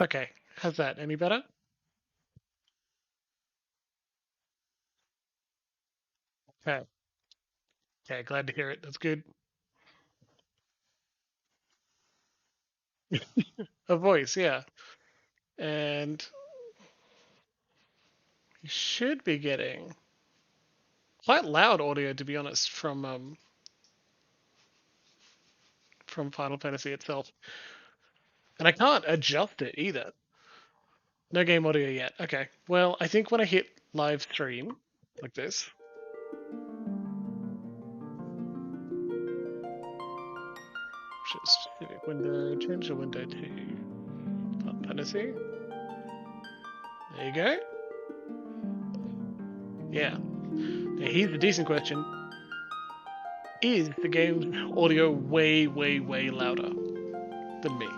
Okay, how's that? Any better? Okay. Okay, glad to hear it. That's good. A voice, yeah. And you should be getting quite loud audio, to be honest, from Final Fantasy itself. And I can't adjust it either. No game audio yet. Okay. Well, I think when I hit live stream like this, specific window, change the window to Final Fantasy. There you go. Yeah. Now here's a decent question. Is the game's audio way, way, way louder than me?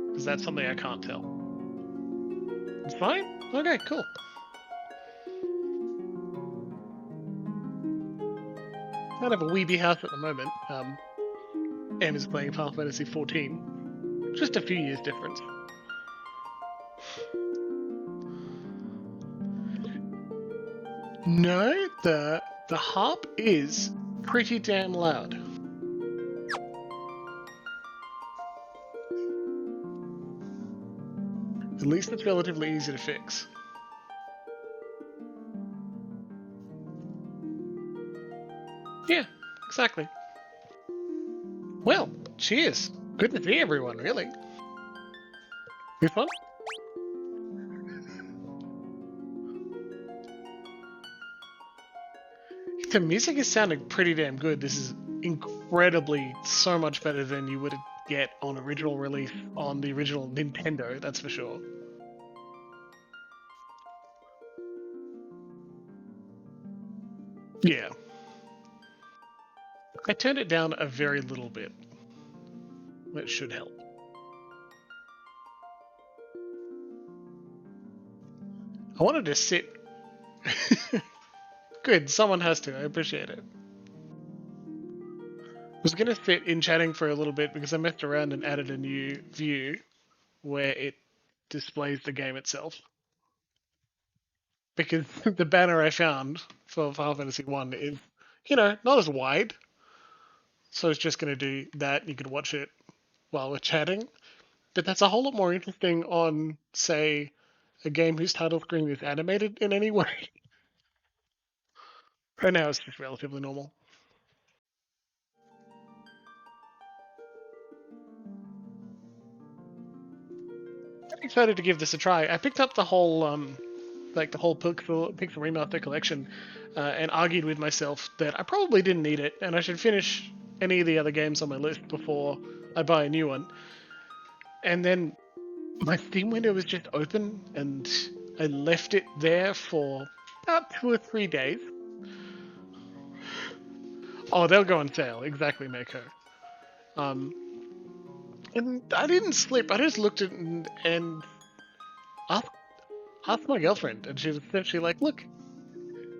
Because that's something I can't tell. It's fine? Okay, cool. Kind of a weeby house at the moment. Em is playing Final Fantasy 14. Just a few years difference. No, the harp is pretty damn loud. At least it's relatively easy to fix. Yeah, exactly. Well, cheers. Good to see everyone, really. You fun? The music is sounding pretty damn good. This is incredibly so much better than you would get on original release on the original Nintendo, that's for sure. Yeah. I turned it down a very little bit. That should help. I wanted to sit. Good, someone has to. I appreciate it. I was going to sit in chatting for a little bit because I messed around and added a new view where it displays the game itself. Because the banner I found for Final Fantasy 1 is, not as wide. So it's just going to do that. You could watch it while we're chatting. But that's a whole lot more interesting on, say, a game whose title screen is animated in any way. Right now it's just relatively normal. I'm excited to give this a try. I picked up the whole Pixel Remaster collection, and argued with myself that I probably didn't need it, and I should finish any of the other games on my list before I buy a new one. And then my Steam window was just open, and I left it there for about 2 or 3 days. Oh, they'll go on sale. Exactly, Mako. Um, and I didn't slip. I just looked at it and asked, asked my girlfriend, and she was essentially like, "Look,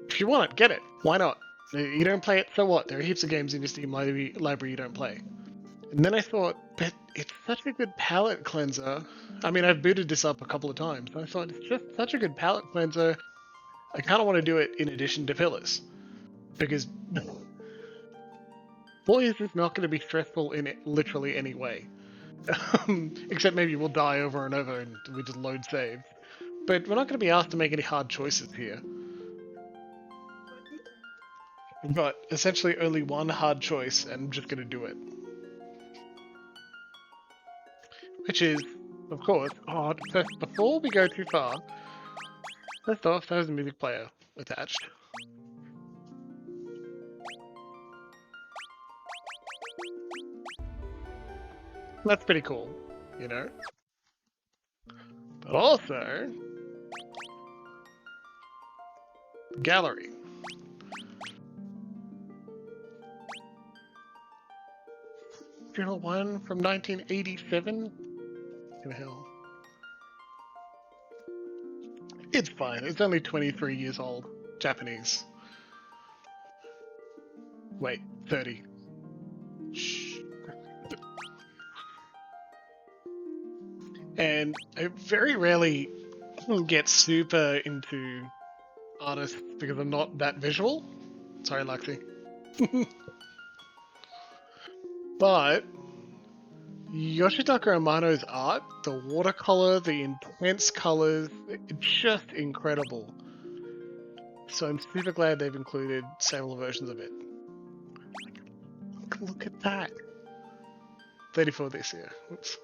if you want it, get it. Why not? You don't play it, so what? There are heaps of games in your Steam library you don't play." And then I thought, but it's such a good palate cleanser. I mean, I've booted this up a couple of times. I thought it's just such a good palate cleanser. I kind of want to do it in addition to fillers. Because, boy, is this not going to be stressful in literally any way. Except maybe we'll die over and over and we just load saves. But we're not going to be asked to make any hard choices here. We've got essentially only one hard choice, and I'm just going to do it. Which is, of course, first, before we go too far, first off, there's a music player attached. That's pretty cool, you know? But also, gallery. Journal 1 from 1987? What the hell? It's fine, it's only 23 years old. Japanese. Wait, 30. Shh. And I very rarely get super into artists because I'm not that visual. Sorry, Luxie. But Yoshitaka Amano's art, the watercolor, the intense colors, it's just incredible. So I'm super glad they've included several versions of it. Look at that. 34 this year. Oops.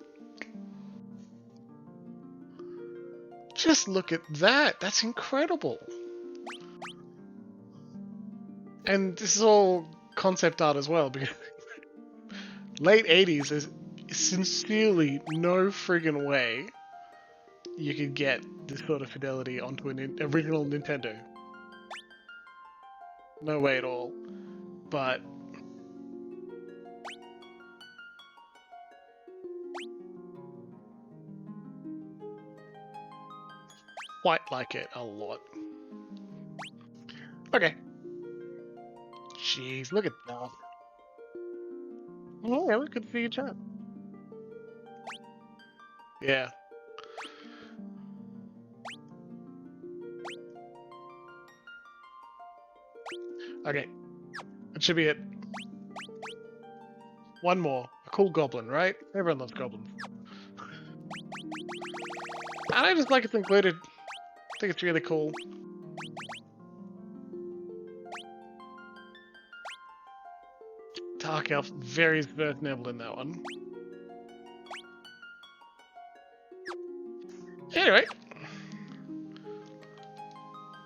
Just look at that. That's incredible. And this is all concept art as well, because late 80s, there's sincerely no friggin' way you could get this sort of fidelity onto an original Nintendo. No way at all. But quite like it a lot. Okay. Jeez, look at that. Oh yeah, we could see each other. Yeah. Okay. That should be it. One more. A cool goblin, right? Everyone loves goblins. And I just like it's included. I think it's really cool. Dark Elf, very versatile in that one. Anyway.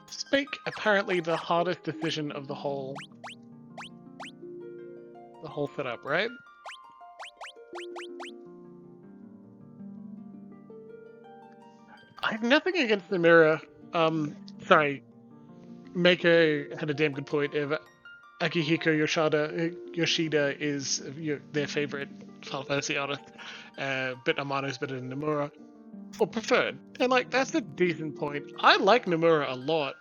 Speak, apparently the hardest decision of the whole setup, right? I have nothing against the mirror. Sorry. Mako had a damn good point. If Akihiko Yoshida is their favorite Final Fantasy artist, but Amano's better than Nomura, or preferred. And like, that's a decent point. I like Nomura a lot,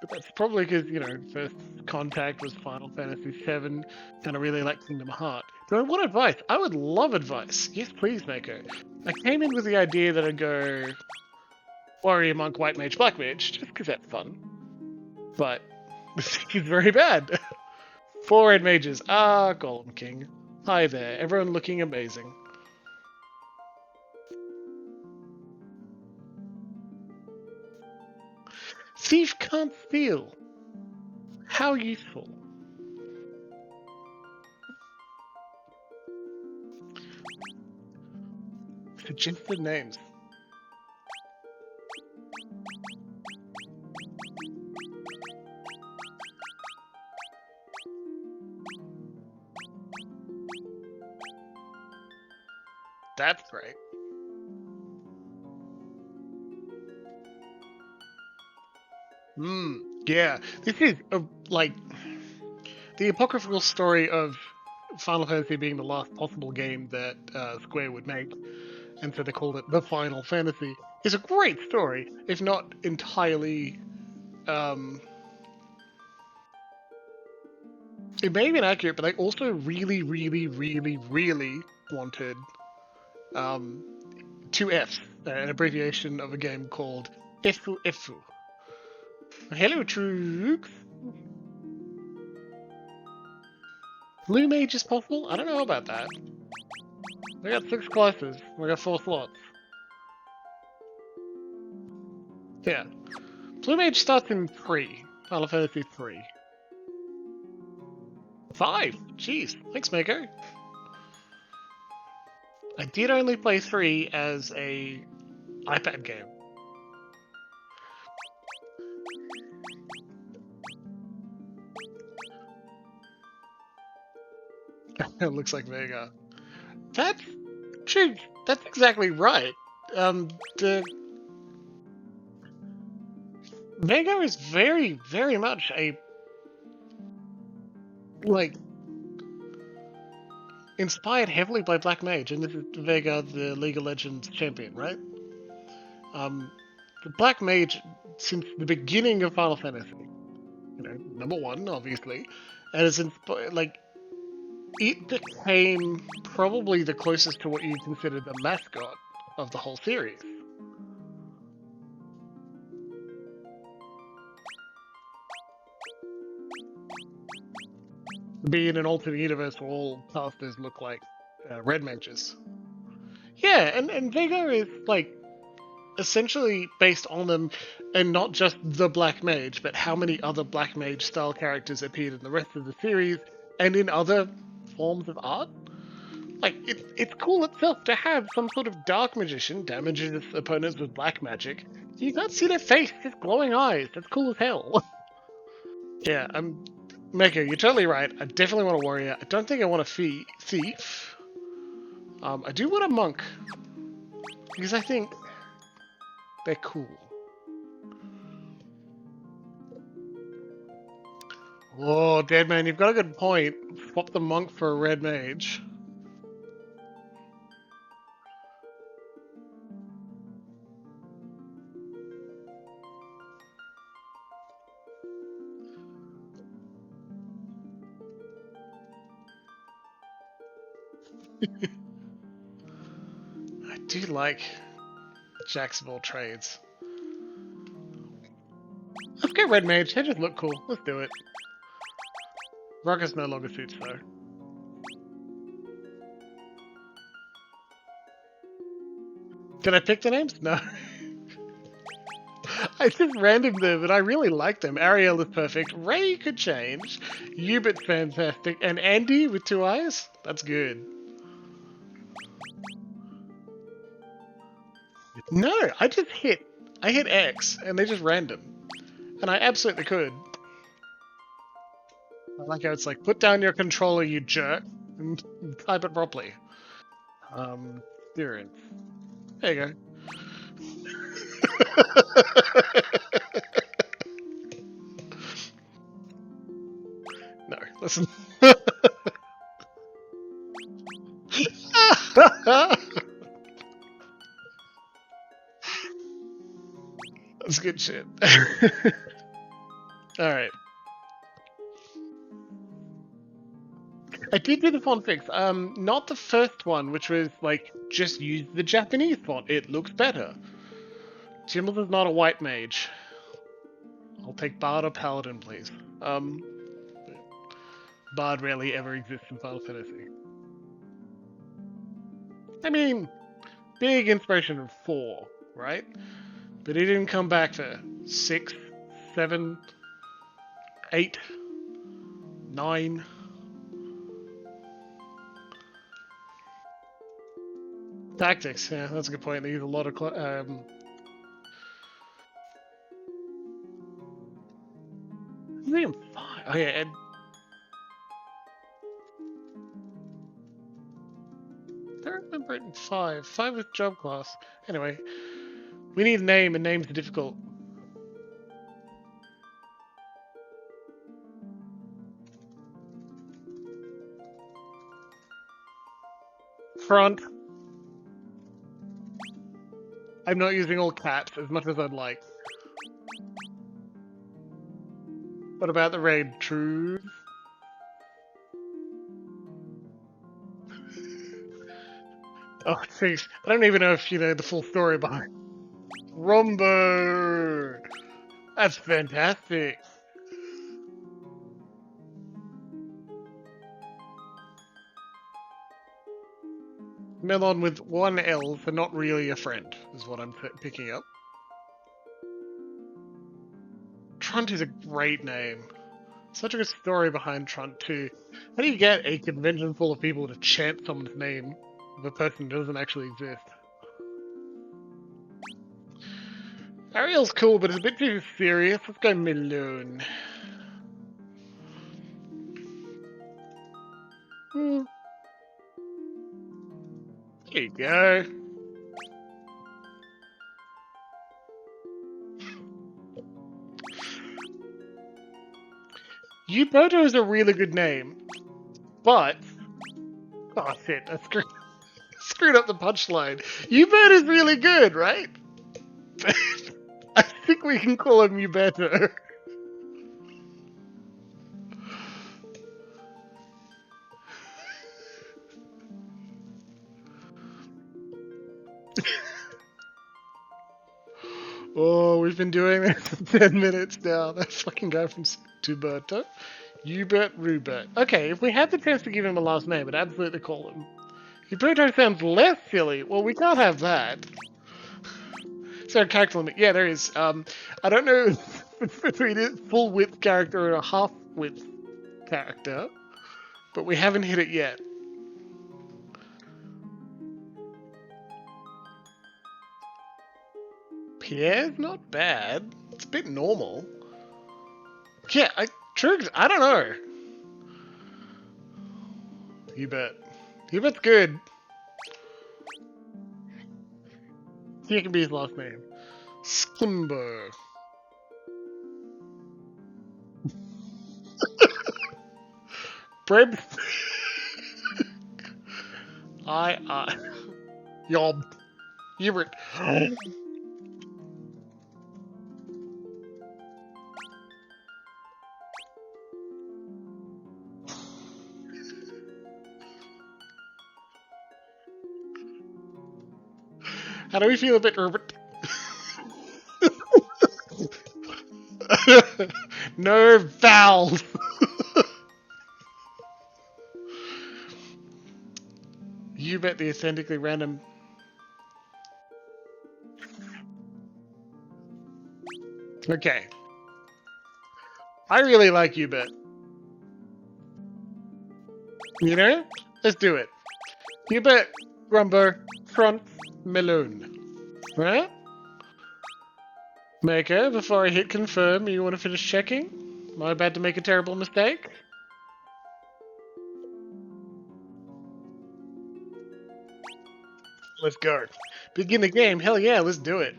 but that's probably because, you know, first contact was Final Fantasy VII, and I really like Kingdom Hearts. Do I want advice? I would love advice. Yes, please, Mako. I came in with the idea that I'd go Warrior, Monk, White Mage, Black Mage, just because that's fun. But he's very bad. 4 red mages. Ah, Golem King. Hi there. Everyone looking amazing. Thief can't steal. How useful. Suggested names. That's great. Yeah. This is like the apocryphal story of Final Fantasy being the last possible game that Square would make, and so they called it the Final Fantasy. Is a great story, if not entirely. It may have been accurate, but I also really, really, really, really wanted 2 Fs, an abbreviation of a game called Efu Efu. Hello, Trooks. Blue Mage is possible? I don't know about that. We got 6 classes. We got 4 slots. Yeah. Blue Mage starts in 3. Final Fantasy 3. 5? Jeez. Thanks, Mako. I did only play 3 as a iPad game. It looks like Vega. That's true. That's exactly right. The Vega is very, very much a inspired heavily by Black Mage, and this is Vega, the League of Legends champion, right? The Black Mage, since the beginning of Final Fantasy, you know, #1, obviously, and it's it became probably the closest to what you consider the mascot of the whole series. Be in an alternate universe where all casters look like red mages. Yeah, and Vega is like essentially based on them, and not just the Black Mage, but how many other Black Mage style characters appeared in the rest of the series and in other forms of art. Like, it's cool itself to have some sort of dark magician damages its opponents with black magic. You can't see their face, just glowing eyes. That's cool as hell. Yeah, Meko, you're totally right. I definitely want a warrior. I don't think I want a thief. I do want a monk. Because I think they're cool. Whoa, Deadman, you've got a good point. Swap the monk for a red mage. I do like Jacks of all trades. Let's go red mage. They just look cool. Let's do it. Ruckus no longer suits though. Did I pick the names? No. I just randomed them and I really like them. Ariel is perfect. Ray could change. Hubert fantastic. And Andy with 2 eyes? That's good. No, I hit X and they just random. And I absolutely could. I like how it's like, put down your controller, you jerk, and type it properly. Experience. There you go. No, listen. That's good shit. Alright. I did do the font fix. Not the first one, which was like, just use the Japanese font. It looks better. Jimbles is not a white mage. I'll take Bard or Paladin, please. Bard rarely ever exists in Final Fantasy. I mean, big inspiration from 4, right? But he didn't come back for 6, 7, 8, 9. Tactics, yeah, that's a good point. They use a lot of Liam 5. Oh yeah, and I don't remember it in 5. 5 was job class. Anyway, we need a name, and names are difficult. Front. I'm not using all caps as much as I'd like. What about the raid? Truth? Oh, jeez. I don't even know if you know the full story behind Rombo! That's fantastic. Melon with 1 L for not really a friend, is what I'm picking up. Trunt is a great name. Such a good story behind Trunt too. How do you get a convention full of people to chant someone's name if a person doesn't actually exist? Ariel's cool, but it's a bit too serious. Let's go Malone. There you go. Yuboto is a really good name, but... Oh shit, I screwed up the punchline. Hubert is really good, right? I think we can call him Huberto. Oh, we've been doing this for 10 minutes now. That fucking guy from Tuberto. Hubert Rubert. Okay, if we had the chance to give him a last name, I'd absolutely call him. Huberto sounds less silly. Well, we can't have that. So, character limit. Yeah, there is. I don't know if between a full width character and a half width character, but we haven't hit it yet. Pierre's not bad. It's a bit normal. Yeah, Trugs, I don't know. Hubert. Hubert's good. He can be his last name. Skimbo. Brebs. Yob. Hubert. How do we feel about Herbert? No vowels. You bet the authentically random. Okay. I really like you bet. You know? Let's do it. You bet Grumber front Melon. Right? Maker, before I hit confirm, you want to finish checking? Am I about to make a terrible mistake? Let's go. Begin the game. Hell yeah, let's do it.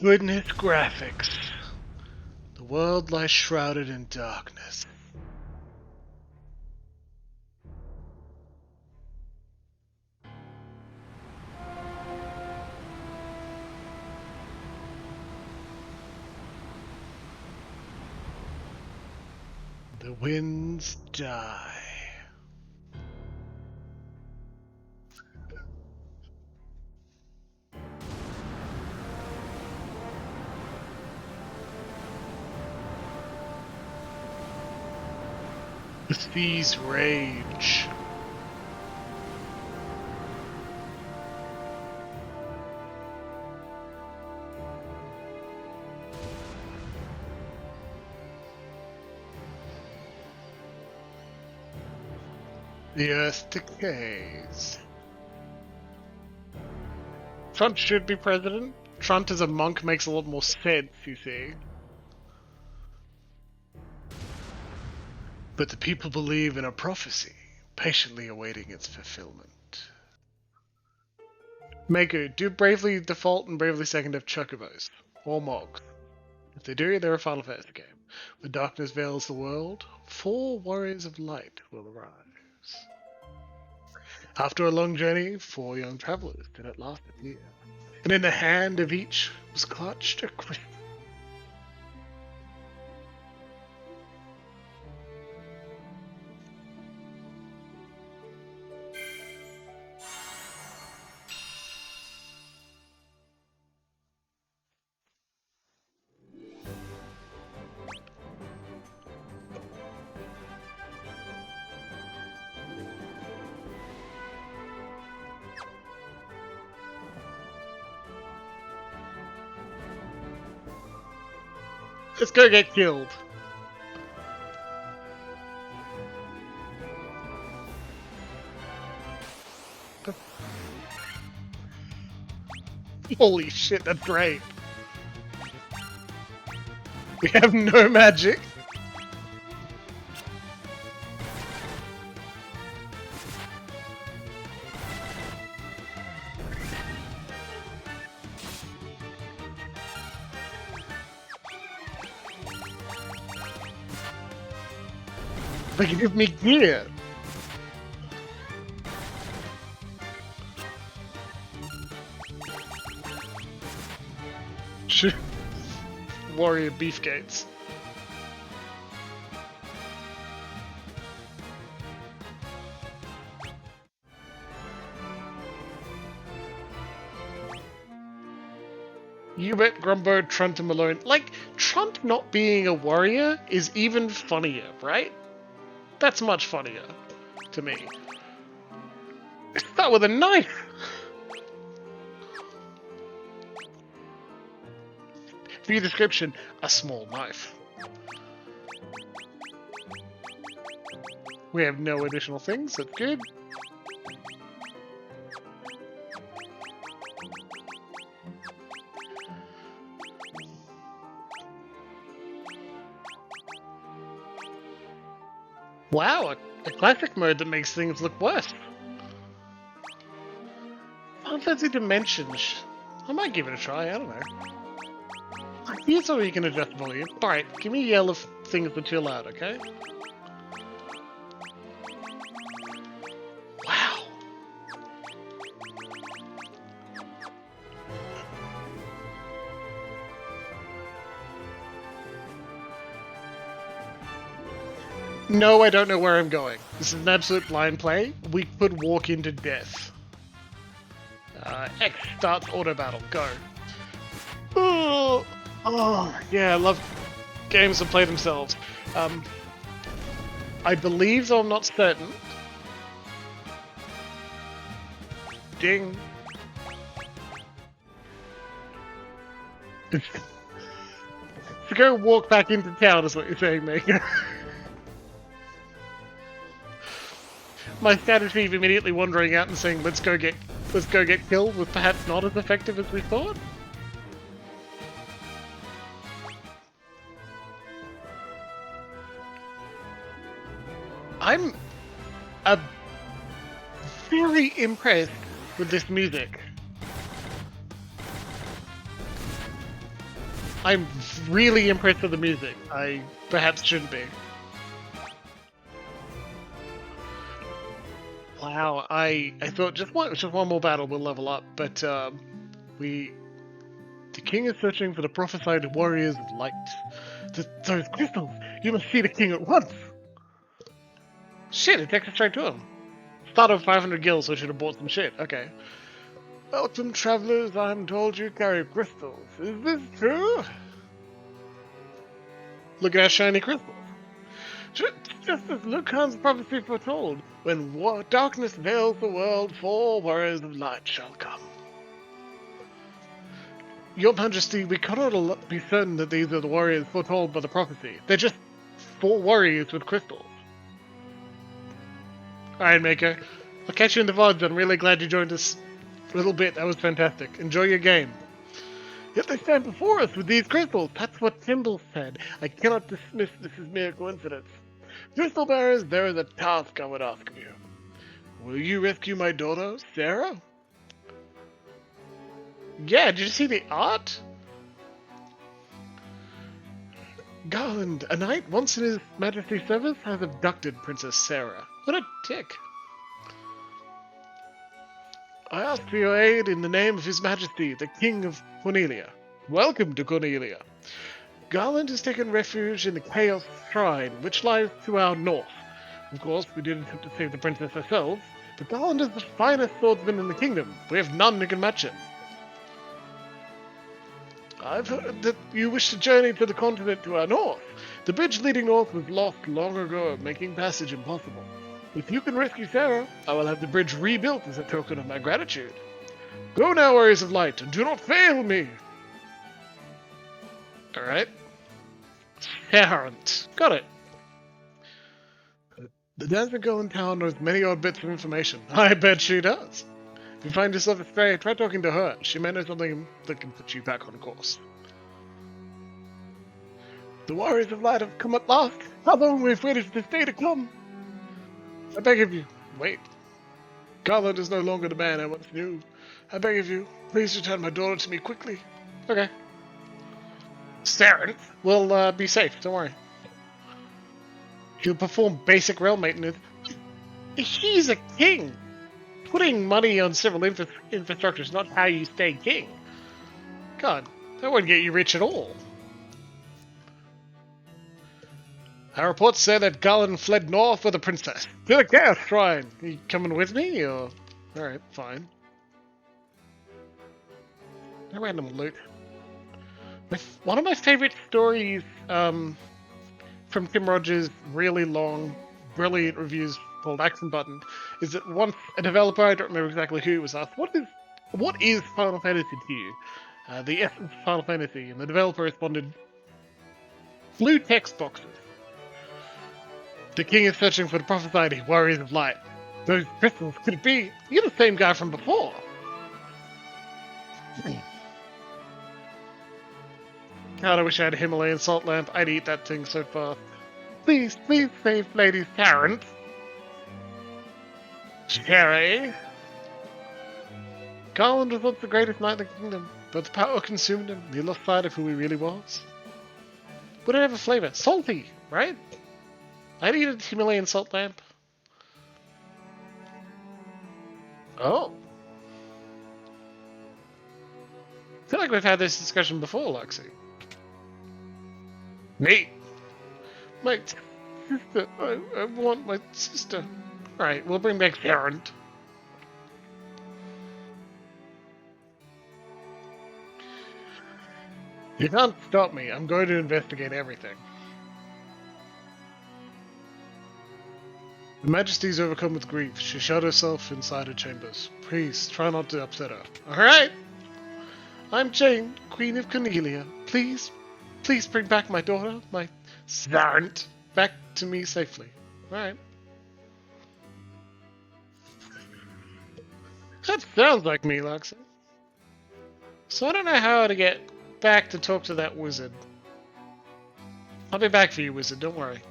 Goodness graphics. The world lies shrouded in darkness. The winds die. The seas rage. The earth decays. Trump should be president. Trump as a monk makes a lot more sense, you see. But the people believe in a prophecy, patiently awaiting its fulfillment. Mako, do Bravely Default and Bravely Second have chocobos? Or mogs? If they do, they're a Final Fantasy game. When darkness veils the world, 4 warriors of light will arise. After a long journey, 4 young travelers did at last appear. And in the hand of each was clutched a crystal. Let's go get killed. Holy shit, that's great. We have no magic. But give me gear. Warrior Beefgates. You met Grumbo, Trunt, and Malone. Like, Trunt not being a warrior is even funnier, right? That's much funnier to me. Start with a knife! View description, a small knife. We have no additional things, that's good. Wow, a classic mode that makes things look worse. Final Fantasy Dimensions. I might give it a try, I don't know. Here's where you can adjust volume. Alright, give me a yell if things are too loud, okay? Wow. No, I don't know where I'm going. This is an absolute blind play. We could walk into death. X starts auto battle. Go. Oh, yeah, I love games that play themselves. I believe, though I'm not certain. Ding. To go walk back into town is what you're saying, Maker. My strategy of immediately wandering out and saying, let's go get killed was perhaps not as effective as we thought. I'm very impressed with this music. I'm really impressed with the music. I perhaps shouldn't be. Wow, I thought just one more battle we'll level up, but the king is searching for the prophesied warriors of light. Those crystals! You must see the king at once! Shit, it takes us straight to him. Start of 500 gills, so I should have bought some shit. Okay. Welcome, travelers. I'm told you carry crystals. Is this true? Look at our shiny crystals. Just as Lucan's prophecy foretold, when darkness veils the world, 4 warriors of light shall come. Your Majesty, we cannot be certain that these are the warriors foretold by the prophecy. They're just 4 warriors with crystals. Alright, Maker. I'll catch you in the VODs. I'm really glad you joined us a little bit. That was fantastic. Enjoy your game. Yet they stand before us with these crystals. That's what Jimbles said. I cannot dismiss this as mere coincidence. Crystal bearers, there is a task I would ask of you. Will you rescue my daughter, Sarah? Yeah, did you see the art? Garland, a knight once in his majesty's service, has abducted Princess Sarah. What a dick. I ask for your aid in the name of His Majesty, the King of Cornelia. Welcome to Cornelia. Garland has taken refuge in the Chaos Shrine, which lies to our north. Of course, we did attempt to save the princess ourselves, but Garland is the finest swordsman in the kingdom. We have none who can match him. I've heard that you wish to journey to the continent to our north. The bridge leading north was lost long ago, making passage impossible. If you can rescue Sarah, I will have the bridge rebuilt as a token of my gratitude. Go now, warriors of light, and do not fail me! Alright. Parent. Got it. The dancer girl in town knows many odd bits of information. I bet she does. If you find yourself astray, try talking to her. She may know something that can put you back on course. The warriors of light have come at last. How long we've waited for this day to come? I beg of you, wait. Garland is no longer the man I once knew. I beg of you, please return my daughter to me quickly. Okay. Saren will be safe, don't worry. He'll perform basic rail maintenance. He's a king! Putting money on civil infrastructure is not how you stay king. God, that won't get you rich at all. Our reports say that Garland fled north with the princess. To the Chaos Shrine! You coming with me, or...? Alright, fine. No random loot. One of my favorite stories from Tim Rogers' really long, brilliant reviews called Action Button is that once a developer, I don't remember exactly who, was asked, what is Final Fantasy to you? The essence of Final Fantasy, and the developer responded, blue text boxes. The king is searching for the prophesied warriors of light. Those crystals, could it be? You're the same guy from before. God, I wish I had a Himalayan salt lamp. I'd eat that thing so fast. Please, please save Lady Tarrant. Cherry. Garland was once the greatest knight in the kingdom, but the power consumed him. He lost sight of who he really was. Would it have a flavor? Salty, right? I'd eat a Himalayan salt lamp. Oh. I feel like we've had this discussion before, Luxie. Me? My sister. I want my sister. Alright, we'll bring back Tarrant. You can't stop me. I'm going to investigate everything. Her Majesty's overcome with grief. She shut herself inside her chambers. Please, try not to upset her. Alright! I'm Jane, Queen of Cornelia. Please, please bring back my daughter, my Zarant, back to me safely. Alright. That sounds like me, Luxie. So I don't know how to get back to talk to that wizard. I'll be back for you, wizard, don't worry.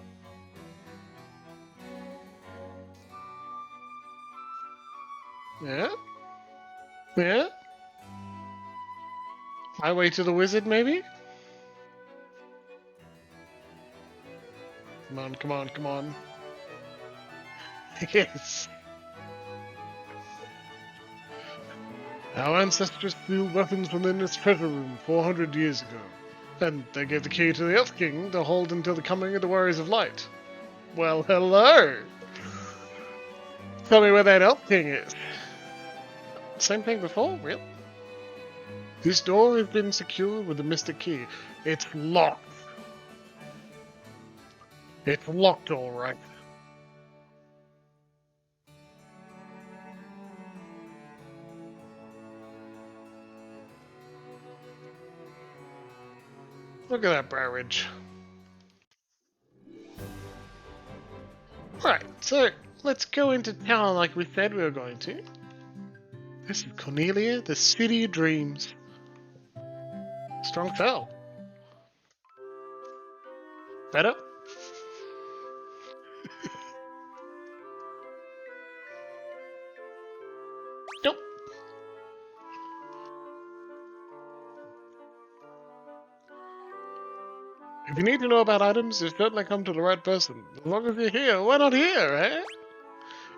Yeah? Yeah? Highway to the wizard, maybe? Come on, come on, come on. Yes. Our ancestors sealed weapons within this treasure room 400 years ago. And they gave the key to the Elf King to hold until the coming of the Warriors of Light. Well, hello! Tell me where that Elf King is. Same thing before? Really? This door has been secured with the mystic key. It's locked. It's locked, all right. Look at that brow ridge. Right, so let's go into town like we said we were going to. This is Cornelia, the City of Dreams. Strong sell. Better? Nope. If you need to know about items, you've certainly come to the right person. As long as you're here, why not here, eh?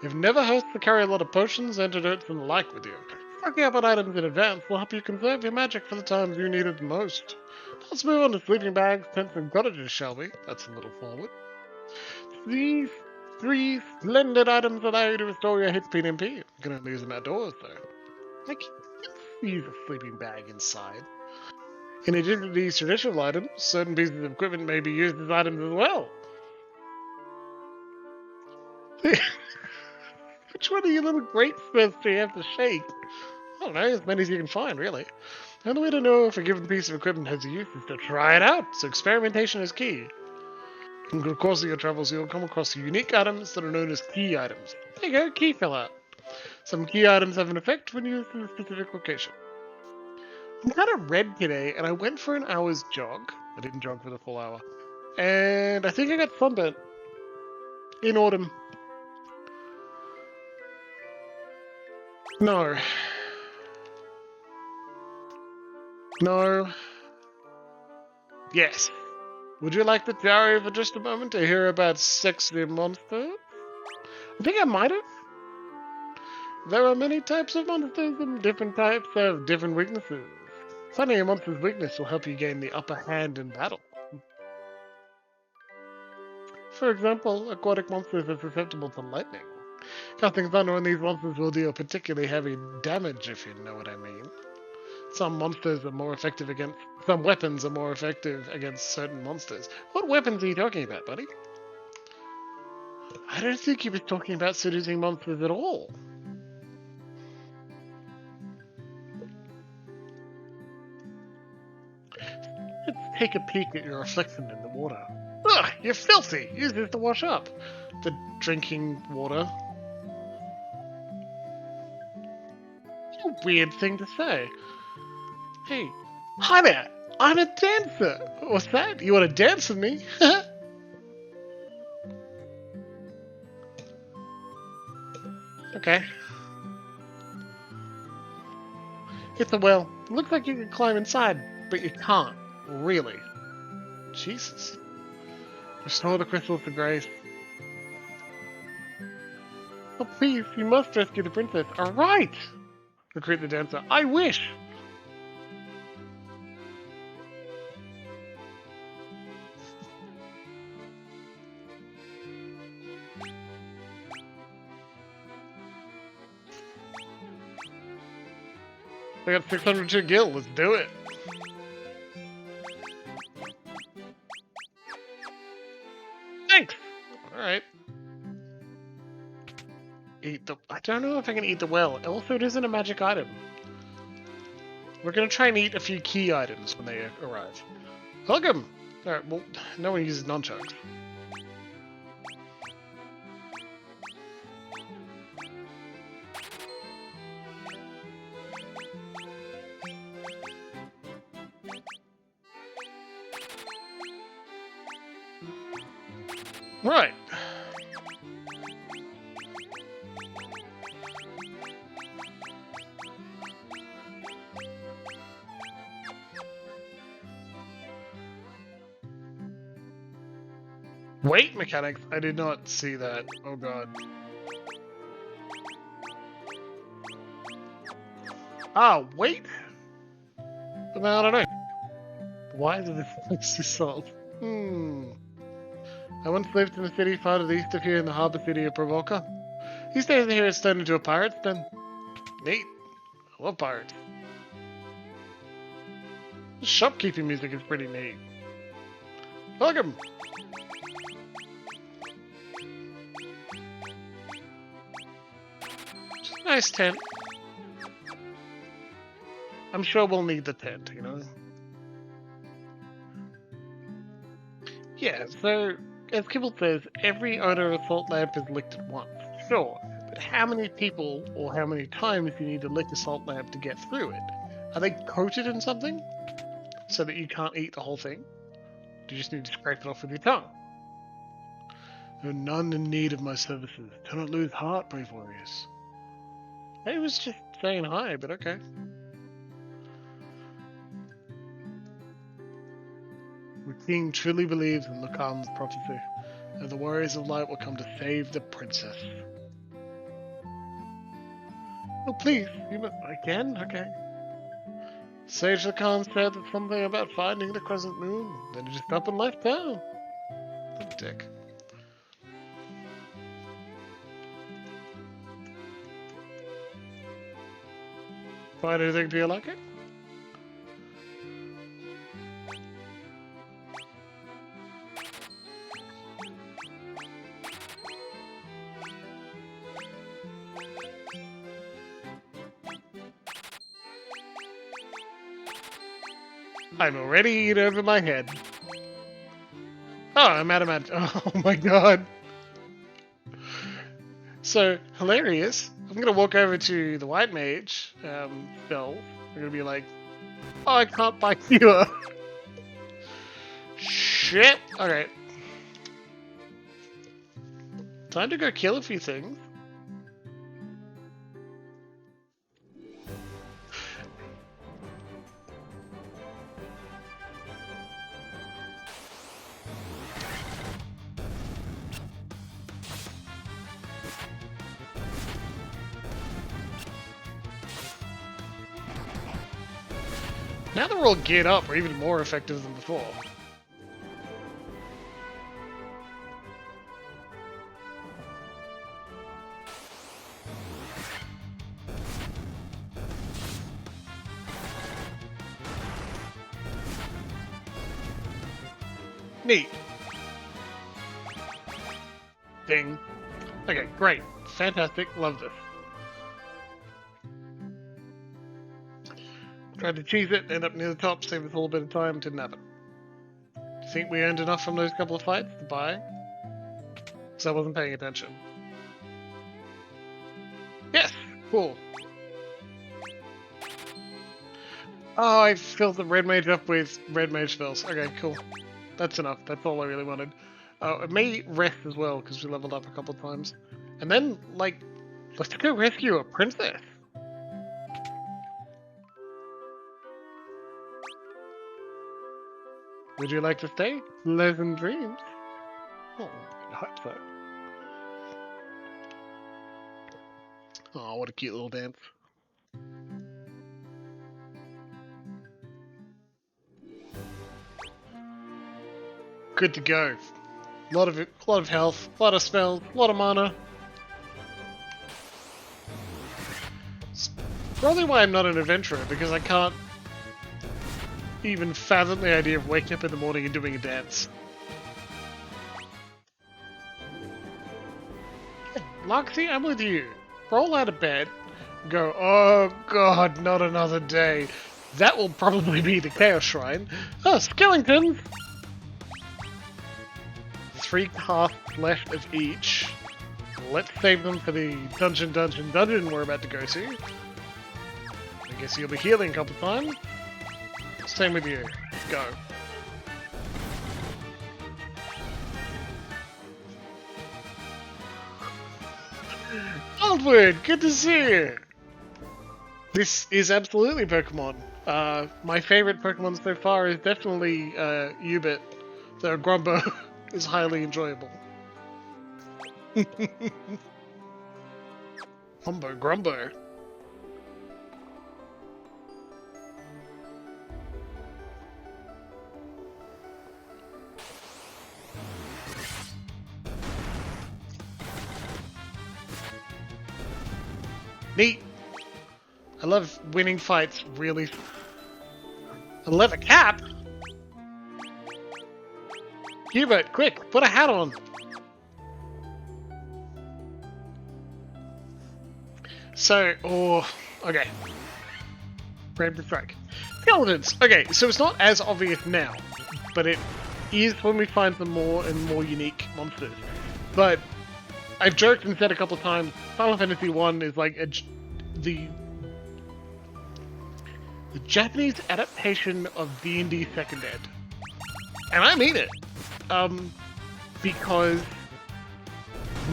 You've never hurts to carry a lot of potions, antidotes, and the like with you. Stocking up on items in advance will help you conserve your magic for the times you need it the most. Let's move on to sleeping bags, tents, and cottages, shall we? That's a little forward. These 3 splendid items allow you to restore your HP and MP. You can only use them outdoors, though. I can use a sleeping bag inside. In addition to these traditional items, certain pieces of equipment may be used as items as well. Which one of your little great spells do you have to shake? I don't know, as many as you can find, really. The only way to know if a given piece of equipment has a use is to try it out, so experimentation is key. In the course of your travels, you'll come across unique items that are known as key items. There you go, key fill out. Some key items have an effect when used in a specific location. I'm kind of red today, and I went for an hour's jog. I didn't jog for the full hour. And I think I got sunburnt. In autumn. No. No. Yes. Would you like to tarry for just a moment to hear about sexy monsters? I think I might have. There are many types of monsters, and different types have different weaknesses. Finding a monster's weakness will help you gain the upper hand in battle. For example, aquatic monsters are susceptible to lightning. Casting thunder on these monsters will deal particularly heavy damage, if you know what I mean. Some monsters are more effective against some weapons are more effective against certain monsters. What weapons are you talking about, buddy? I don't think he was talking about seducing monsters at all. Let's take a peek at your reflection in the water. Ugh, you're filthy! Use this to wash up. The drinking water. What a weird thing to say. Hey, hi there! I'm a dancer! What's that? You want to dance with me? Okay. It's a well. It looks like you can climb inside, but you can't. Really. Jesus. Restore the crystals to Grace. Oh, please, you must rescue the princess. Alright! Recruit the dancer. I wish! I got 602 gil, let's do it! Thanks! Alright. Eat the... I don't know if I can eat the well. Also, it isn't a magic item. We're gonna try and eat a few key items when they arrive. Welcome! Alright, well, no one uses nunchucks. Right. Wait mechanics, I did not see that. Oh god. Ah, wait! But now I don't know. Why is this place so salt? I once lived in the city far to the east of here in the harbour city of Provoca. These days here is turned into a pirate's den. Neat. I love pirates. The shopkeeping music is pretty neat. Welcome! Nice tent. I'm sure we'll need the tent, you know? Yeah, so, as Kibble says, every owner of a salt lamp is licked at once. Sure, but how many people or how many times do you need to lick a salt lamp to get through it? Are they coated in something? So that you can't eat the whole thing? Do you just need to scrape it off with your tongue? There are none in need of my services. Do not lose heart, brave warriors. I was just saying hi, but okay. The king truly believes in Lacan's prophecy, that the warriors of light will come to save the princess. Oh please, you must... Again? Okay. Sage Lacan said that something about finding the crescent moon, then it just up and left town. What a dick. Find anything to your liking? I'm already in over my head. Oh, I'm out of magic. Oh my god. So, hilarious. I'm gonna walk over to the white mage spell. I'm gonna be like, oh, I can't buy cure. Shit. Okay. Time to go kill a few things. Now that we're all geared up, we're even more effective than before. Neat. Ding. Okay, great. Fantastic. Love this. Tried to cheese it, end up near the top, save us a little bit of time, didn't happen. Think we earned enough from those couple of fights to buy? So I wasn't paying attention. Yes! Cool. Oh, I filled the red mage up with red mage spells. Okay, cool. That's enough. That's all I really wanted. It may rest as well, because we leveled up a couple of times. And then, like, let's go rescue a princess. Would you like to stay? Pleasant dreams. Oh, I hope so. Oh, what a cute little dance. Good to go. A lot of health, a lot of spells, a lot of mana. It's probably why I'm not an adventurer, because I can't even fathom the idea of waking up in the morning and doing a dance. Loxy, I'm with you. Roll out of bed, go, oh god, not another day. That will probably be the Chaos Shrine. Oh, skeletons! 3 casts left of each. Let's save them for the dungeon we're about to go to. I guess you'll be healing a couple times. Same with you. Go. Aldward, good to see you! This is absolutely Pokemon. My favorite Pokemon so far is definitely Ubit, though Grumbo is highly enjoyable. Grumbo. Neat. I love winning fights, really. A leather cap? Hubert, quick, put a hat on. So, okay. Preemptive strike. Skeletons. Okay, so it's not as obvious now, but it is when we find some more and more unique monsters. But I've joked and said a couple of times, Final Fantasy 1 is like the Japanese adaptation of D&D Second Ed. And I mean it. Because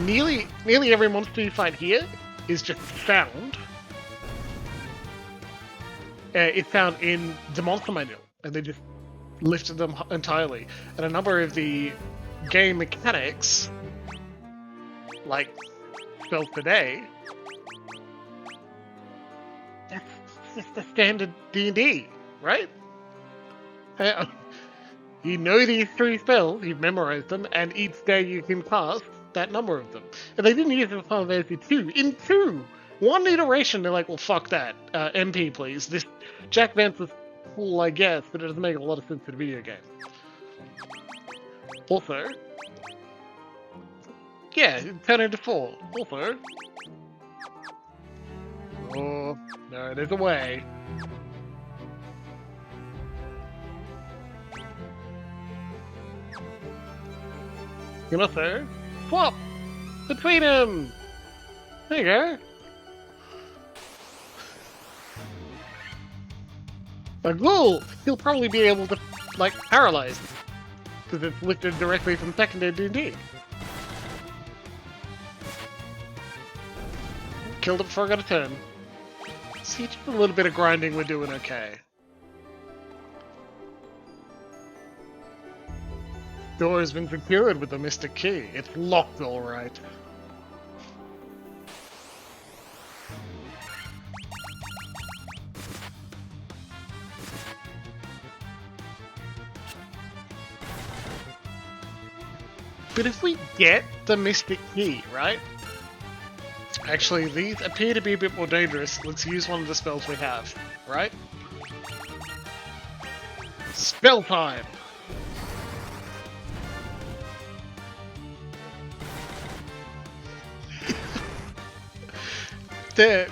nearly every monster you fight here is just found. It's found in the monster manual, and they just lifted them entirely. And a number of the game mechanics, like spells today, that's just the standard D&D, right? You know these 3 spells, you've memorized them, and each day you can cast that number of them. And they didn't use it for Final Fantasy 2. In 2! One iteration, they're like, well, fuck that. MP, please. This Jack Vance is cool, I guess, but it doesn't make a lot of sense in a video game. Also, yeah, turn into 4. Also, oh, no, there's a way. You can also swap between them. There you go. A ghoul, he'll probably be able to, like, paralyze, because it's lifted directly from second ed D&D. Killed it before I got a turn. See, just a little bit of grinding, we're doing okay. Door has been secured with the Mystic Key. It's locked, alright. But if we get the Mystic Key, right? Actually, these appear to be a bit more dangerous. Let's use one of the spells we have, right? Spell time! the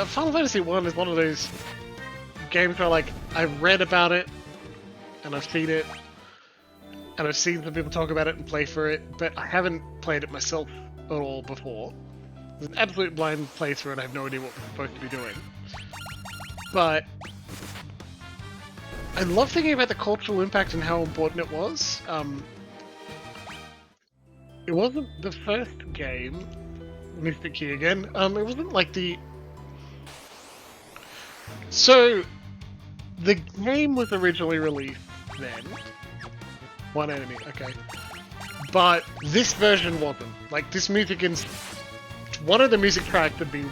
Final Fantasy 1 is one of those games where, like, I've read about it and I've seen it and I've seen some people talk about it and play for it, but I haven't played it myself at all before. It's an absolute blind playthrough and I have no idea what we're supposed to be doing. But I love thinking about the cultural impact and how important it was. It wasn't the first game, Mystic Key again, it wasn't like the... So, the game was originally released then. One enemy, okay. But this version wasn't. Like, this music in... One of the music tracks would be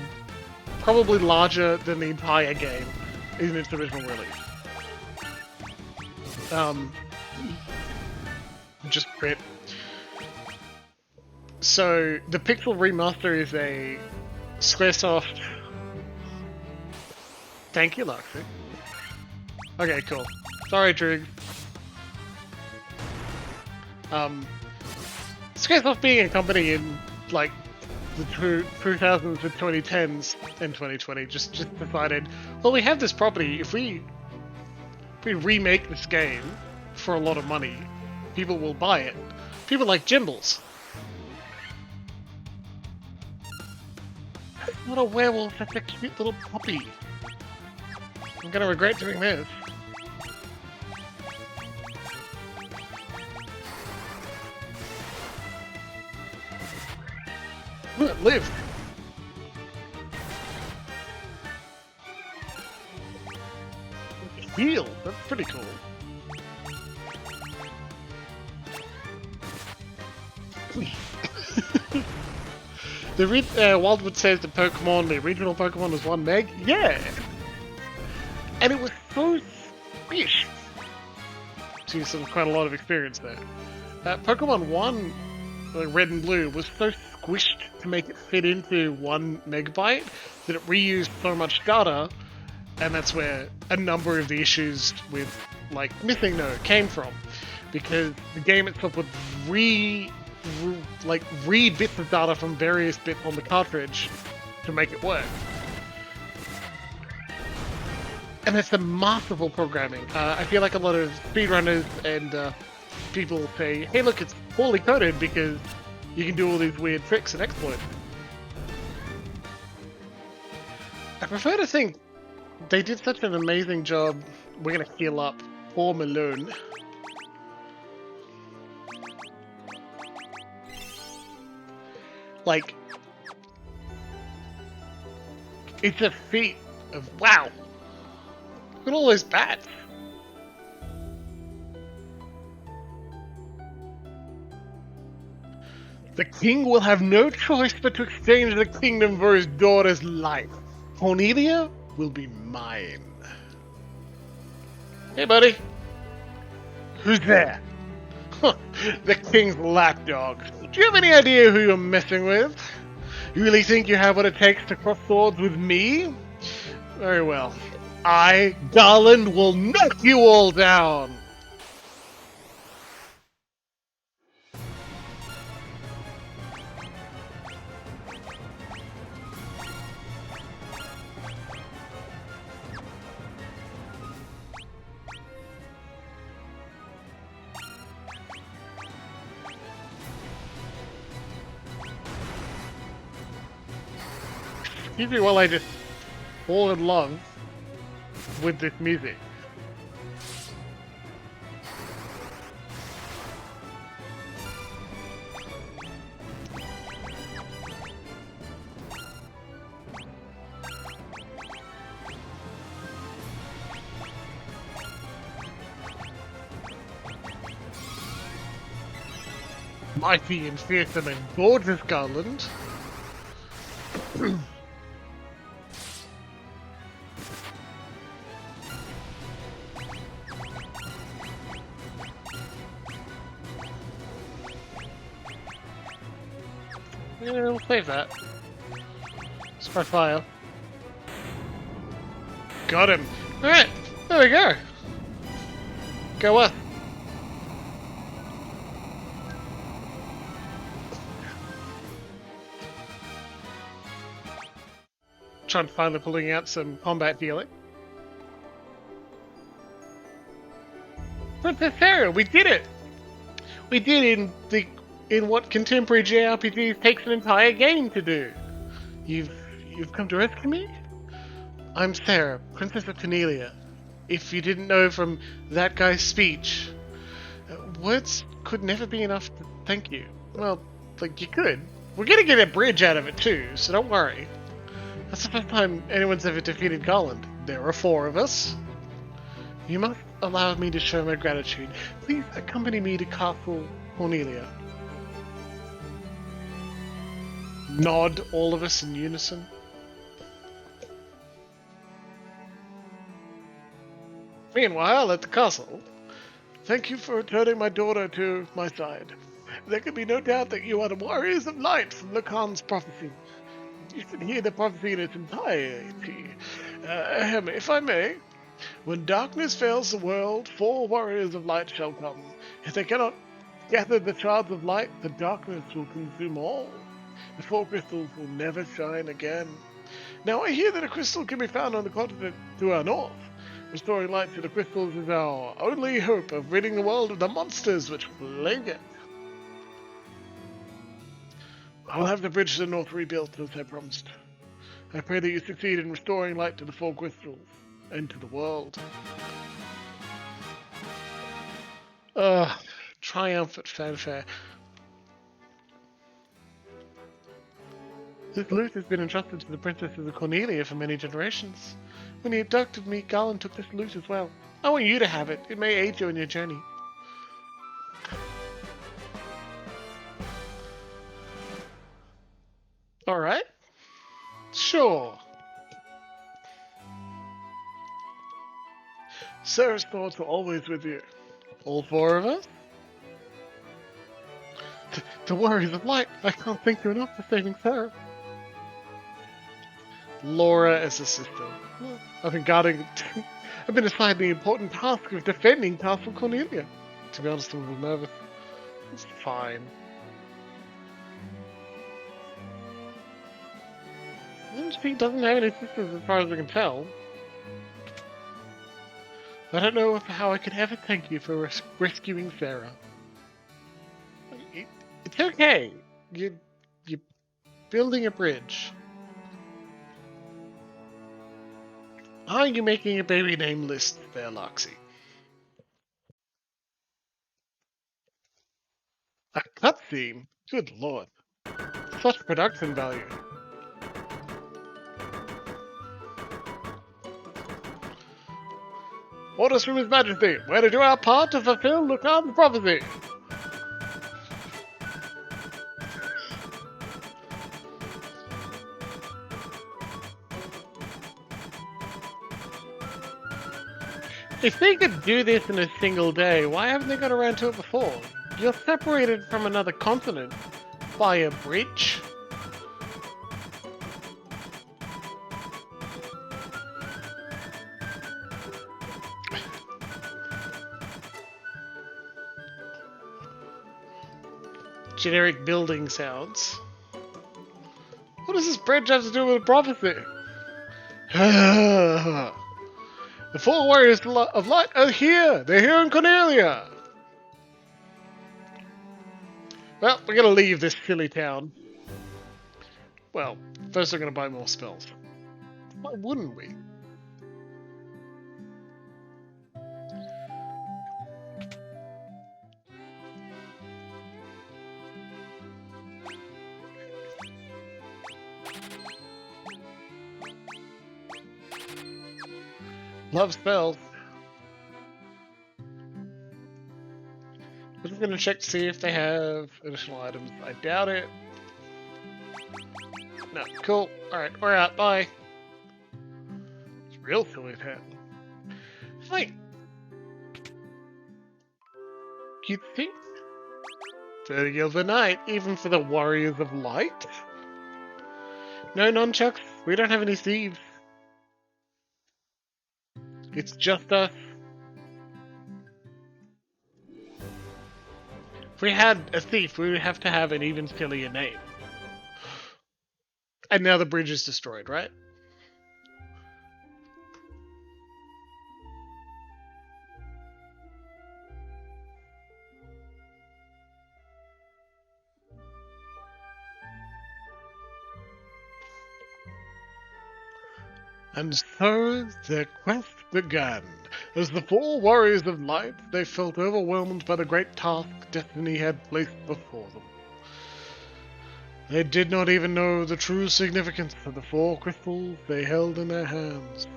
probably larger than the entire game in its original release. Just crit. So, the Pixel Remaster is a Squaresoft... Thank you, Luxy. Okay, cool. Sorry, Trig. Squaresoft being a company in, like, the 2000s and 2010s and 2020 just decided, well, we have this property, if we remake this game for a lot of money, people will buy it. People like Jimbles. That's not a werewolf, that's a cute little puppy. I'm gonna regret doing this. Look, it lived! Heal! That's pretty cool. Wildwood says the original Pokemon was 1 meg? Yeah! And it was so squished. So you sort of quite a lot of experience there. Pokemon 1, Red and Blue, was so squished to make it fit into 1 megabyte that it reused so much data, and that's where a number of the issues with, like, Missing No came from. Because the game itself would read bits of data from various bits on the cartridge to make it work. And it's the masterful programming. I feel like a lot of speedrunners and people say, hey look, it's poorly coded because you can do all these weird tricks and exploits. I prefer to think they did such an amazing job. We're gonna heal up poor Malone. Like, it's a feat of wow. Look at all those bats. The king will have no choice but to exchange the kingdom for his daughter's life. Cornelia will be mine. Hey, buddy. Who's there? The king's lapdog. Do you have any idea who you're messing with? You really think you have what it takes to cross swords with me? Very well. I, Garland, will knock you all down! Excuse me while I just fall in love with this music. Mighty and fearsome and gorgeous Garland. Yeah, we'll save that. Spread fire. Got him. Alright, there we go. Go up. Trying to finally pulling out some combat dealing. Princess Sarah, we did it! We did in what contemporary JRPGs takes an entire game to do. You've come to rescue me? I'm Sarah, Princess of Cornelia. If you didn't know from that guy's speech, words could never be enough to thank you. Well, like you could. We're gonna get a bridge out of it too, so don't worry. That's the first time anyone's ever defeated Garland. There are 4 of us. You must allow me to show my gratitude. Please accompany me to Castle Cornelia. Nod, all of us in unison. Meanwhile, at the castle, thank you for returning my daughter to my side. There can be no doubt that you are the warriors of light from Lacan's prophecy. You should hear the prophecy in its entirety. If I may, when darkness fails the world, 4 warriors of light shall come. If they cannot gather the shards of light, the darkness will consume all. The 4 crystals will never shine again. Now I hear that a crystal can be found on the continent to our north. Restoring light to the crystals is our only hope of ridding the world of the monsters which plague it. I'll have the bridge to the north rebuilt as I promised. I pray that you succeed in restoring light to the 4 crystals and to the world. Triumphant fanfare. This loot has been entrusted to the Princesses of Cornelia for many generations. When he abducted me, Garland took this loot as well. I want you to have it. It may aid you in your journey. Alright. Sure. Sarah's thoughts are always with you. All 4 of us? The warriors of light. I can't thank you enough for saving Sarah. Laura as a sister. I've been assigned the important task of defending Castle Cornelia. To be honest, I'm a little nervous. It's fine. He doesn't have any sisters as far as I can tell. I don't know how I could ever thank you for rescuing Sarah. It's okay. You're building a bridge. Are you making a baby name list there, Loxy? A cutscene? Good lord. Such production value. Orders from His Majesty. We're to do our part to fulfill Lacan's prophecy. If they could do this in a single day, why haven't they got around to it before? You're separated from another continent by a bridge. Generic building sounds. What does this bridge have to do with prophecy? The 4 warriors of light are here! They're here in Cornelia! Well, we're gonna leave this silly town. Well, first we're gonna buy more spells. Why wouldn't we? Love spells. I'm just gonna check to see if they have additional items. I doubt it. No, cool. Alright, we're out. Bye. It's real silly town. Like, cutesy. 30 gills a night, even for the warriors of light? No nunchucks. We don't have any thieves. It's just us. If we had a thief, we would have to have an even sillier name. And now the bridge is destroyed, right? And so their quest began. As the four warriors of light, they felt overwhelmed by the great task destiny had placed before them. They did not even know the true significance of the four crystals they held in their hands.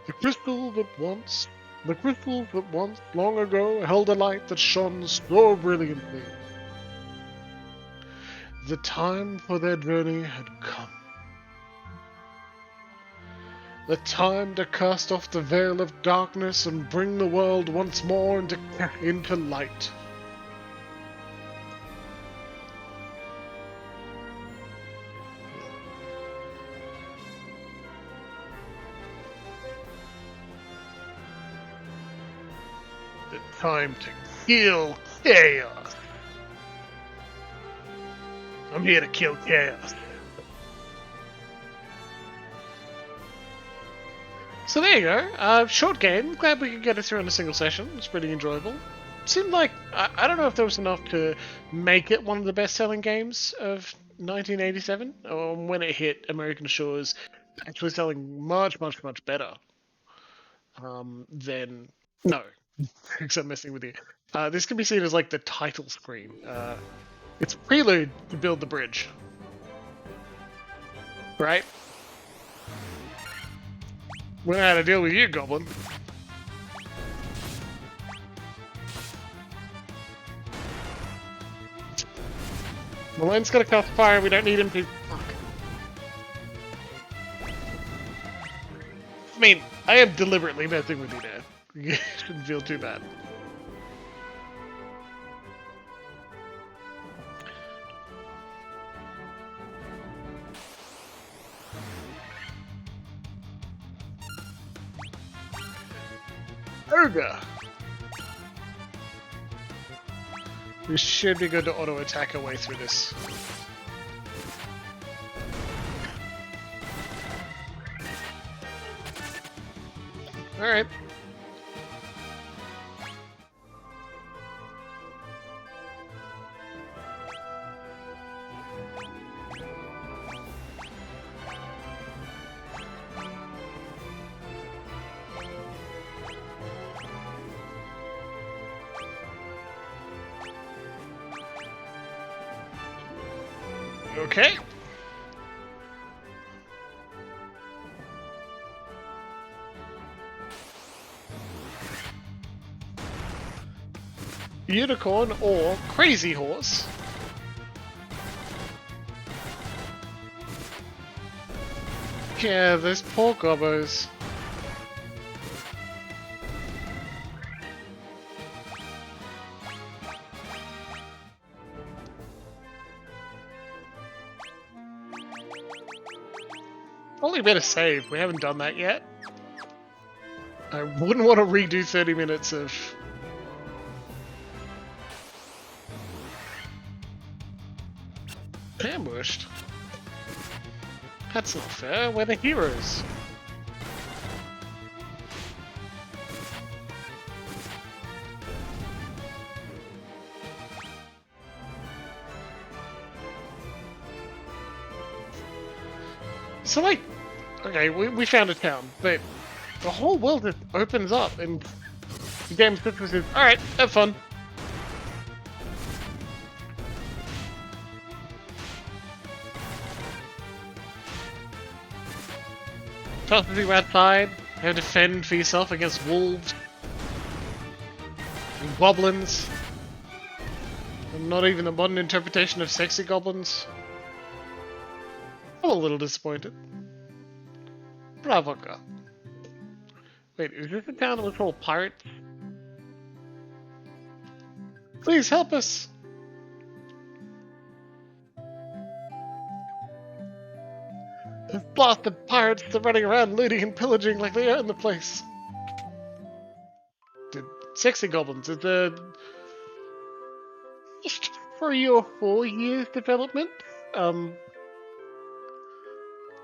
The crystals that once, long ago, held a light that shone so brilliantly. The time for their journey had come. The time to cast off the veil of darkness and bring the world once more into light. The time to kill chaos. I'm here to kill chaos. So there you go. Short game. Glad we could get it through in a single session. It's pretty enjoyable. Seemed like I don't know if there was enough to make it one of the best-selling games of 1987, or when it hit American shores, actually selling much, much, much better than no. Except messing with you. This can be seen as like the title screen. It's prelude to build the bridge, right? We know how to deal with you, Goblin. Malene's gonna cast fire, we don't need him to. Fuck. I mean, I am deliberately messing with you now. You shouldn't feel too bad. Ogre! We should be good to auto-attack our way through this. Alright. Okay. Unicorn or Crazy Horse. Yeah, those poor gobbos. Only better save. We haven't done that yet. I wouldn't want to redo 30 minutes of... ambushed. That's not fair. We're the heroes. So like, okay, we found a town, but the whole world just opens up and the game simply says, alright, have fun. Toss to go outside, have to defend for yourself against wolves and goblins. And not even a modern interpretation of sexy goblins. I'm a little disappointed. Bravo, girl. Wait, is this a town that was full of pirates? Please help us! Those blasted pirates are running around looting and pillaging like they own the place. The sexy goblins, it's a... just 3 or 4 years development.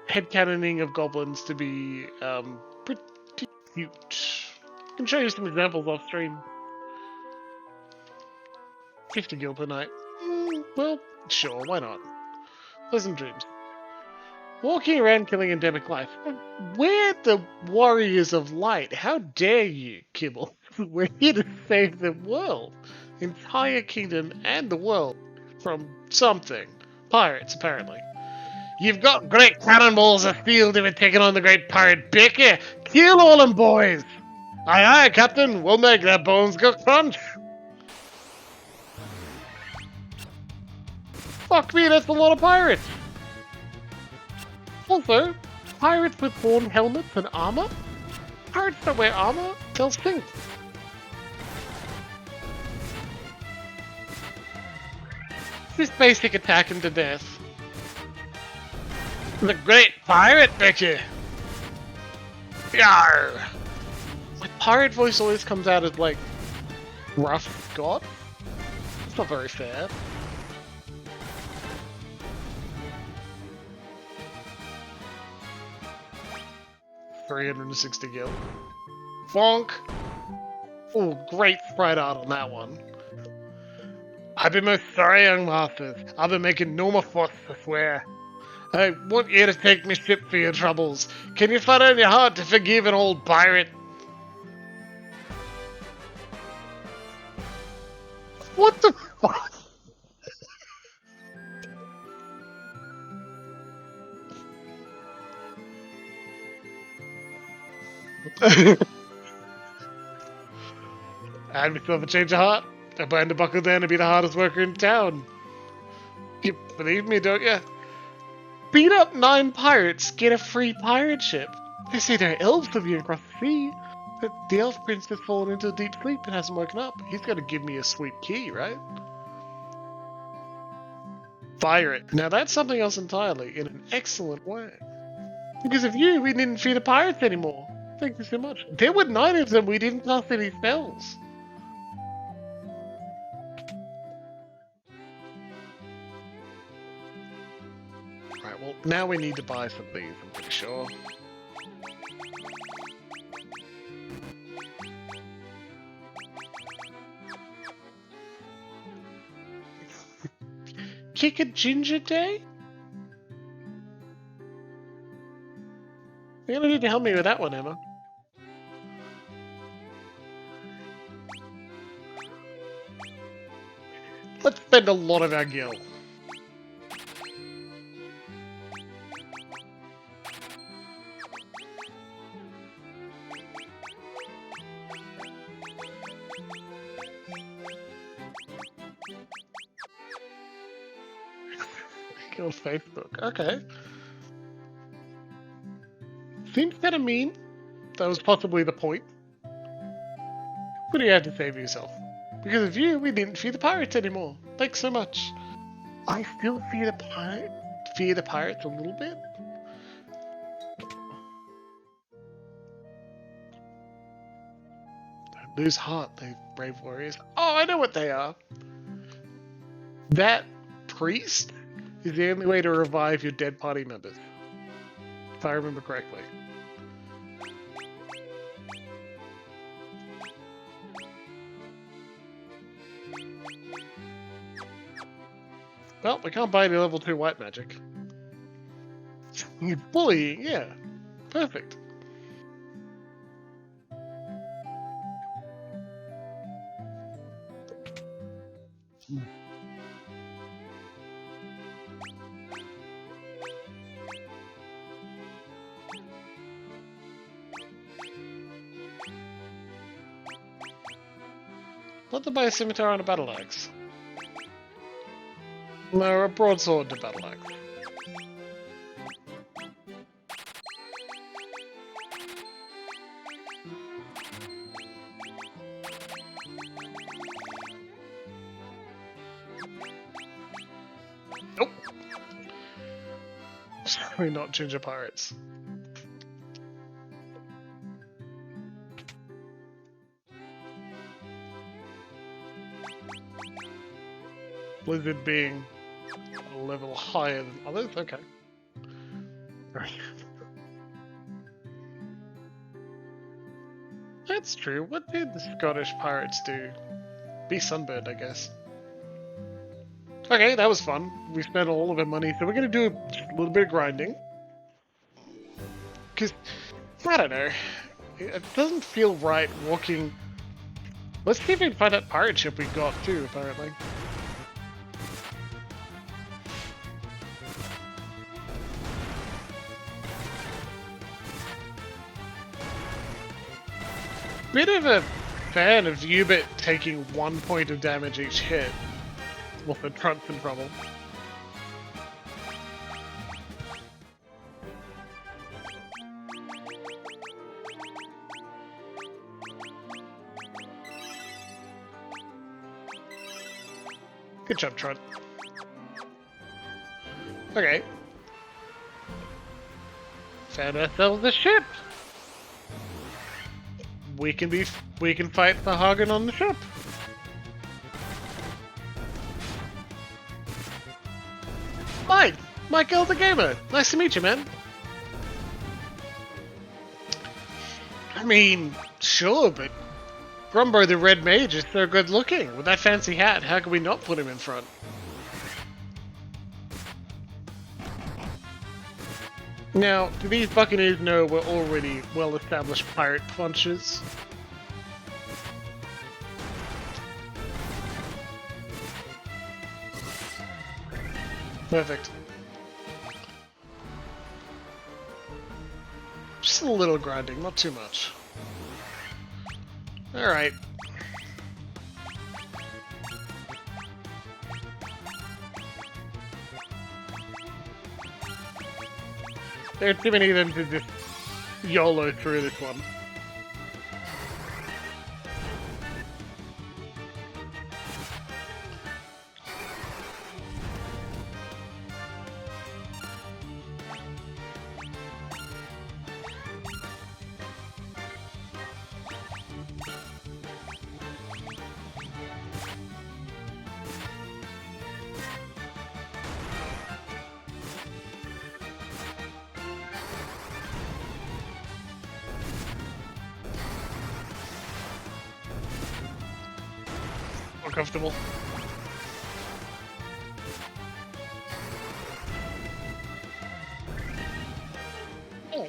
Headcanoning of goblins to be pretty cute. I can show you some examples off stream. 50 gil per night. Well, sure, why not? Pleasant dreams. Walking around killing endemic life. We're the warriors of light. How dare you, Kibble? We're here to save the world. Entire kingdom and the world. From something. Pirates, apparently. You've got great cannonballs of steel to be taking on the great pirate Becky. Kill all them boys. Aye aye, Captain. We'll make their bones go crunch. Fuck me, that's a lot of pirates. Also, pirates with horn helmets and armor? Pirates that wear armor, they'll sink. Just basic attack him to death. The great pirate Becky! Yarr! My pirate voice always comes out as like rough god? It's not very fair. $360 gil. Fonk! Oh, great sprite art on that one. I've been most sorry, young masters. I've been making no more fuss, I swear. I want you to take me ship for your troubles. Can you find it in your heart to forgive an old pirate? What the fuck? And we still have a change of heart. I plan to buckle down and be the hardest worker in town. You believe me, don't you? Beat up 9 pirates, get a free pirate ship. They say there are elves living across the sea. But the elf prince has fallen into a deep sleep and hasn't woken up. He's got to give me a sweet key, right? Fire it. Now that's something else entirely, in an excellent way. Because of you, we didn't feed the pirates anymore. Thank you so much. There were 9 of them, we didn't cast any spells. Right, well, now we need to buy some of these, I'm pretty sure. Kick a ginger day? You're gonna need to help me with that one, Emma. Let's spend a lot of our gil. On Facebook. Okay. Seems kind of mean. That was possibly the point. What do you have to say for yourself? Because of you, we didn't fear the pirates anymore. Thanks so much. I still fear the pirates a little bit. Don't lose heart, they brave warriors. Oh, I know what they are. That priest is the only way to revive your dead party members. If I remember correctly. Well, we can't buy any level 2 white magic. You're bullying, yeah. Perfect. Let them buy a scimitar and a battle axe. No, a broadsword to battle axe. Nope. Sorry, not ginger pirates. Blizzard being a level higher than others? Okay. That's true. What did the Scottish pirates do? Be sunburned, I guess. Okay, that was fun. We spent all of our money, so we're gonna do just a little bit of grinding. Because, I don't know, it doesn't feel right walking... Let's see if we can find that pirate ship we got too, apparently. Bit of a fan of Ubit taking 1 point of damage each hit. Well, the Trump's in trouble. Good job, Trot. Okay. Found ourselves a ship. We can fight the Hagen on the ship. Mike Elder Gamer. Nice to meet you, man. I mean, sure, but Grumbo the Red Mage is so good looking. With that fancy hat, how can we not put him in front? Now, do these Buccaneers know we're already well-established pirate punchers? Perfect. Just a little grinding, not too much. Alright. There are too many of them to just YOLO through this one. Comfortable. Oh.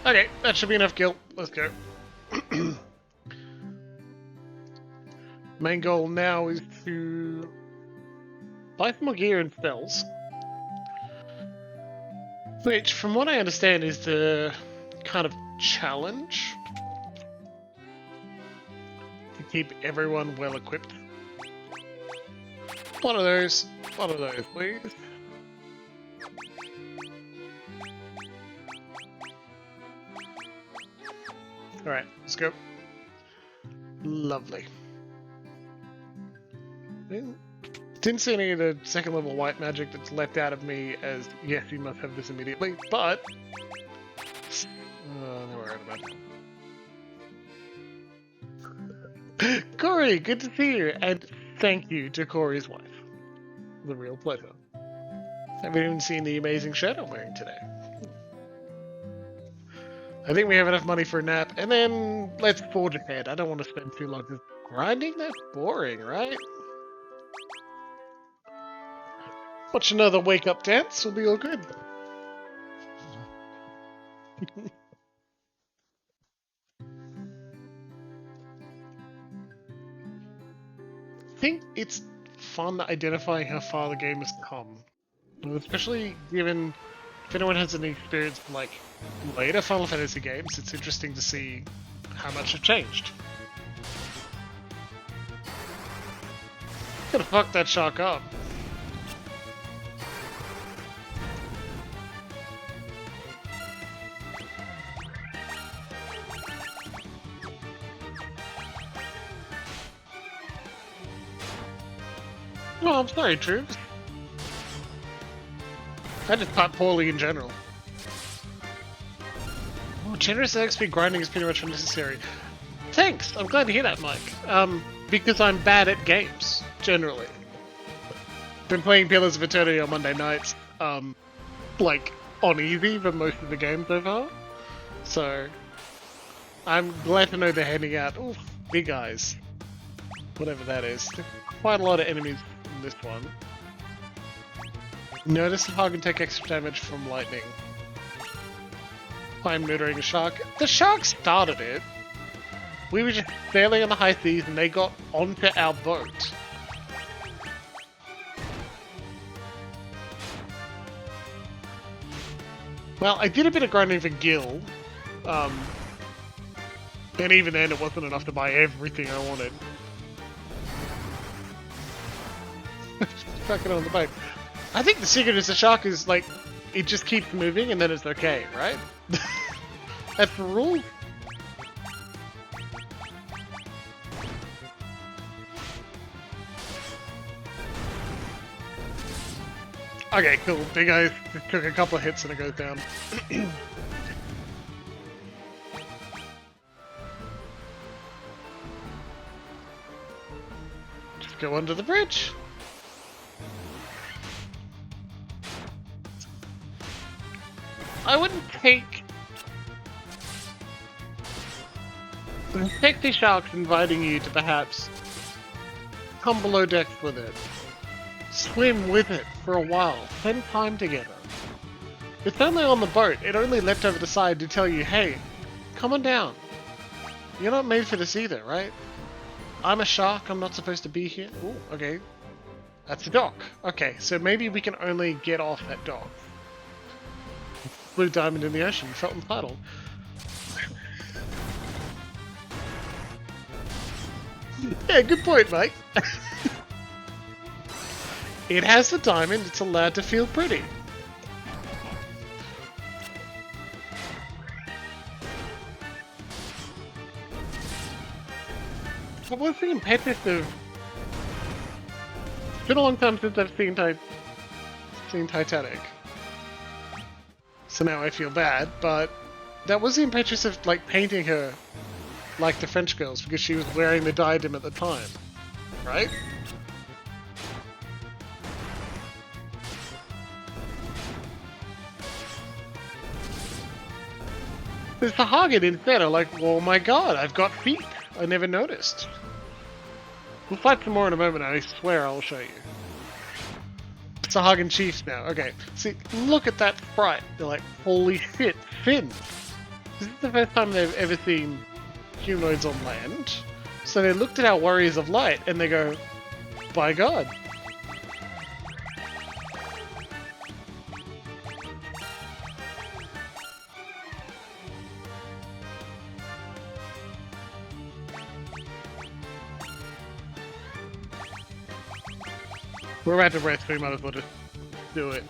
Okay, that should be enough gil. Let's go. Main goal now is to buy some more gear and spells. Which, from what I understand, is the kind of challenge. Keep everyone well equipped. One of those, please. Alright, let's go. Lovely. Didn't see any of the second level white magic that's left out of me as, yes, you must have this immediately, but... no worry about it. Corey, good to see you, and thank you to Corey's wife. It was a real pleasure. I haven't even seen the amazing shirt I'm wearing today. I think we have enough money for a nap, and then let's forge ahead. I don't want to spend too long just grinding. That's boring, right? Watch another wake-up dance, we'll be all good. I think it's fun identifying how far the game has come. Especially given if anyone has any experience from like later Final Fantasy games, it's interesting to see how much have changed. Gotta fuck that shark up. Oh, I'm sorry, troops. I just fought poorly in general. Oh, generous XP grinding is pretty much unnecessary. Thanks! I'm glad to hear that, Mike. Because I'm bad at games, generally. Been playing Pillars of Eternity on Monday nights, like, on easy for most of the game so far. So, I'm glad to know they're handing out, oh, big eyes. Whatever that is. Quite a lot of enemies in this one. Notice if I can take extra damage from lightning. I'm murdering a shark. The shark started it. We were just sailing on the high seas and they got onto our boat. Well, I did a bit of grinding for Gil. And even then it wasn't enough to buy everything I wanted. Stuck it on the boat. I think the secret is the shark is like, it just keeps moving and then it's okay, right? That's the rule. Okay, cool. Big Eyes took a couple of hits and it goes down. Just go under the bridge. I wouldn't take the sexy sharks inviting you to perhaps come below decks with it. Swim with it for a while. Spend time together. It's only on the boat. It only leapt over the side to tell you, hey, come on down. You're not made for this either, right? I'm a shark. I'm not supposed to be here. Ooh, okay. That's a dock. Okay, so maybe we can only get off that dock. Blue diamond in the ocean. Felt entitled. Yeah, good point, mate. It has the diamond, it's allowed to feel pretty. What was the impetus of... It's been a long time since I've seen Titanic. So now I feel bad, but that was the impetus of like painting her like the French girls because she was wearing the diadem at the time, right? There's the Hagen instead. I'm like, oh my god, I've got feet. I never noticed. We'll fight some more in a moment, I swear I'll show you. It's the Hagen Chiefs now. Okay, see, look at that sprite. They're like, holy shit, fins. This is the first time they've ever seen humanoids on land. So they looked at our Warriors of Light and they go, by god. We're about to rest, we might as well just do it.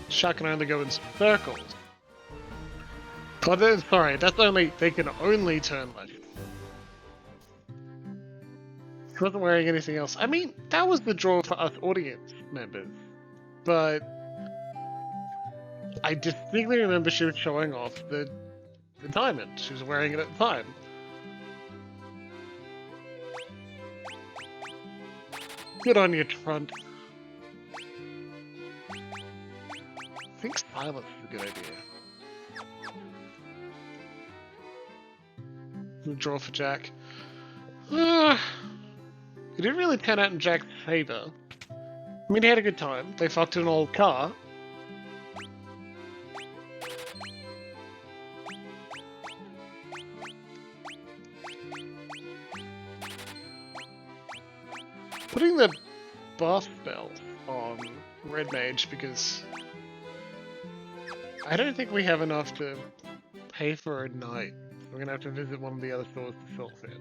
Shark can only go in circles. Oh, then, sorry, that's only, they can only turn left. She wasn't wearing anything else. I mean, that was the draw for us audience members. But I distinctly remember she was showing off the diamond. She was wearing it at the time. Good on you, Trent. I think silence is a good idea. Draw for Jack. It didn't really turn out in Jack's favor. I mean, he had a good time. They fucked an old car. Putting the buff spell on Red Mage because I don't think we have enough to pay for a night. We're gonna have to visit one of the other stores to fill it.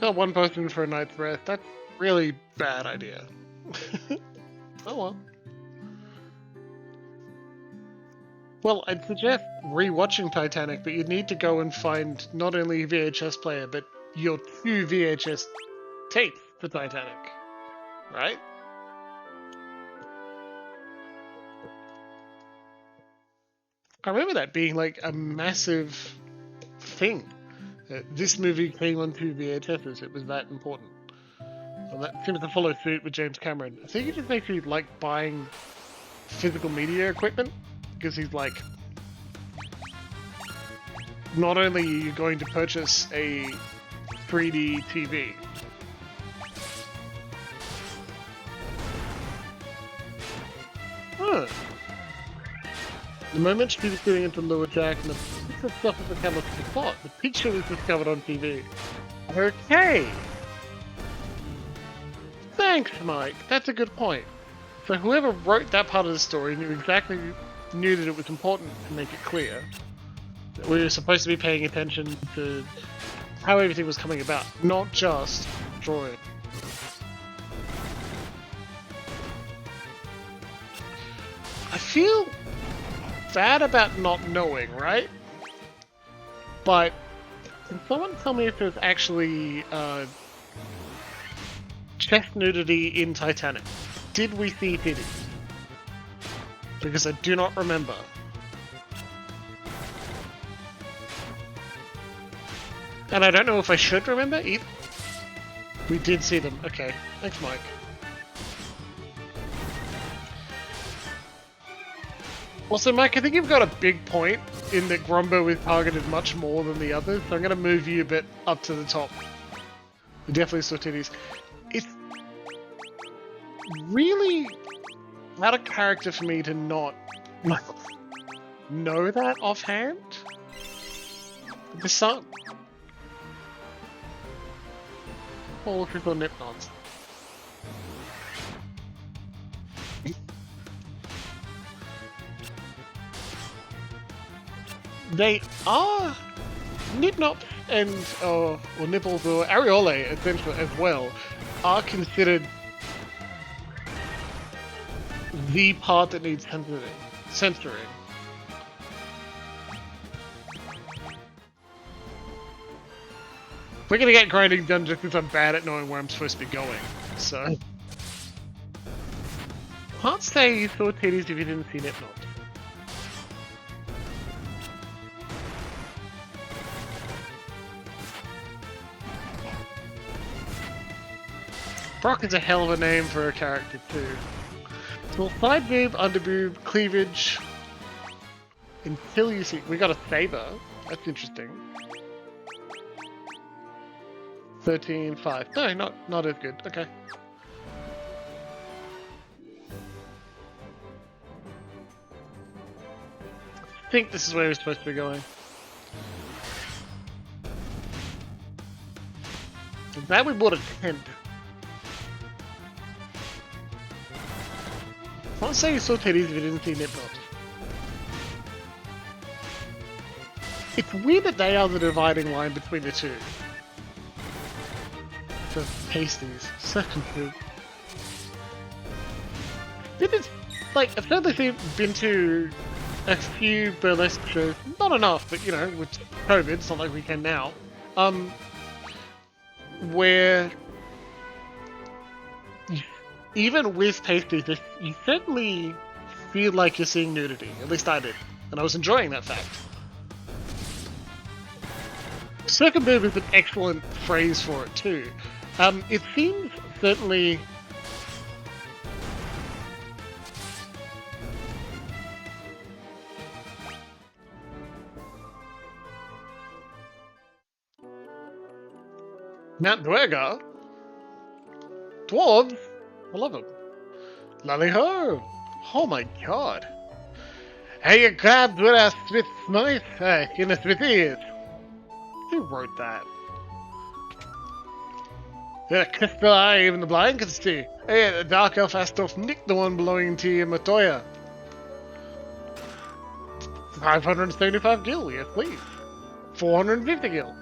Sell one person for a night's rest. That's really bad idea. Oh well. Well, I'd suggest re-watching Titanic, but you'd need to go and find not only a VHS player, but your 2 VHS tapes for Titanic. Right? I remember that being like a massive thing. This movie came on 2 VHSs, it was that important. Well, that seems to follow suit with James Cameron. I think he just makes you like buying physical media equipment because he's like, not only are you going to purchase a 3D TV, the moment she was doing into lower jack and the piece of stuff of the camera to the plot, the picture was discovered on TV. Okay. Thanks, Mike. That's a good point. So whoever wrote that part of the story knew that it was important to make it clear that we were supposed to be paying attention to how everything was coming about, not just drawing. I feel bad about not knowing, right? But can someone tell me if there's actually chest nudity in Titanic? Did we see titties? Because I do not remember. And I don't know if I should remember either. We did see them. Okay. Thanks, Mike. Also, Mike, I think you've got a big point in that Grumbo is targeted much more than the others, so I'm going to move you a bit up to the top. We definitely saw titties. It's really out of character for me to not know that offhand. The sun. All of people nip nods. They are nip-nops and or nipples or areolae essentially as well are considered the part that needs censoring. We're gonna get grinding done just because I'm bad at knowing where I'm supposed to be going, so can't say you saw titties if you didn't see nip-nops. Brock is a hell of a name for a character too. So side boob, under boob, cleavage. Until you see, we got a saber. That's interesting. 13.5. No, not as good. Okay. I think this is where we're supposed to be going. I'm glad we bought a tent. I can't say you saw titties if you didn't see nip-nops. It's weird that they are the dividing line between the two. The pasties. Second food. Like, I've certainly been to a few burlesque shows. Not enough, but you know, with COVID, it's not like we can now. Where even with pasties, you certainly feel like you're seeing nudity. At least I did. And I was enjoying that fact. Circum boob is an excellent phrase for it too. It seems certainly Mount Duergar? Dwarves? I love them. Lally ho! Oh my god. Hey, you grabbed with a Smith knife in a smithy. Who wrote that? Yeah, crystal eye, even the blind can see. Hey, the dark elf asked off Nick, the one belonging to your Matoya. 575 gil, yes please. 450 gil.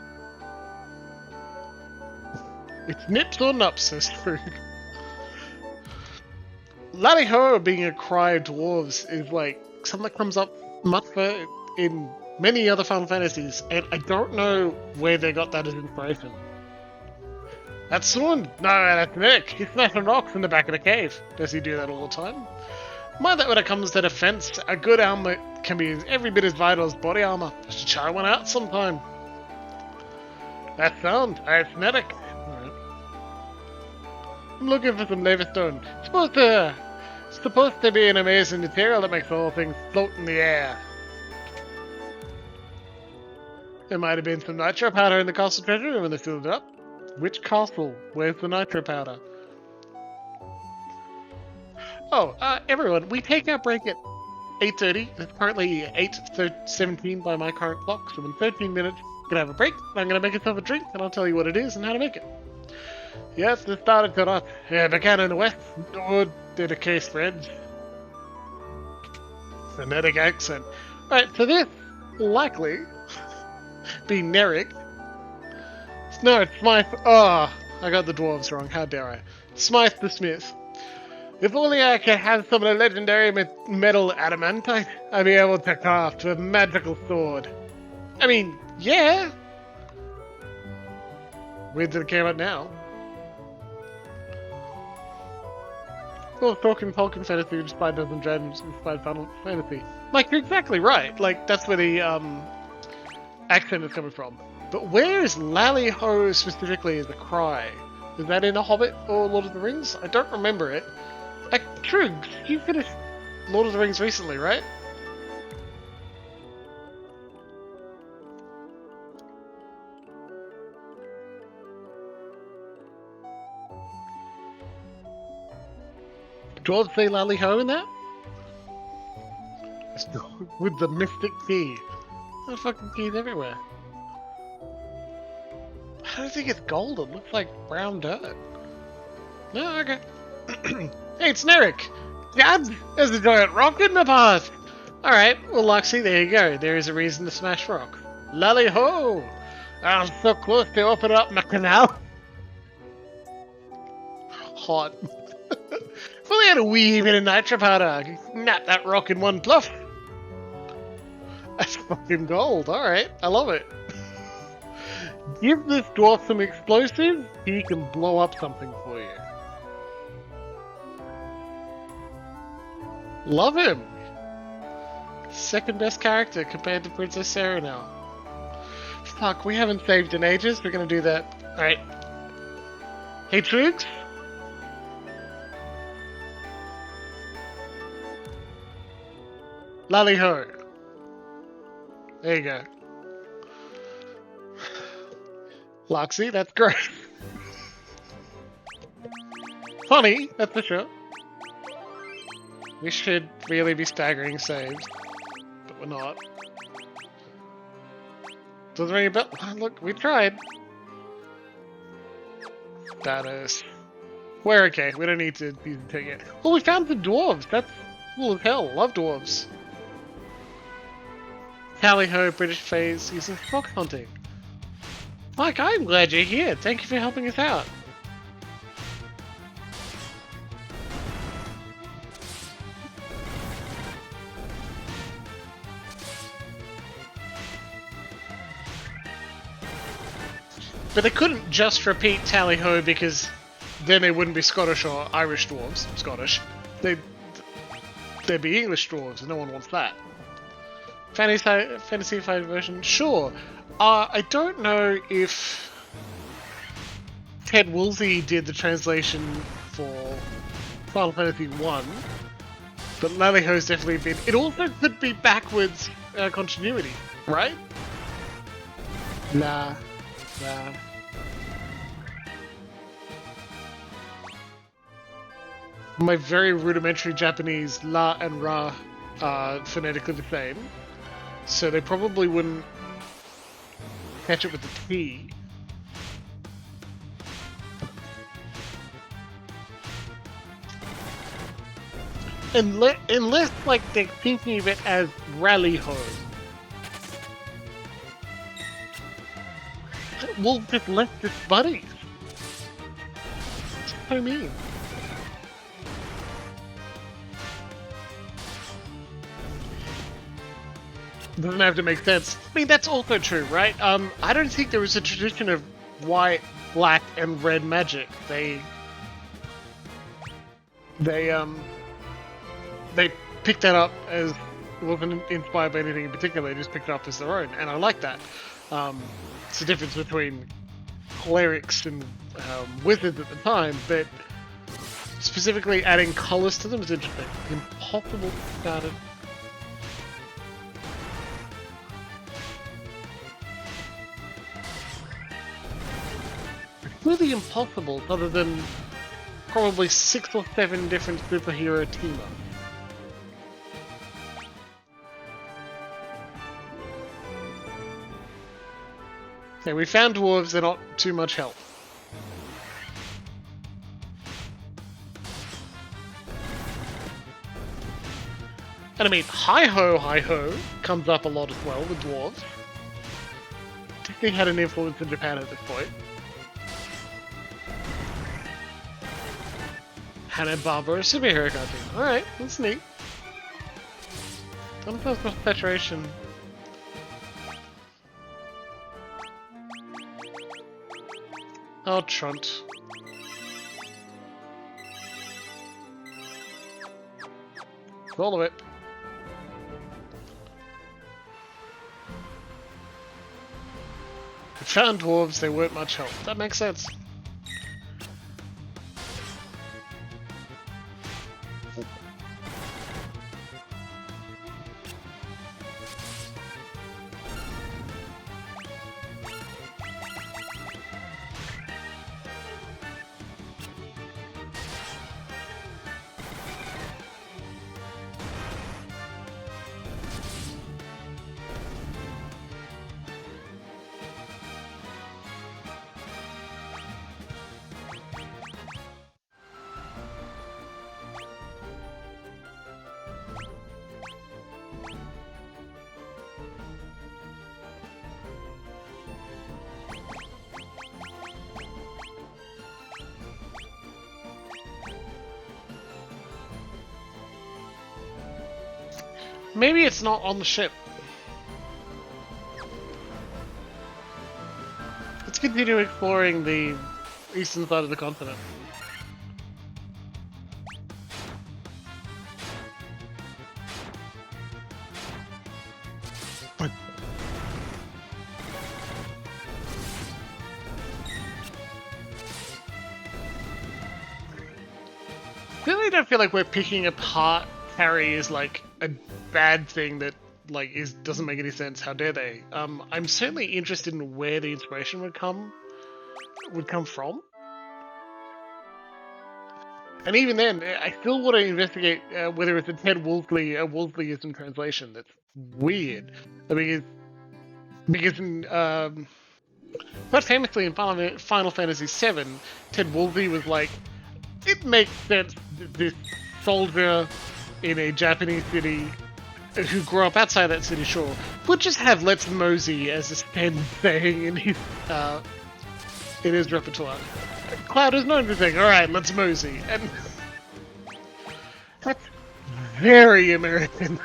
It's nips or nups, says Food. Laddie Ho being a cry of dwarves is like something that comes up much in many other Final Fantasies, and I don't know where they got that as inspiration. That's Swan! No, that's Nick! He's smashing rocks in the back of the cave. Does he do that all the time? Mind that when it comes to defense, a good armor can be every bit as vital as body armor. I should try one out sometime. That sound, it's Medic. I'm looking for some lava stone. It's supposed to be an amazing material that makes the whole thing float in the air. There might have been some nitro powder in the castle treasure room when they filled it up. Which castle? Where's the nitro powder? Oh, everyone, we take our break at 8:30. It's currently 8:17 by my current clock, so in 13 minutes, I'm gonna have a break. I'm gonna make myself a drink, and I'll tell you what it is and how to make it. Yes, this started to rot. Yeah, began in the west. Oh, did a case friends. Phonetic accent. Right, so this will likely be Neric. No, it's Smythe. Oh, I got the dwarves wrong. How dare I? Smythe the Smith. If only I could have some of the legendary metal adamantite, I'd be able to craft a magical sword. I mean, yeah. Where did it come out now? Well, talking Tolkien fantasy, inspired Dungeons and Dragons, inspired Final Fantasy. Like, you're exactly right. Like, that's where the accent is coming from. But where is Lally-Ho specifically as a cry? Is that in The Hobbit or Lord of the Rings? I don't remember it. Trugs, you finished Lord of the Rings recently, right? Dwarves say Lally-Ho in that? With the mystic key. There's fucking keys everywhere. I don't think it's gold, it looks like brown dirt. No, okay. Hey, it's Neric! God, there's a giant rock in the path! Alright, well, Luxie, there you go. There is a reason to smash rock. Lally-Ho! I'm so close to open up my canal. Hot. If only I had a wee bit of nitro powder, I could nap that rock in one pluff. That's fucking gold, alright, I love it. Give this dwarf some explosives, he can blow up something for you. Love him! Second best character compared to Princess Sarah now. Fuck, we haven't saved in ages, we're gonna do that. Alright. Hey Trugs? Lally-Ho. There you go. Loxy, that's great. Funny, that's for sure. We should really be staggering saves, but we're not. Doesn't ring a bell. Look, we tried. Status. We're okay. We don't need to use the ticket. Oh, we found the dwarves. That's cool as hell. Love dwarves. Tally-Ho, British phase, using fox hunting. Mike, I'm glad you're here. Thank you for helping us out. But they couldn't just repeat Tally-Ho because then they wouldn't be Scottish or Irish dwarves. Scottish. They'd be English dwarves, and no one wants that. Fantasy fighting version? Sure. I don't know if Ted Woolsey did the translation for Final Fantasy 1, but Lally-Ho's definitely been. It also could be backwards continuity, right? Nah. My very rudimentary Japanese La and Ra are phonetically the same, so they probably wouldn't catch it with the T. Unless like they're thinking of it as Rally-Ho. Wolf just left its buddies. That's what I mean. Doesn't have to make sense. I mean, that's also true, right? I don't think there was a tradition of white, black, and red magic. They picked that up as it wasn't inspired by anything in particular. They just picked it up as their own, and I like that. It's the difference between clerics and wizards at the time, but specifically adding colours to them is interesting. Impossible started. It's really impossible, other than probably 6 or 7 different superhero team-ups. Okay, we found dwarves, they're not too much help. And I mean, hi-ho comes up a lot as well with dwarves. Disney had an influence in Japan at this point. Hanna-Barbera superhero cartoon. Alright, that's neat. Sometimes with saturation. Oh, Trunt. All of it. We found dwarves, they weren't much help. That makes sense. Maybe it's not on the ship. Let's continue exploring the eastern side of the continent. I really don't feel like we're picking apart Harry is like a bad thing that like doesn't make any sense. How dare they? I'm certainly interested in where the inspiration would come from. And even then, I still want to investigate whether it's a Ted Woolseyism translation. That's weird. Because in, quite famously in Final Fantasy VII, Ted Woolsey was like, it makes sense that this soldier in a Japanese city who grew up outside that city, sure, would just have "Let's Mosey" as a standard saying in his repertoire. Cloud is known for saying, "Alright, let's mosey," and that's very American.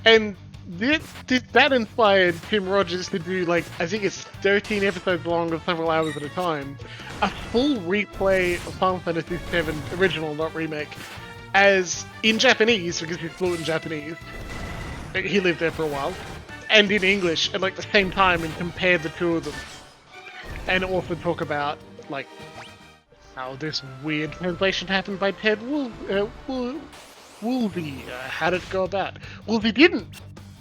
And that inspired Tim Rogers to do, like, I think it's 13 episodes long of several hours at a time, a full replay of Final Fantasy VII original, not remake, as in Japanese, because he's fluent in Japanese. He lived there for a while. And in English at like the same time, and compare the two of them. And also talk about like how this weird translation happened by Ted Woolsey. How did it go about? Woolsey didn't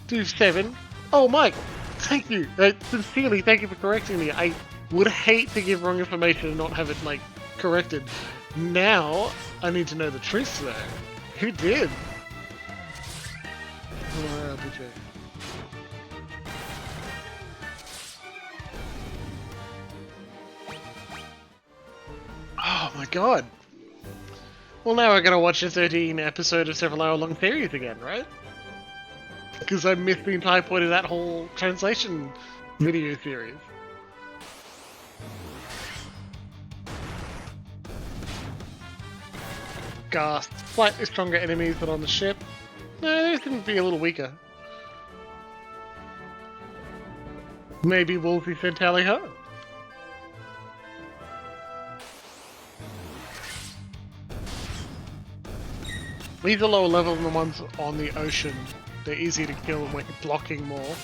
do 7. Oh, Mike, thank you. Sincerely, thank you for correcting me. I would hate to give wrong information and not have it like corrected. Now I need to know the truth though. Who did? Oh my god. Well, now we're gonna watch a 13 episode of several hour long series again, right? Because I missed the entire point of that whole translation video series. Gasp. Slightly stronger enemies than on the ship. No, these can be a little weaker. Maybe Wolfie said tally ho. These are lower level than the ones on the ocean. They're easier to kill and we're blocking more.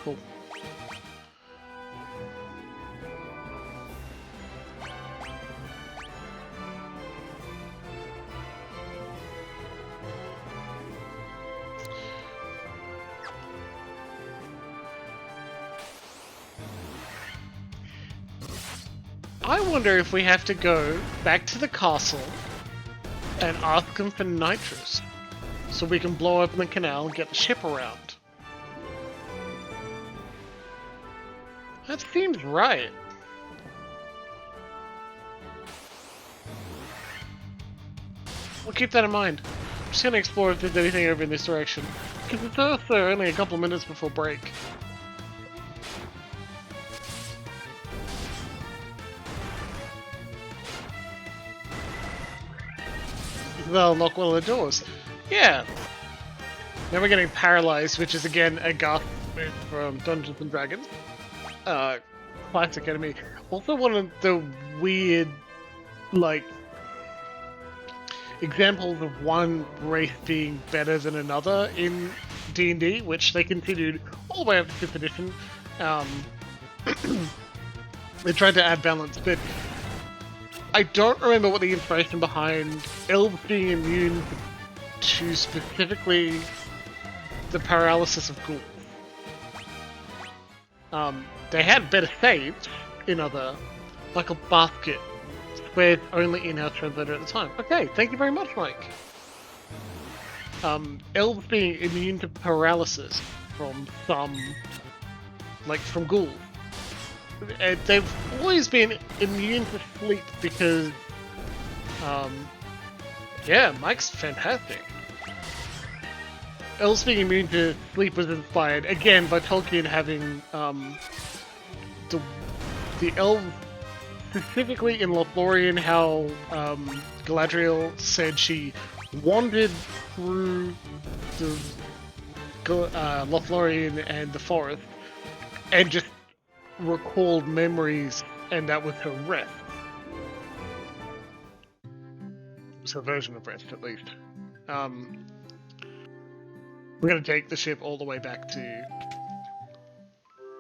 cool. I wonder if we have to go back to the castle and ask them for nitrous so we can blow open the canal and get the ship around. That seems right. We'll keep that in mind. I'm just gonna explore if there's anything over in this direction. Because it's also only a couple minutes before break. They'll knock one of the doors. Yeah. Now we're getting paralyzed, which is again a Garth move from Dungeons and Dragons. Classic enemy. Also one of the weird, like, examples of one race being better than another in D&D, which they continued all the way up to 5th edition. They tried to add balance, but I don't remember what the inspiration behind elves being immune to specifically the paralysis of ghouls. They had better saves in other, like a basket, Square's only in-house translator at the time. Okay, thank you very much, Mike. Elves being immune to paralysis from some, like from ghouls. They've always been immune to sleep because, yeah, Mike's fantastic. Elves being immune to sleep was inspired, again, by Tolkien having, the elves, specifically in Lothlorien, how, Galadriel said she wandered through the, Lothlorien and the forest, and just recalled memories, and that was her rest. It was her version of rest, at least. We're gonna take the ship all the way back to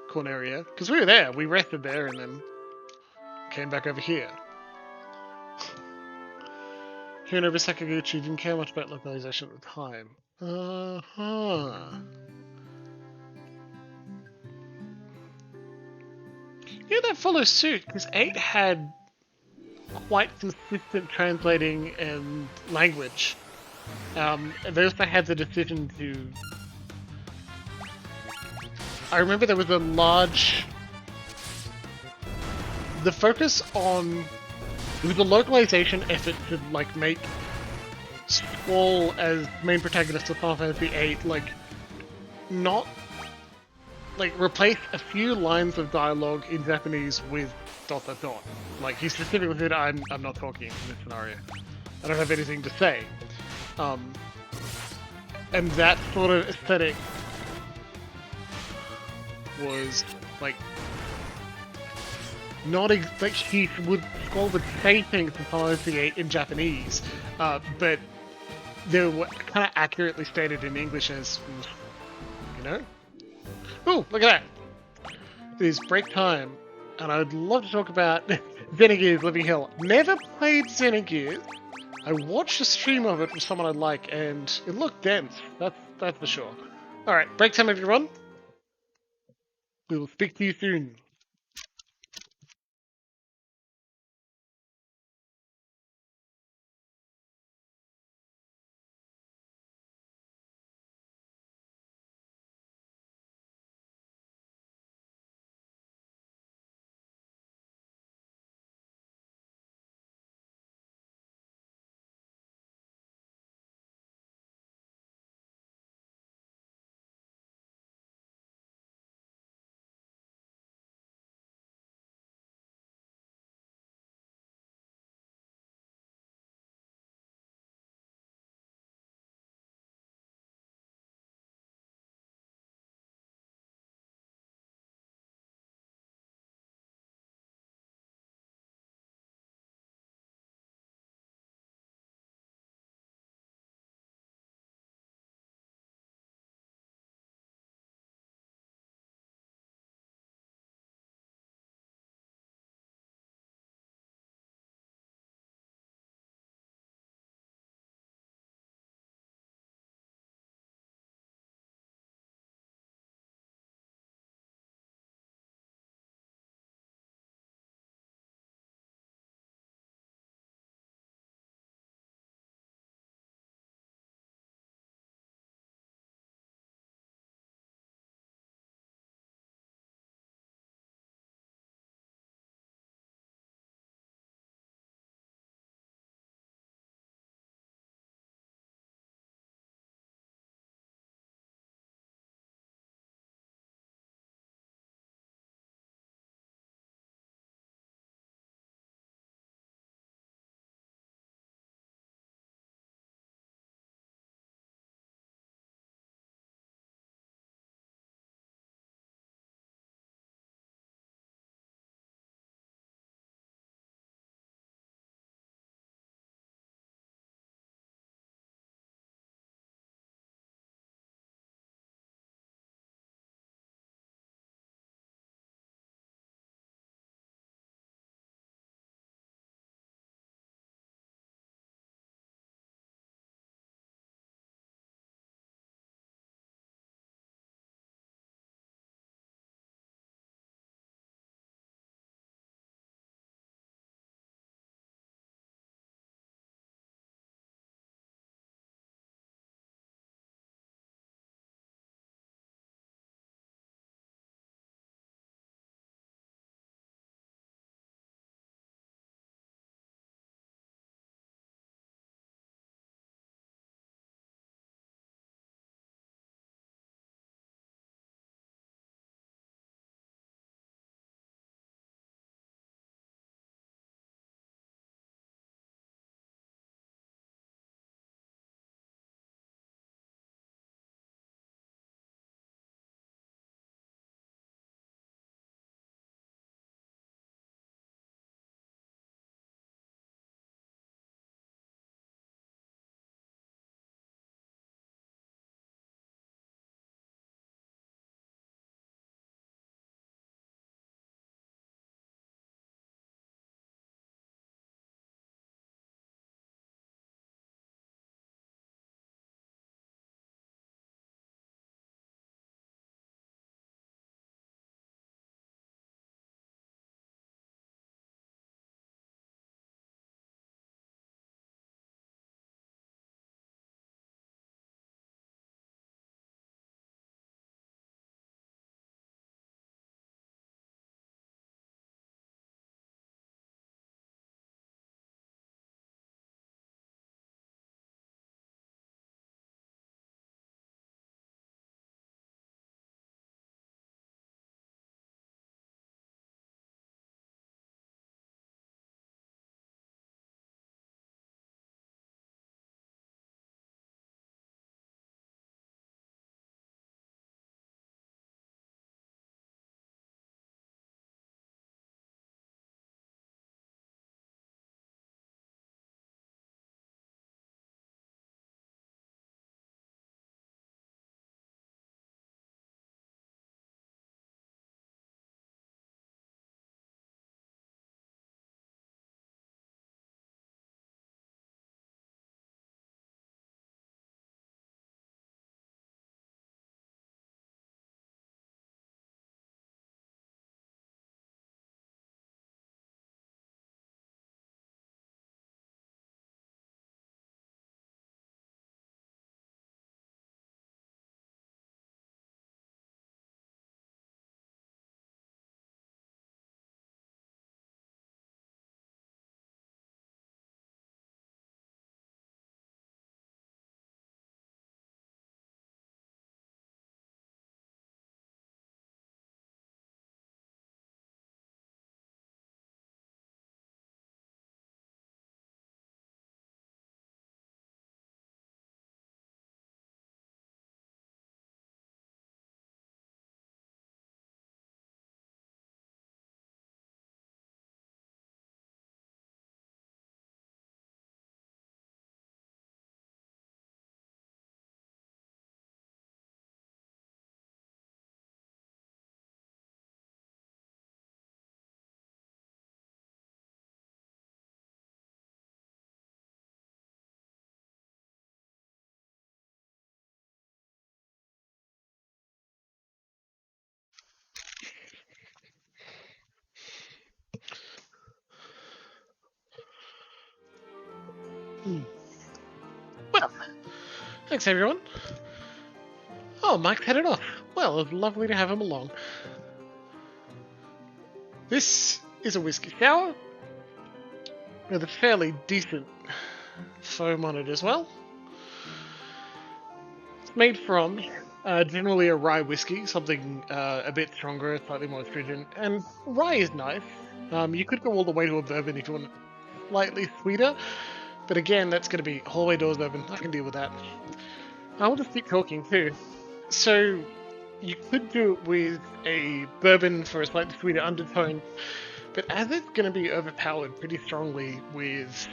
Corneria, because we were there, we rested there, and then came back over here. Hiranobu Sakaguchi didn't care much about localization at the time. Yeah, that follows suit, because 8 had quite consistent translating and language. They also had the decision to... I remember there was a large... The focus on... It was a localization effort to, like, make Squall as main protagonist of Final Fantasy VIII, like, not... Like, replace a few lines of dialogue in Japanese with ... Like, he specifically said, I'm not talking in this scenario. I don't have anything to say. And that sort of aesthetic was, like, not like Squall would say things in Final Fantasy VIII in Japanese, but they were kind of accurately stated in English as, you know? Ooh, look at that! It is break time, and I would love to talk about Xenogears Living Hell. Never played Xenogears. I watched a stream of it from someone I like, and it looked dense. That's for sure. Alright, break time everyone. We will speak to you soon. Well, thanks everyone. Oh, Mike's headed off. Well, it's lovely to have him along. This is a whiskey sour with a fairly decent foam on it as well. It's made from generally a rye whiskey, something a bit stronger, slightly more astringent, and rye is nice. You could go all the way to a bourbon if you want it slightly sweeter, but again, that's going to be whole way doors bourbon. I can deal with that. I'll just keep talking too. So, you could do it with a bourbon for a slightly sweeter undertone, but as it's going to be overpowered pretty strongly with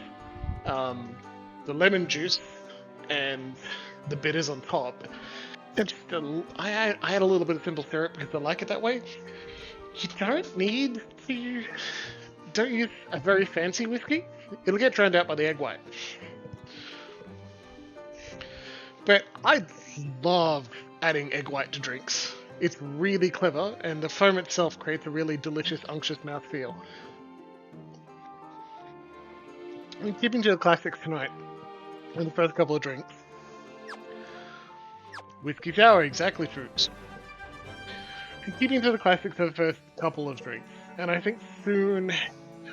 the lemon juice and the bitters on top, I add a little bit of simple syrup because I like it that way. You don't use a very fancy whiskey. It'll get drowned out by the egg white. But I love adding egg white to drinks. It's really clever, and the foam itself creates a really delicious, unctuous mouthfeel. I'm keeping to the classics tonight in the first couple of drinks. Whiskey sour, exactly, troops. I'm keeping to the classics for the first couple of drinks, and I think soon,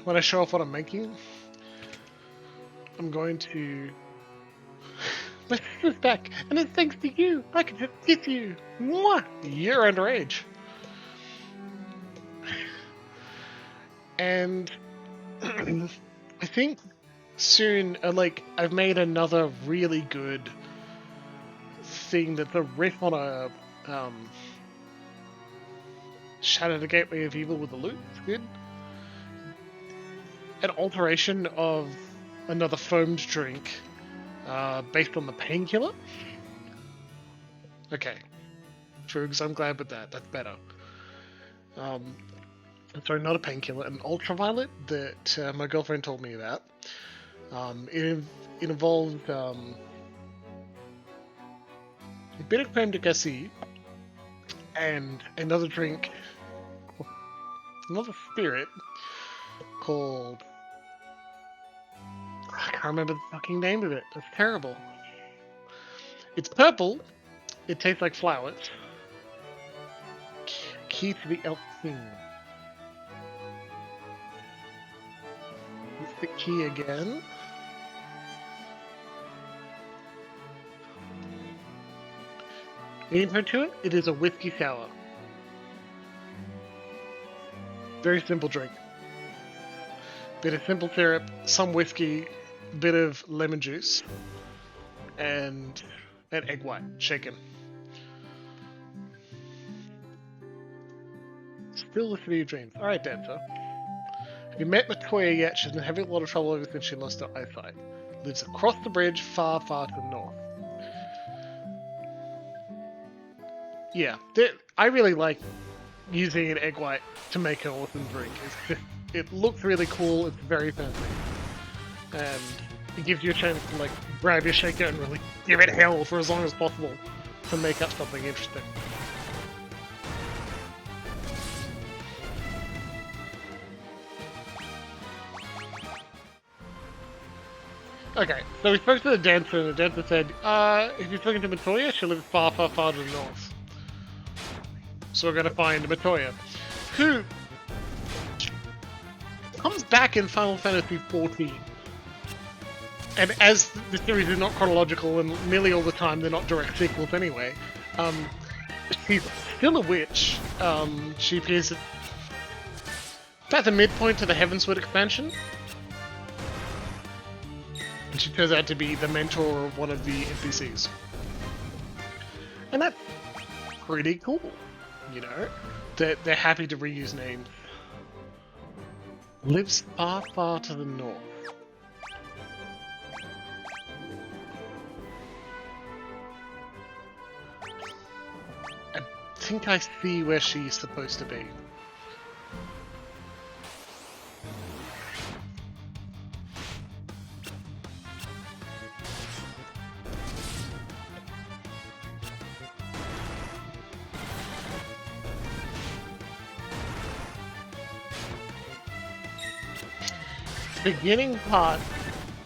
when I show off what I'm making, I'm going to... My sister's back, and it's thanks to you. I can just kiss you. Mwah! You're underage. And I think soon, I've made another really good thing that's a riff on a Shadow the Gateway of Evil with the loot. It's good. An alteration of another foamed drink. Based on the painkiller? Okay. Trugs, I'm glad with that. That's better. Sorry, not a painkiller, an ultraviolet that my girlfriend told me about. It involves a bit of creme de cassis and another drink, another spirit called... I can't remember the fucking name of it. That's terrible. It's purple. It tastes like flowers. Key to the Elf King. It's the key again. The intro to it, it is a whiskey sour. Very simple drink. Bit of simple syrup, some whiskey, bit of lemon juice, and an egg white, shaken. Still the city of dreams. Alright, Dancer. Have you met Matoya yet? She's been having a lot of trouble ever since she lost her eyesight. Lives across the bridge, far, far to the north. Yeah, I really like using an egg white to make an awesome drink. It looks really cool, it's very fancy. And it gives you a chance to grab your shaker and really give it hell for as long as possible to make up something interesting. Okay, so we spoke to the dancer, and the dancer said, if you're talking to Matoya, she lives far, far, far to the north. So we're gonna find Matoya, who comes back in Final Fantasy XIV. And as the series is not chronological, and nearly all the time they're not direct sequels anyway, she's still a witch. She appears at the midpoint to the Heavensward expansion. And she turns out to be the mentor of one of the NPCs. And that's pretty cool, you know? They're happy to reuse names. Lives far, far to the north. I think I see where she's supposed to be. Beginning part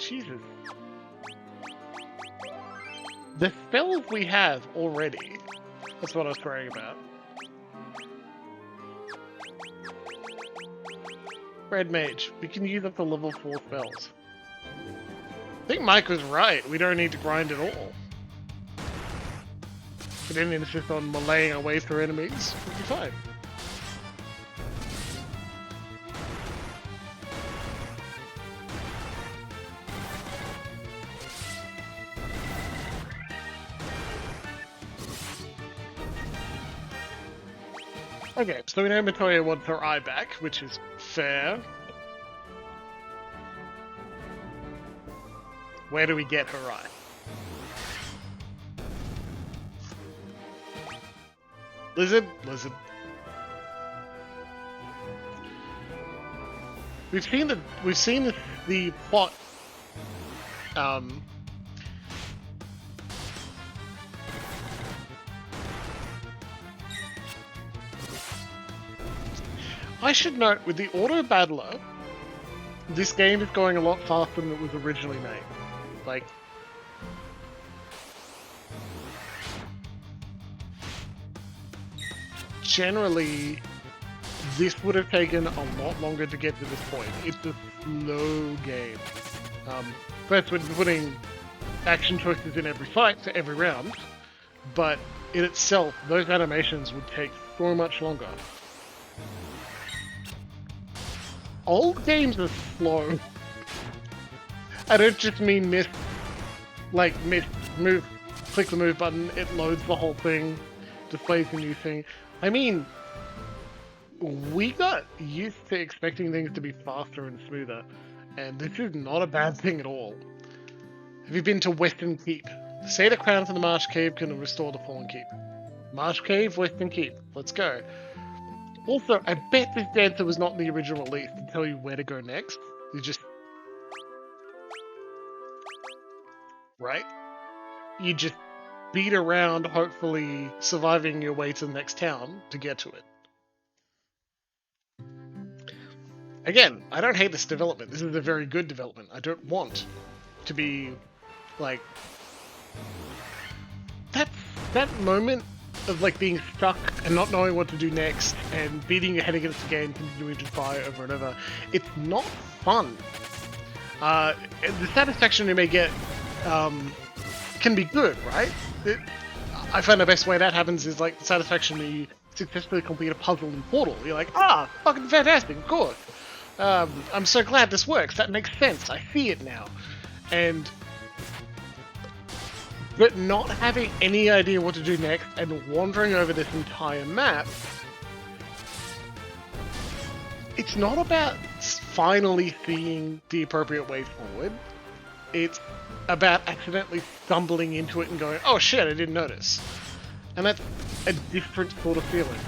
Jesus. The spells we have already. That's what I was worrying about. Red Mage. We can use up to level 4 spells. I think Mike was right. We don't need to grind at all. We didn't insist on meleeing our way through enemies. We'll be fine. Okay, so we know Matoya wants her eye back, which is fair. Where do we get her eye? Lizard? Lizard. We've seen the plot. I should note, with the Auto Battler, this game is going a lot faster than it was originally made. Like, generally, this would have taken a lot longer to get to this point. It's a slow game. First, we're putting action choices in every fight, so every round, but in itself, those animations would take so much longer. Old games are slow. I don't just mean miss, move, click the move button, it loads the whole thing, displays the new thing. I mean, we got used to expecting things to be faster and smoother, and this is not a bad thing at all. Have you been to Western Keep? Say the crown to the Marsh Cave can restore the Fallen Keep. Marsh Cave, Western Keep. Let's go. Also, I bet this dancer was not in the original release to tell you where to go next. You just... Right? You just beat around, hopefully surviving your way to the next town to get to it. Again, I don't hate this development. This is a very good development. I don't want to be, like... That moment of like being stuck and not knowing what to do next and beating your head against the game, continuing to try over and over, it's not fun. The satisfaction you may get can be good, right? I find the best way that happens is like the satisfaction when you successfully complete a puzzle in Portal. You're like, ah, fucking fantastic, of course. I'm so glad this works. That makes sense. I see it now. But not having any idea what to do next and wandering over this entire map, it's not about finally seeing the appropriate way forward. It's about accidentally stumbling into it and going, oh shit, I didn't notice. And that's a different sort of feeling.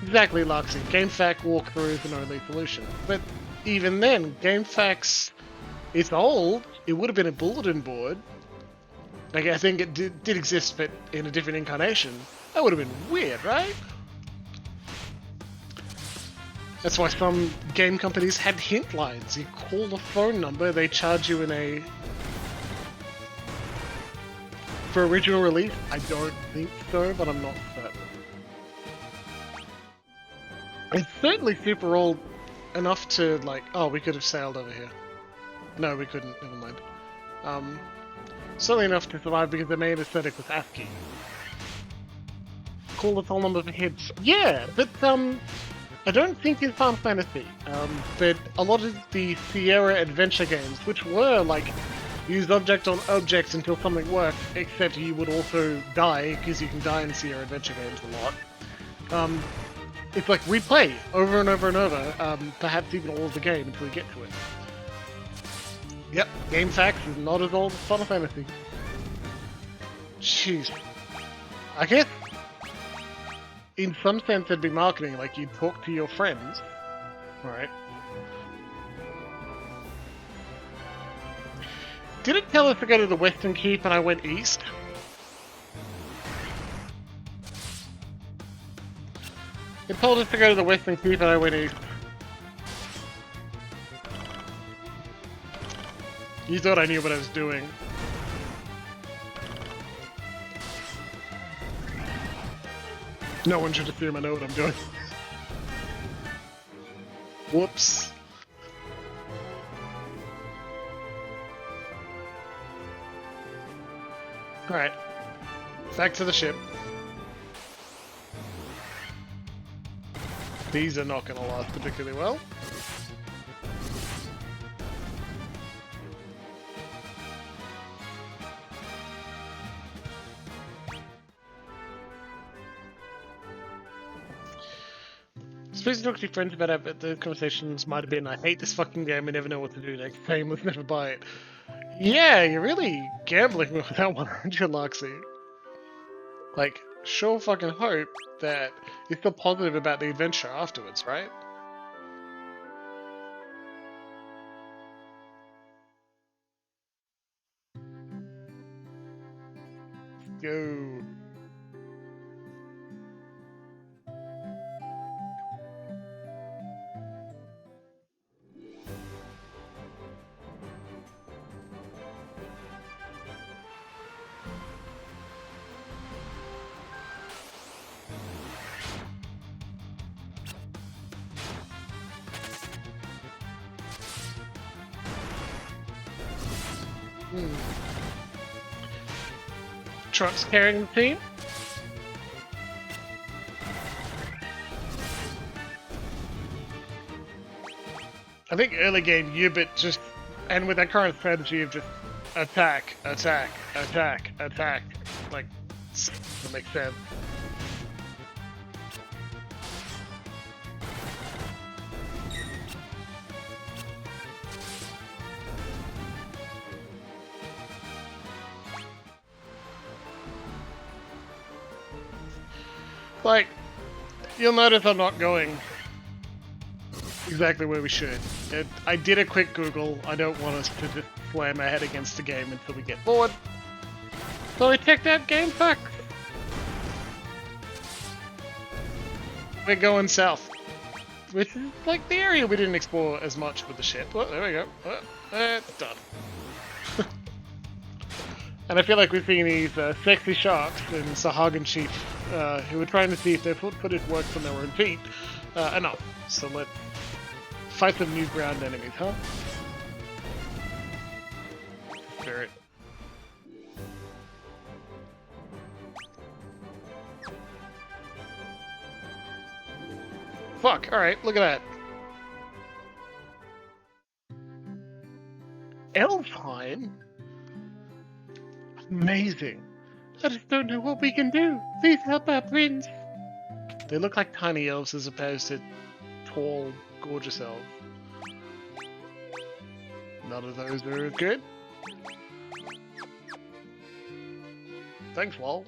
Exactly, Luxy. GameFAQ walkthrough is an only solution. But even then, GameFAQs, it's old. It would have been a bulletin board. Like, I think it did exist, but in a different incarnation. That would have been weird, right? That's why some game companies had hint lines. You call the phone number, they charge you in a... For original release? I don't think so, but I'm not certain. It's certainly super old enough to, like... Oh, we could have sailed over here. No, we couldn't. Never mind. Certainly enough to survive because the main aesthetic was ASCII. Call the phone number for hits. Yeah, but I don't think it's Final Fantasy. But a lot of the Sierra adventure games, which were like use object on object until something worked, except you would also die because you can die in Sierra adventure games a lot. It's like replay over and over and over, perhaps even all of the game until you get to it. Yep, GameFAQ is not as old as Final Fantasy. Jeez. I guess, in some sense, it'd be marketing, like you'd talk to your friends, right? Did it tell us to go to the Western Keep and I went east? It told us to go to the Western Keep and I went east. You thought I knew what I was doing. No one should assume I know what I'm doing. Whoops. Alright. Back to the ship. These are not going to last particularly well. Supposed to talk to your friends about it, but the conversations might have been, I hate this fucking game, I never know what to do next time, let's never buy it. Yeah, you're really gambling with that 100, Loxy. Like, sure fucking hope that you're still positive about the adventure afterwards, right? Go. Trump's carrying the team? I think early game, Ubit just, and with that current strategy of just attack, attack, attack, attack, like, that makes sense. Like, you'll notice I'm not going exactly where we should. I did a quick Google. I don't want us to just slam our head against the game until we get bored. So we checked out game facts. We're going south. Which is like the area we didn't explore as much with the ship. Oh, there we go. Done. And I feel like we've seen these sexy sharks and Sahagin Chief who were trying to see if their foot footage works on their own feet enough. So let's fight some new ground enemies, huh? Spirit. Fuck, alright, look at that. Elfheim? Amazing. I just don't know what we can do. Please help our prince. They look like tiny elves as opposed to tall, gorgeous elves. None of those are good. Thanks, lol.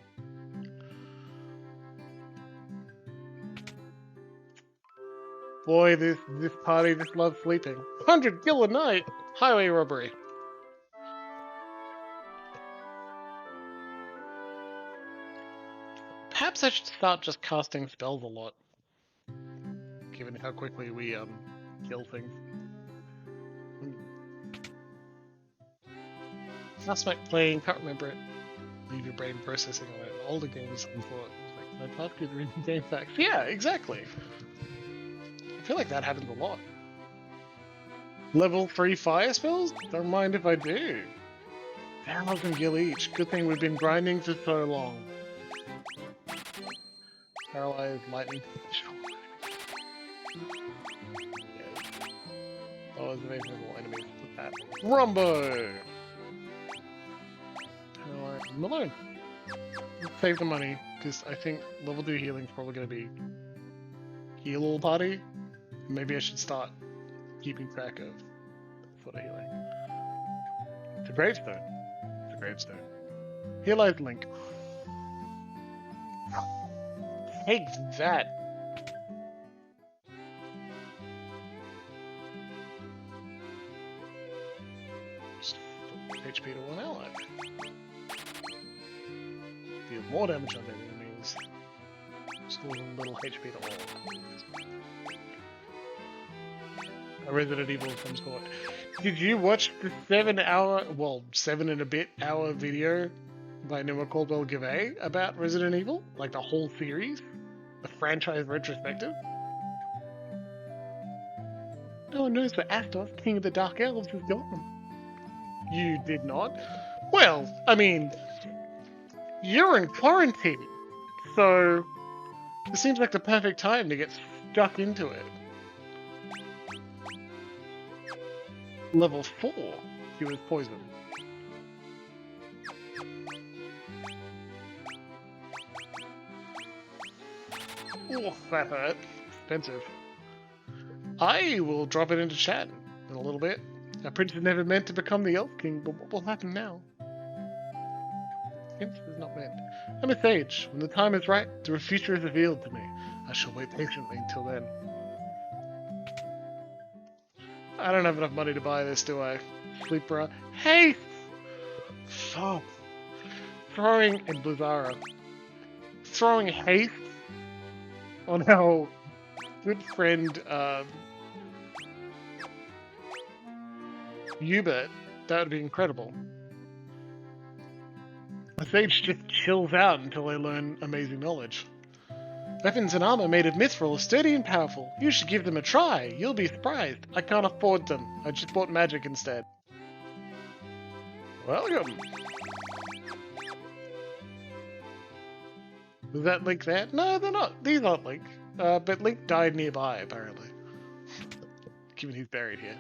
Boy, this party just loves sleeping. 100 gil a night! Highway robbery. Perhaps I should start just casting spells a lot. Given how quickly we, kill things. Last night playing, can't remember it. Leave your brain processing on it. Older games and thought, like, my task is reading game facts. Yeah, exactly. I feel like that happens a lot. Level 3 fire spells? Don't mind if I do. 1,000 gil each. Good thing we've been grinding for so long. Paralyzed lightning. Oh, it's amazing little enemies with that. Rumbo! I'm alone. Let's save the money, because I think level 2 healing is probably going to be heal all party. Maybe I should start keeping track of sort of healing. It's a gravestone. It's a gravestone. Here lies Link. Take that! HP to one ally. Deal more damage on their enemies. Just a little HP to all. A Resident Evil of some sort. Did you watch the 7 and a bit hour video by Noah Caldwell Gavay about Resident Evil? Like the whole series? The franchise retrospective? No one knows that Astos, King of the Dark Elves, is gone. You did not? Well, I mean, you're in quarantine, so it seems like the perfect time to get stuck into it. Level 4, he was poisoned. Oh, that hurt. Expensive. I will drop it into chat in a little bit. Our prince is never meant to become the Elf King, but what will happen now? Prince is not meant. I'm a sage. When the time is right, the future is revealed to me. I shall wait patiently until then. I don't have enough money to buy this, do I? Sleeper. Hey! Stop. Throwing and Blizzara. Throwing haste on our good friend Hubert. That would be incredible. A sage just chills out until they learn amazing knowledge. Weapons and armor made of mithril are sturdy and powerful. You should give them a try. You'll be surprised. I can't afford them. I just bought magic instead. Welcome. Was that Link there? No, they're not. These aren't Link. But Link died nearby, apparently. Given he's buried here.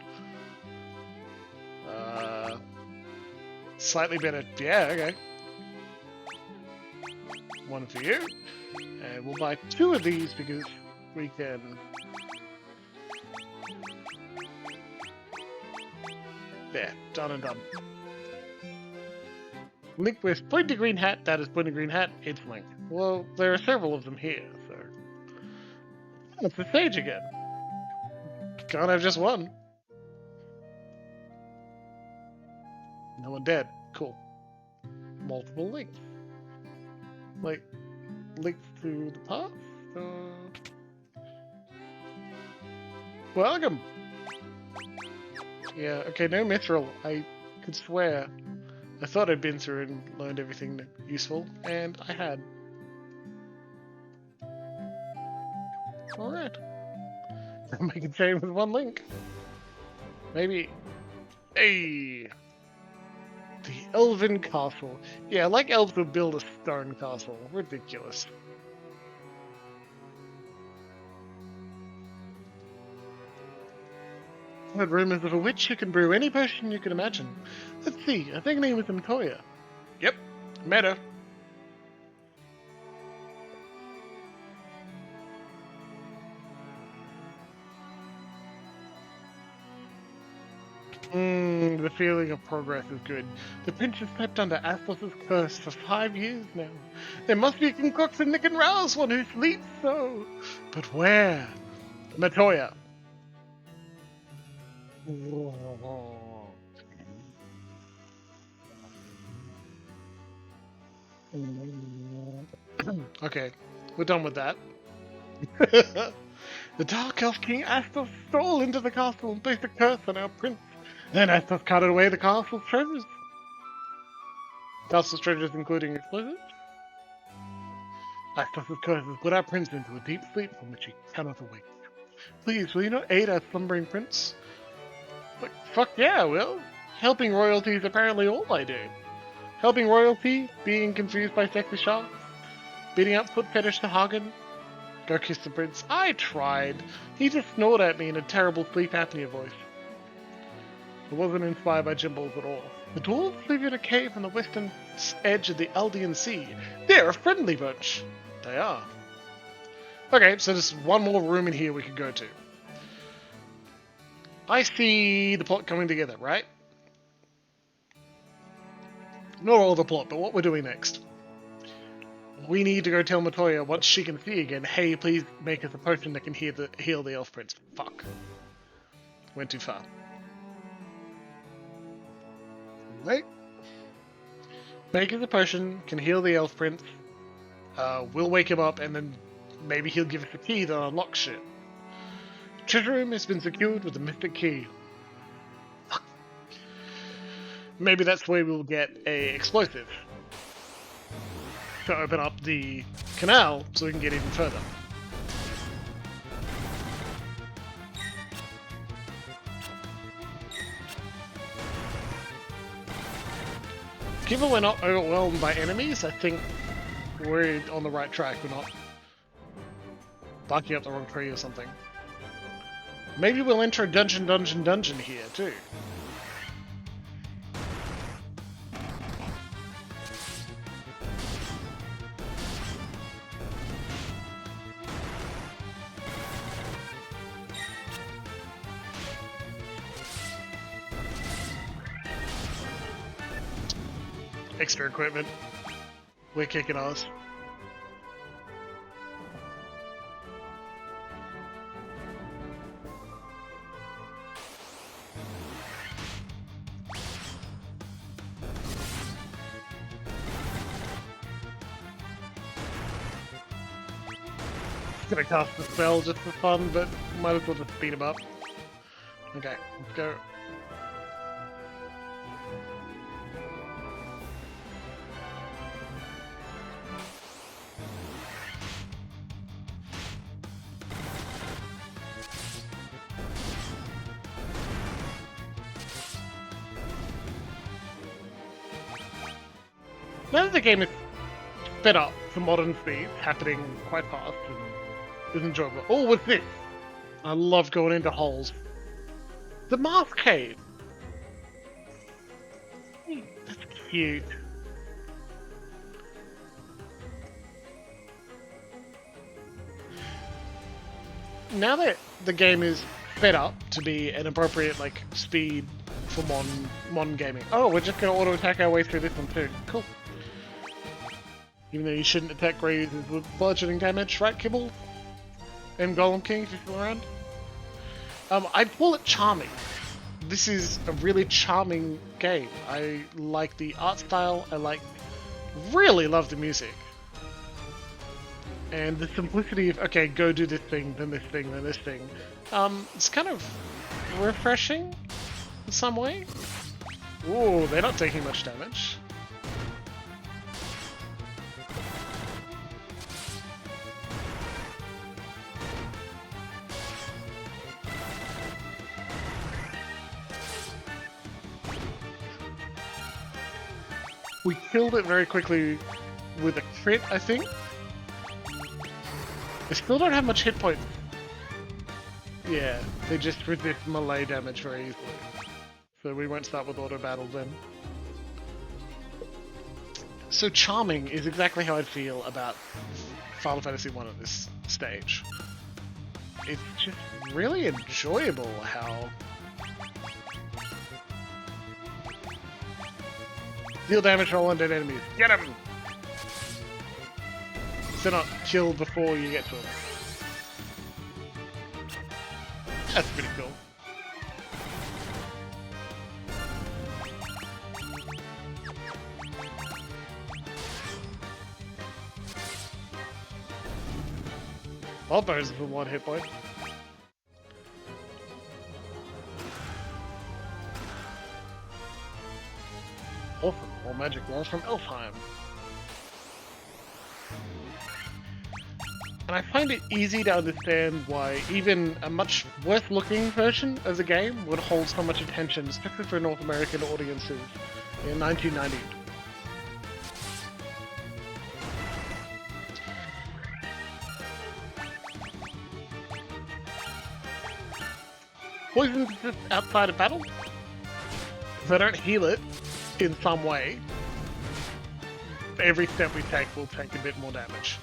Slightly better. Yeah, okay. One for you. And we'll buy 2 of these because we can... There, done and done. Link wears pointy green hat, that is pointy green hat, it's Link. Well, there are several of them here, so... Oh, it's the sage again. Can't have just one. No one dead. Cool. Multiple links. Like... links to the past? Welcome! Yeah, okay, no mithril. I could swear. I thought I'd been through and learned everything useful, and I had. Alright. I'm making chain with 1 link. Maybe... Hey! The Elven Castle. Yeah, like elves would build a stone castle. Ridiculous. I heard rumors of a witch who can brew any potion you can imagine. Let's see, I think her name was Mtoya. Yep, met her. The feeling of progress is good. The prince has slept under Astos' curse for 5 years now. There must be a concoction that can rouse one who sleeps so. But where? Matoya. Okay, we're done with that. The Dark Elf King Astos stole into the castle and placed a curse on our prince. Then Astos carted away the castle's treasures. Castle's treasures including explosives. Astos' curse has put our prince into a deep sleep from which he cannot awake. Please, will you not aid our slumbering prince? Like, fuck yeah, I will. Helping royalty is apparently all I do. Helping royalty, being confused by sexy sharks, beating up foot fetish to Hagen. Go kiss the prince. I tried. He just snored at me in a terrible sleep apnea voice. It wasn't inspired by Jimbles at all. The dwarves live in a cave on the western edge of the Aldean Sea. They're a friendly bunch. They are. Okay, so there's one more room in here we could go to. I see the plot coming together, right? Not all the plot, but what we're doing next. We need to go tell Matoya once she can see again, hey, please make us a potion that can heal the elf prince. Fuck. Went too far. Wait. Make us a potion, can heal the elf prince. We'll wake him up and then maybe he'll give us a key that unlocks shit. Treasure room has been secured with a mystic key. Maybe that's where we'll get a explosive to open up the canal so we can get even further. Given we're not overwhelmed by enemies, I think we're on the right track. We're not barking up the wrong tree or something. Maybe we'll enter a dungeon here too. Extra equipment. We're kicking ass. Gonna cast the spell just for fun, but might as well just beat him up. Okay, let's go. Now that the game is sped up to modern speed, happening quite fast and is enjoyable. Oh, what's this? I love going into holes. The Mask Cave! That's cute. Now that the game is sped up to be an appropriate like speed for modern gaming. Oh, we're just gonna auto attack our way through this one too. Cool. Even though you shouldn't attack rays with bludgeoning damage, right, Kibble? And Golem King if you're still around. I'd call it charming. This is a really charming game. I like the art style. I really love the music. And the simplicity of, okay, go do this thing, then this thing, then this thing. It's kind of refreshing in some way. Ooh, they're not taking much damage. We killed it very quickly with a crit, I think. They still don't have much hit points. Yeah, they just resist melee damage very easily. So we won't start with auto battle then. So charming is exactly how I'd feel about Final Fantasy 1 at this stage. It's just really enjoyable how... Deal damage to all undead enemies. Get him! So not killed before you get to him. That's pretty cool. All bows for one hit point. Awesome. More magic walls from Elfheim. And I find it easy to understand why even a much worse looking version of the game would hold so much attention, especially for North American audiences in 1990. Poison just outside of battle? If I don't heal it in some way, every step we take will take a bit more damage.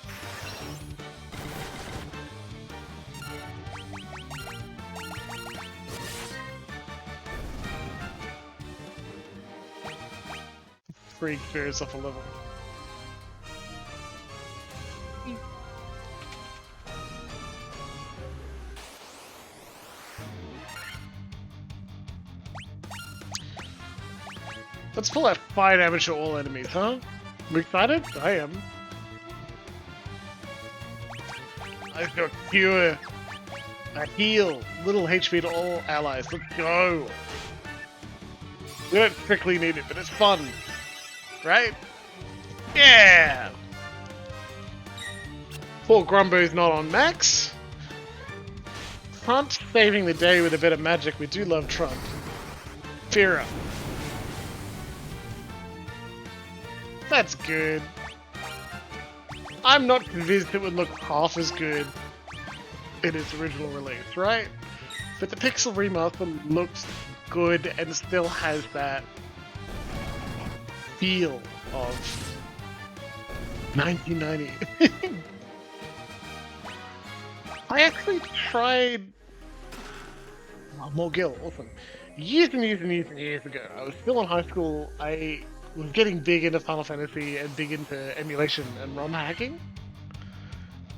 Free experience off a level. Let's pull out fire damage to all enemies, huh? I'm excited? I am. I feel cure A heal. Little HP to all allies. Let's go. We don't strictly need it, but it's fun. Right? Yeah! Poor Grumbo's not on max. Trunt saving the day with a bit of magic. We do love Trunt. Fira. That's good. I'm not convinced it would look half as good in its original release, right? But the Pixel Remaster looks good and still has that feel of 1990. I actually tried more Gil, awesome. Years and years and years and years ago, I was still in high school. I was getting big into Final Fantasy and big into emulation and ROM hacking.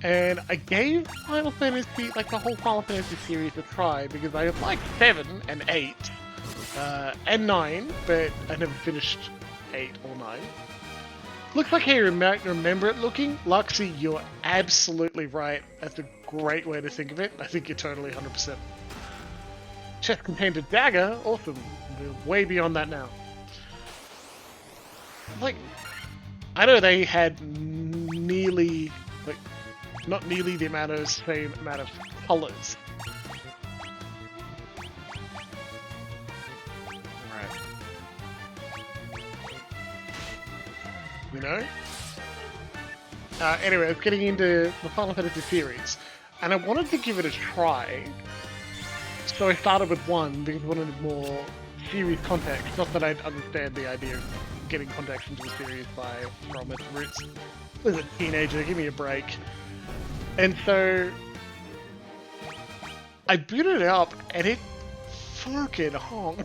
And I gave Final Fantasy, like the whole Final Fantasy series, a try because I liked 7 and 8 and 9, but I never finished 8 or 9. Looks like I remember it looking. Luxy, you're absolutely right. That's a great way to think of it. I think you're totally 100%. Chest contained a dagger. Awesome. We're way beyond that now. Like, I know they had nearly, like, not nearly the same amount of colors. Right. You know? Anyway, I was getting into the Final Fantasy series, and I wanted to give it a try. So I started with 1 because I wanted more series context. Not that I'd understand the idea of getting context into the series from its roots. As a teenager, give me a break. And so I booted it up and it fucking hung.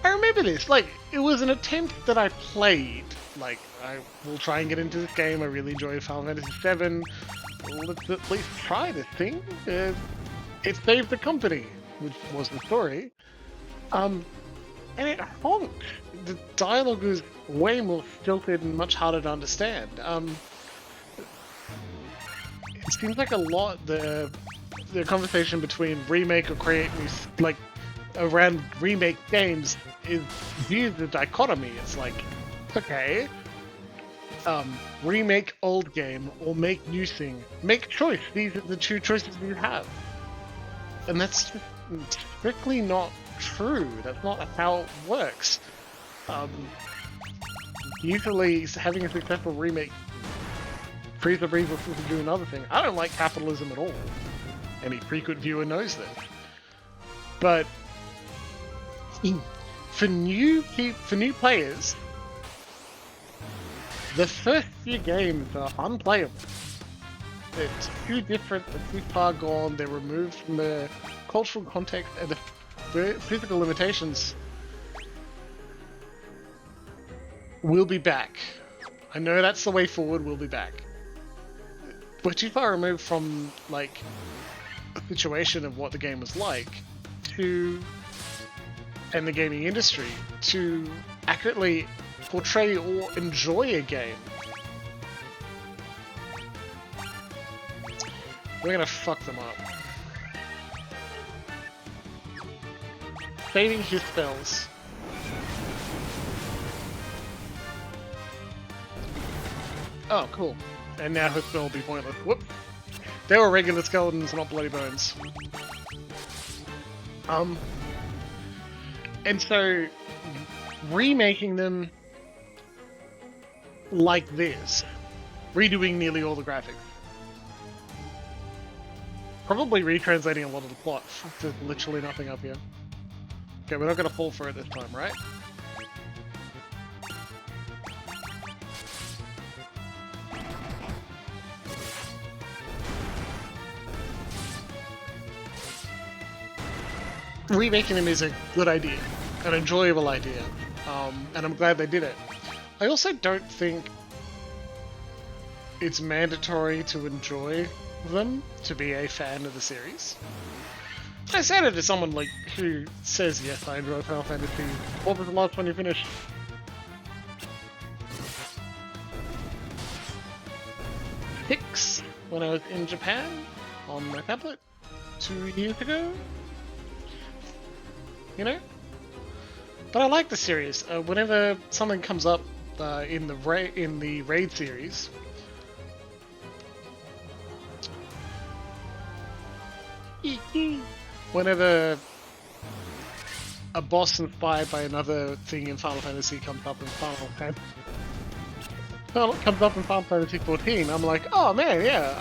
I remember this, like, it was an attempt that I played. Like, I will try and get into this game. I really enjoyed Final Fantasy VII. Let's at least try this thing. It saved the company, which was the story. And it honked. The dialogue was way more stilted and much harder to understand. It seems like a lot the conversation between remake or create new, like, around remake games is viewed as a dichotomy. It's like, okay, remake old game or make new thing. Make choice. These are the 2 choices you have. And that's strictly not true. That's not how it works. Usually having a successful remake frees the resources to do another thing. I don't like capitalism at all. Any frequent viewer knows this. But for new players, the first few games are unplayable. They're too different, they're too far gone, they're removed from the cultural context and the physical limitations. We'll be back. I know that's the way forward, we'll be back. We're too far removed from, like, a situation of what the game was like and the gaming industry to accurately portray or enjoy a game. We're gonna fuck them up. Saving his spells. Oh, cool. And now his spell will be pointless. Whoop! They were regular skeletons, not bloody bones. And so, remaking them like this, redoing nearly all the graphics, probably retranslating a lot of the plot. Fuck, there's literally nothing up here. Okay, we're not gonna fall for it this time, right? Remaking them is a good idea, an enjoyable idea, and I'm glad they did it. I also don't think it's mandatory to enjoy them to be a fan of the series. I said it to someone like who says, yes, I enjoy Final Fantasy. What was the last one you finished? 6 when I was in Japan on my tablet 2 years ago. You know? But I like the series. Whenever something comes up in the raid series, whenever a boss inspired by another thing in Final Fantasy comes up in Final Fantasy 14, I'm like, oh man, yeah,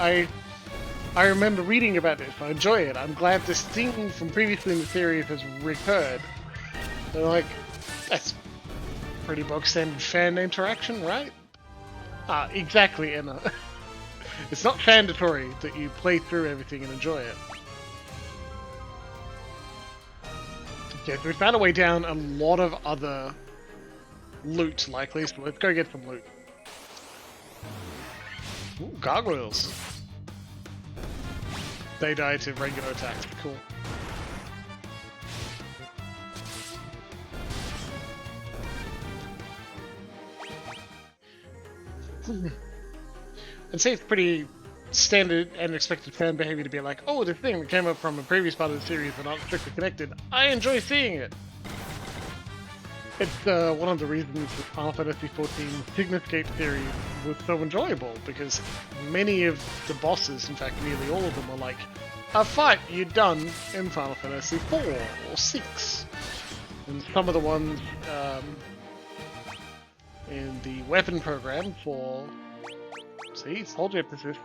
I remember reading about this. I enjoy it. I'm glad this thing from previously in the series has recurred. They're like, that's pretty bog standard fan interaction, right? Ah, exactly, Emma. It's not mandatory that you play through everything and enjoy it. Okay, so we found our way down a lot of other loot, likely, so let's go get some loot. Ooh, gargoyles. They die to regular attacks, cool. I'd say it's pretty standard and expected fan behavior to be like, oh, this thing that came up from a previous part of the series and not strictly connected. I enjoy seeing it. It's one of the reasons the Final Fantasy XIV Sigmascape series was so enjoyable, because many of the bosses, in fact nearly all of them, were like a fight you'd done in Final Fantasy IV or 6. And some of the ones in the weapon program for... See, told you it persists.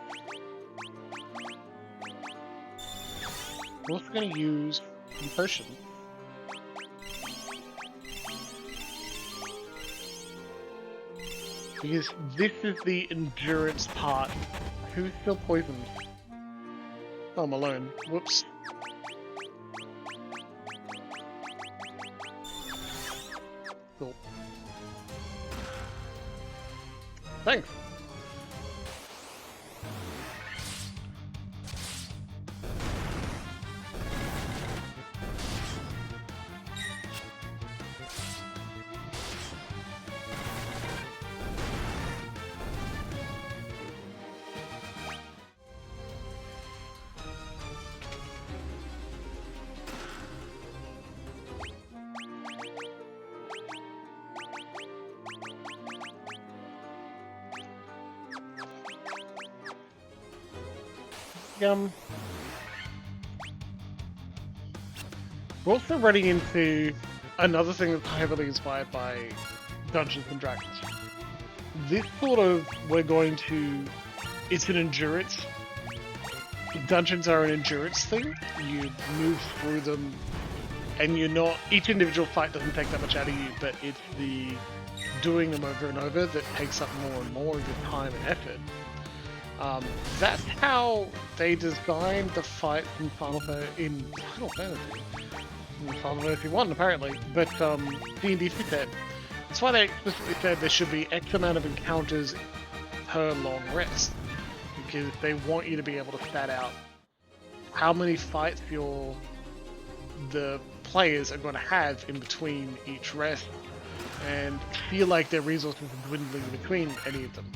We're also going to use the potion. Because this is the endurance part. Who's still poisoned? Oh, I'm alone. Whoops. Cool. Thanks. We're also running into another thing that's heavily inspired by Dungeons and Dragons. This sort of, it's an endurance. Dungeons are an endurance thing. You move through them, and each individual fight doesn't take that much out of you, but it's the doing them over and over that takes up more and more of your time and effort. That's how they designed the fights in Final Fantasy. In Final Fantasy 1, apparently, but D&D fit that. That's why they explicitly said there should be X amount of encounters per long rest, because they want you to be able to stat out how many fights the players are going to have in between each rest, and feel like their resources are dwindling between any of them.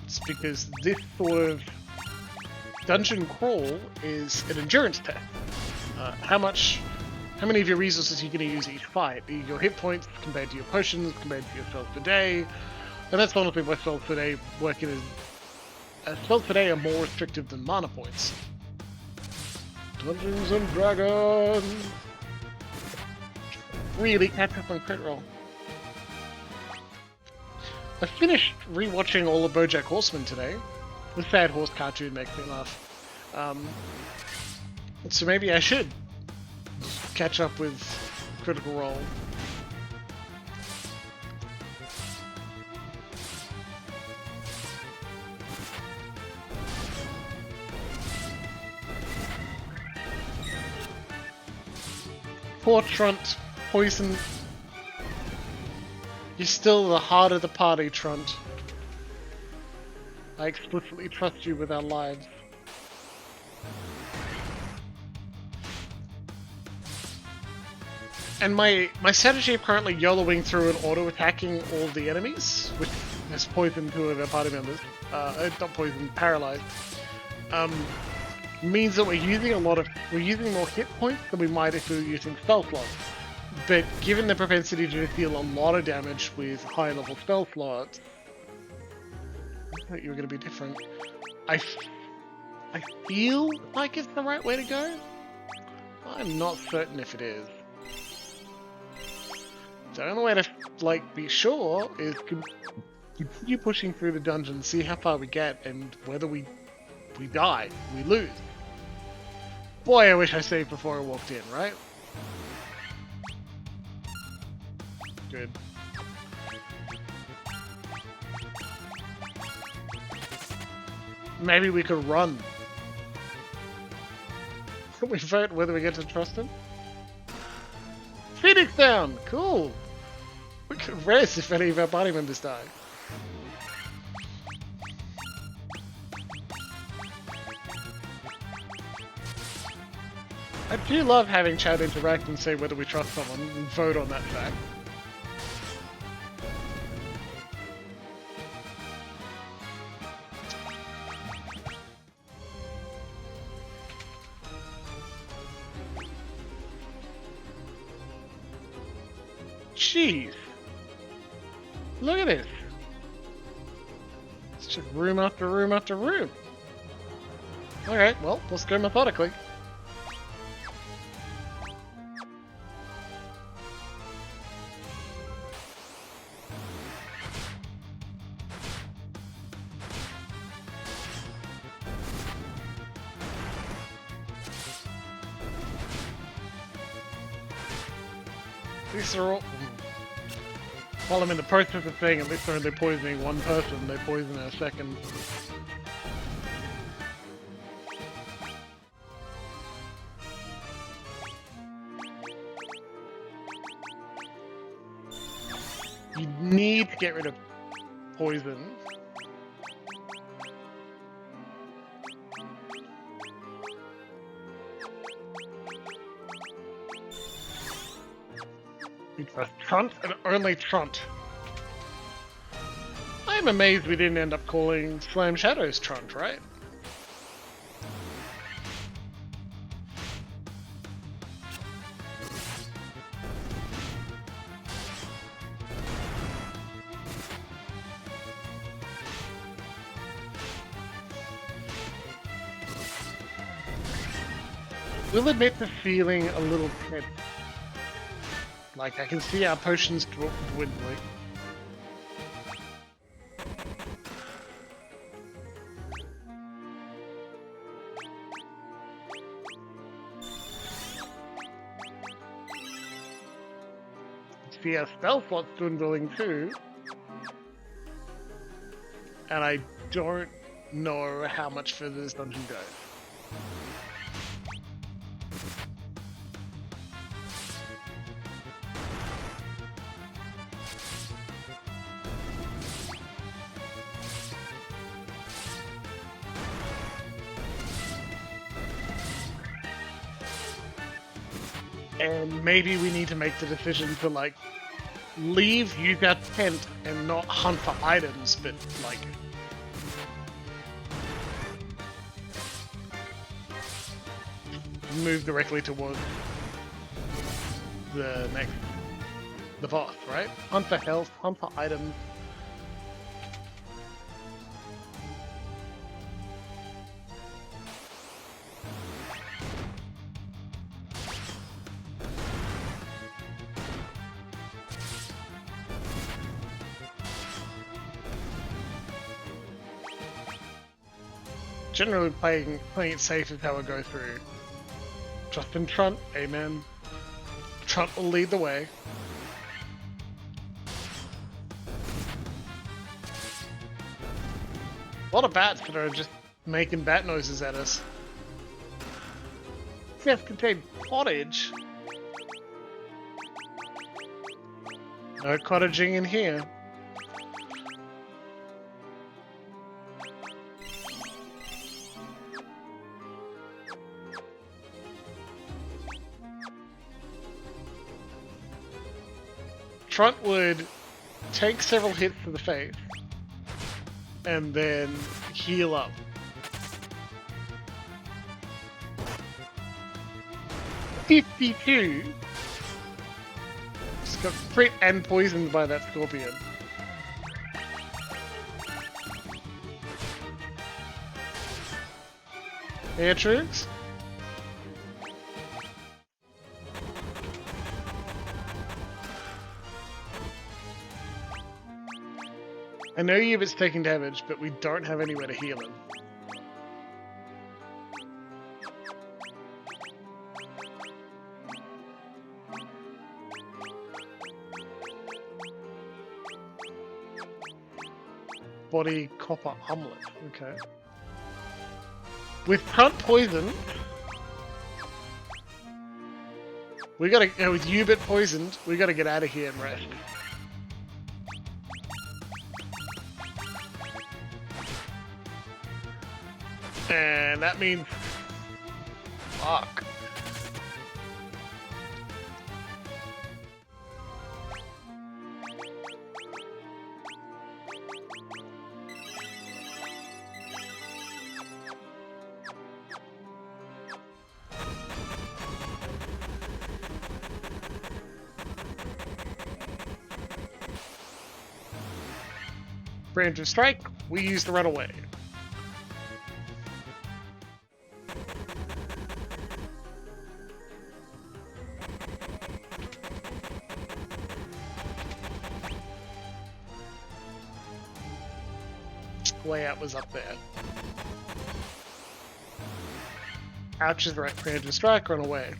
It's because this sort of dungeon crawl is an endurance test. How many of your resources are you going to use each fight? Your hit points compared to your potions, compared to your spells per day. And that's honestly why spells per day spells per day are more restrictive than mana points. Dungeons and Dragons! Really catch up on crit roll. I finished rewatching all of BoJack Horseman today. The sad horse cartoon makes me laugh. So maybe I should catch up with Critical Role. Poor Trunt, poison. You're still the heart of the party, Trunt. I explicitly trust you with our lives. And my strategy of currently YOLOing through and auto-attacking all the enemies, which has poisoned two of our party members. Not poisoned, paralyzed. means that we're using more hit points than we might if we were using spell slots. But given the propensity to deal a lot of damage with high level spell slots, I thought you were going to be different. I feel like it's the right way to go. I'm not certain if it is. The only way to like be sure is continue pushing through the dungeon, see how far we get, and whether we die, we lose. Boy, I wish I saved before I walked in, right? Good. Maybe we could run. Can we vote whether we get to trust him? Phoenix down! Cool! We could rest if any of our party members die. I do love having chat interact and say whether we trust someone and vote on that fact. Jeez! Look at this! It's just room after room after room. Alright, well, let's go methodically. These are all... While I'm in the process of saying at least they're only poisoning one person, they poison a second. You need to get rid of poison. We trust Trunt and only Trunt. I'm amazed we didn't end up calling Slam Shadows Trunt, right? We'll admit to feeling a little tense. Like, I can see our potions dwindling. See our spell slots dwindling too. And I don't know how much further this dungeon goes. And maybe we need to make the decision to, like, leave, use our tent, and not hunt for items, but, like... move directly towards the boss, right? Hunt for health, hunt for items. Generally playing it safe is how I go through. Trust in Trunt, amen. Trunt will lead the way. A lot of bats that are just making bat noises at us. Yes, contain pottage. No cottaging in here. Trunt would take several hits to the face and then heal up. 52. Just got crit and poisoned by that scorpion. Air troops? I know Yubit's taking damage, but we don't have anywhere to heal him. Body copper omelet, okay. With current poison, we gotta, with Yubit poisoned, we gotta get out of here and rest. And that means... fuck. Preemptive strike, we use the runaway. Way out was up there. Ouch is right, preemptive strike, run away.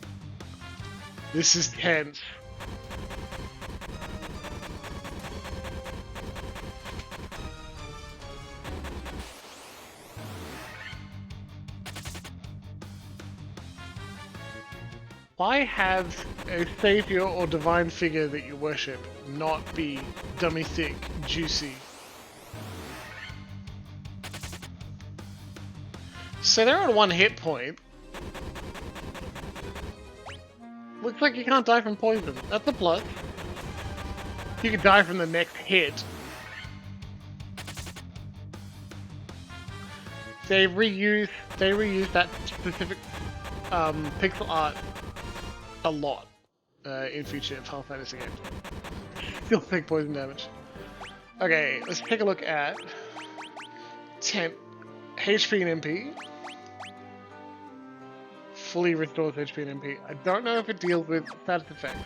This is tense. Why have a savior or divine figure that you worship not be dummy thick, juicy? So they're on 1 hit point. Looks like you can't die from poison. That's a plus. You could die from the next hit. They reuse that specific pixel art a lot in future Final Fantasy games. Still take poison damage. Okay, let's take a look at 10 HP and MP. Fully restores HP and MP. I don't know if it deals with status effects.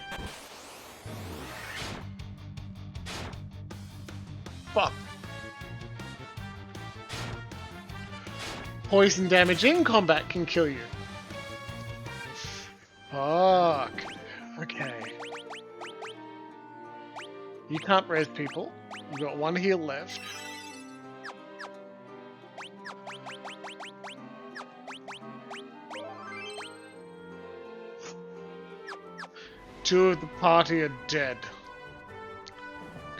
Fuck. Poison damage in combat can kill you. Fuck. Okay. You can't res people. You've got 1 heal left. Two of the party are dead.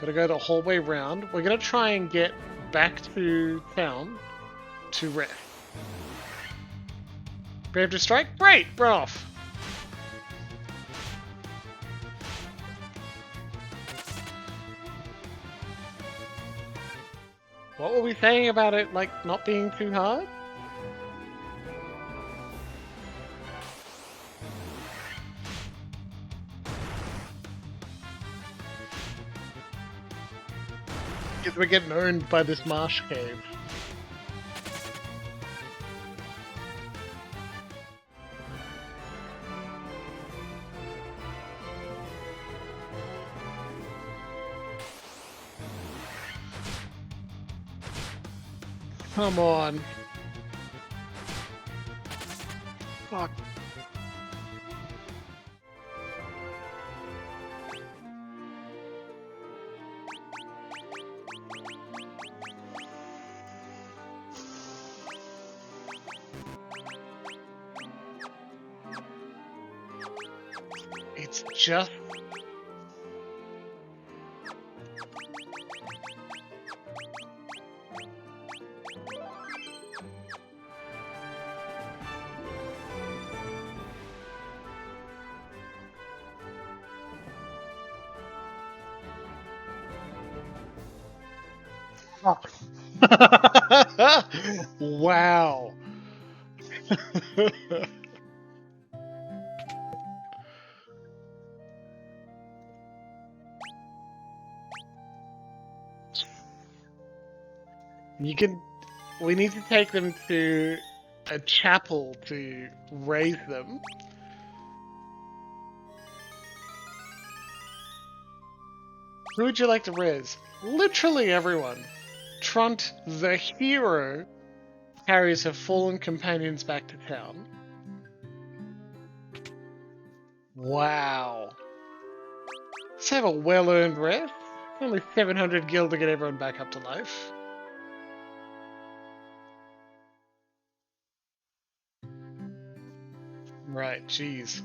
Gotta go the whole way round. We're gonna try and get back to town to rest. Preemptive strike? Great! Run off! What were we saying about it, like, not being too hard? Because we're getting owned by this marsh cave. Come on. Fuck. It's just... Wow. You can... We need to take them to a chapel to raise them. Who would you like to raise? Literally everyone. Trunt, the hero, carries her fallen companions back to town. Wow. Let's have a well-earned rest. Only 700 gil to get everyone back up to life. Right, jeez.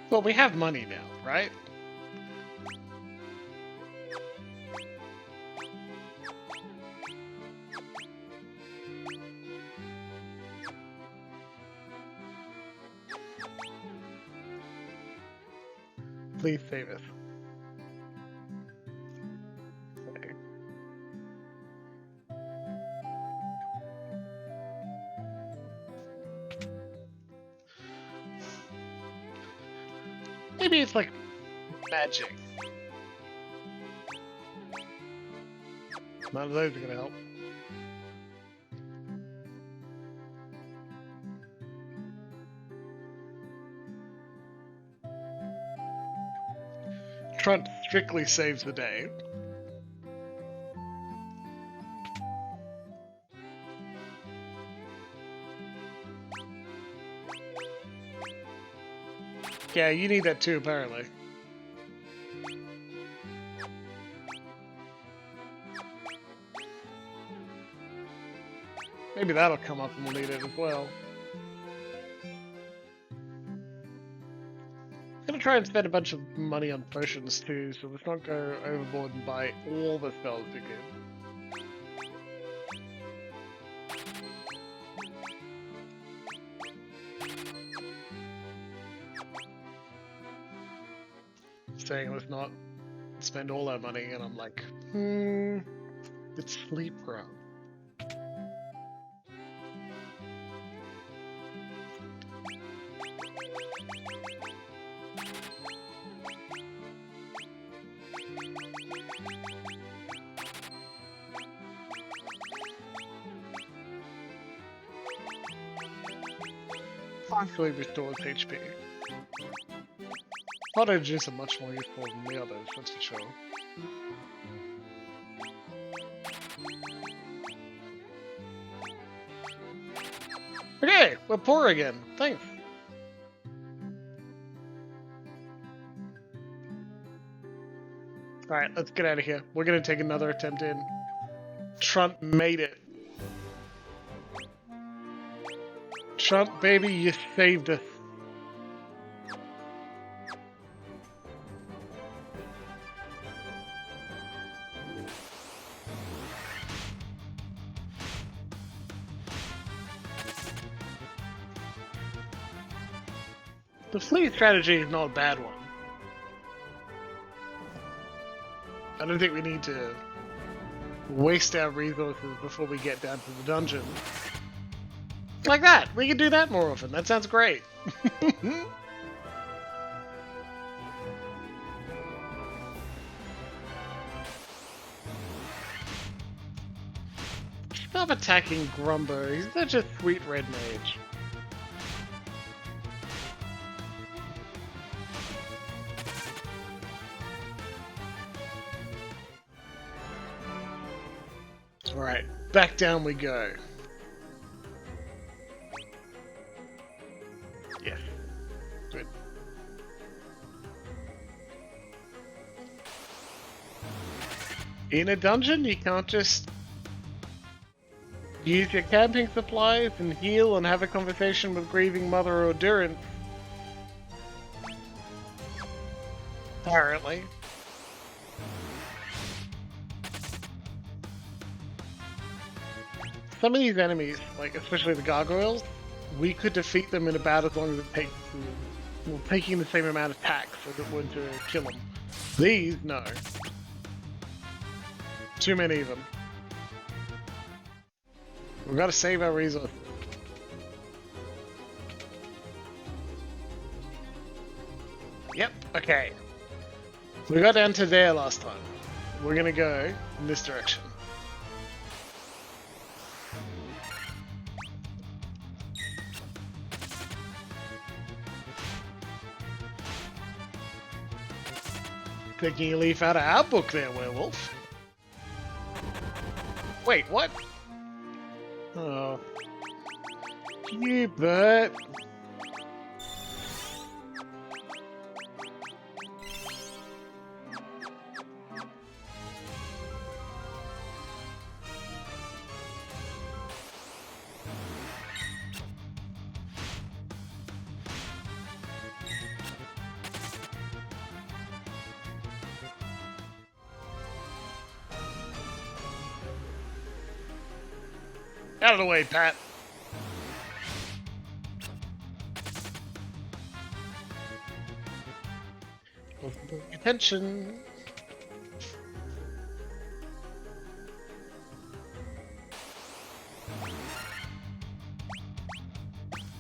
Well, we have money now, right? Please save us. Okay. Maybe it's like magic. None of those are gonna help. Trunt strictly saves the day. Yeah, you need that too, apparently. Maybe that'll come up and we'll need it as well. I'm gonna try and spend a bunch of money on potions too, so let's not go overboard and buy all the spells we can. Saying let's not spend all our money, and I'm like, it's sleep round. Partially restores HP. Cottages are much more useful than the others, that's for sure. Okay, we're poor again. Thanks. Alright, let's get out of here. We're gonna take another attempt in. Trunt made it. Trunt, baby, you saved us. The fleet strategy is not a bad one. I don't think we need to waste our resources before we get down to the dungeon. Like that! We can do that more often. That sounds great. Stop attacking Grumbo. He's such a sweet red mage. Alright, back down we go. Yes. Good. In a dungeon, you can't just use your camping supplies and heal and have a conversation with grieving Mother or Durant. Apparently. Some of these enemies, like especially the gargoyles, we could defeat them in about as long as it takes to, well, taking the same amount of tax as it would to kill them. These, no. Too many of them. We've got to save our resources. Yep, okay. We got down to there last time. We're gonna go in this direction. Taking a leaf out of our book there, werewolf. Wait, what? Oh. You Bert. Out of the way, Pat. Attention.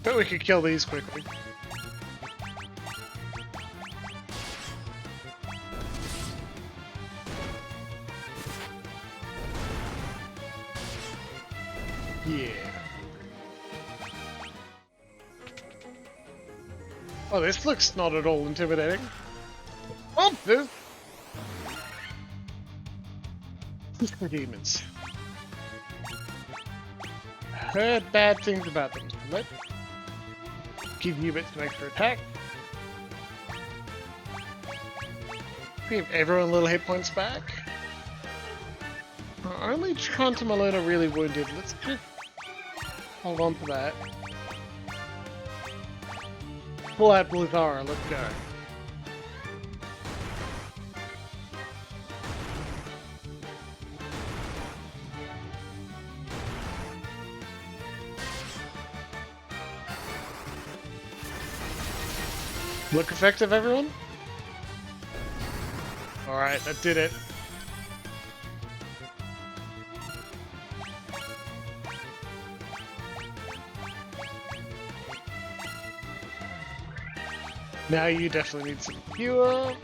Bet we could kill these quickly. Yeah. Oh, this looks not at all intimidating. Oh, this are demons. Heard bad things about them. Let's give you bits of extra attack. Give everyone little hit points back. Only Trant and Malone are really wounded. Let's just hold on to that. Pull out Blizzara, let's go. Look effective, everyone? Alright, that did it. Now you definitely need some fuel.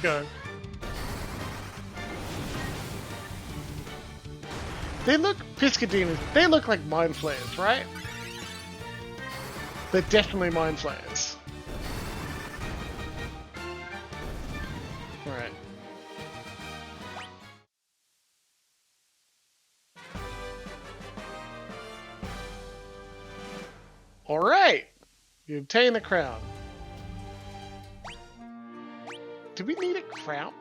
Go. They look, Piscadines, they look like mind flayers, right? They're definitely mind flayers. Alright. Alright! You obtain the crown. Do we need a crown?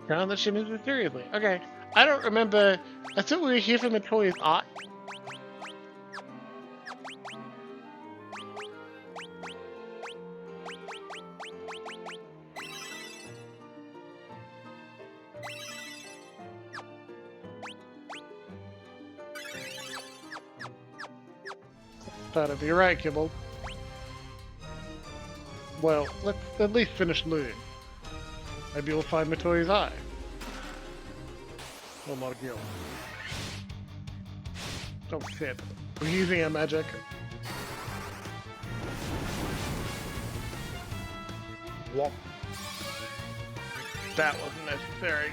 Crown that shimmers mysteriously. Okay. I don't remember. I thought we were here for Matoya's art. That'd be right, Kibble. Well, let's at least finish looting. Maybe we'll find Matoya's eye. Oh my god. Oh shit. We're using our magic. Whoop. That wasn't necessary.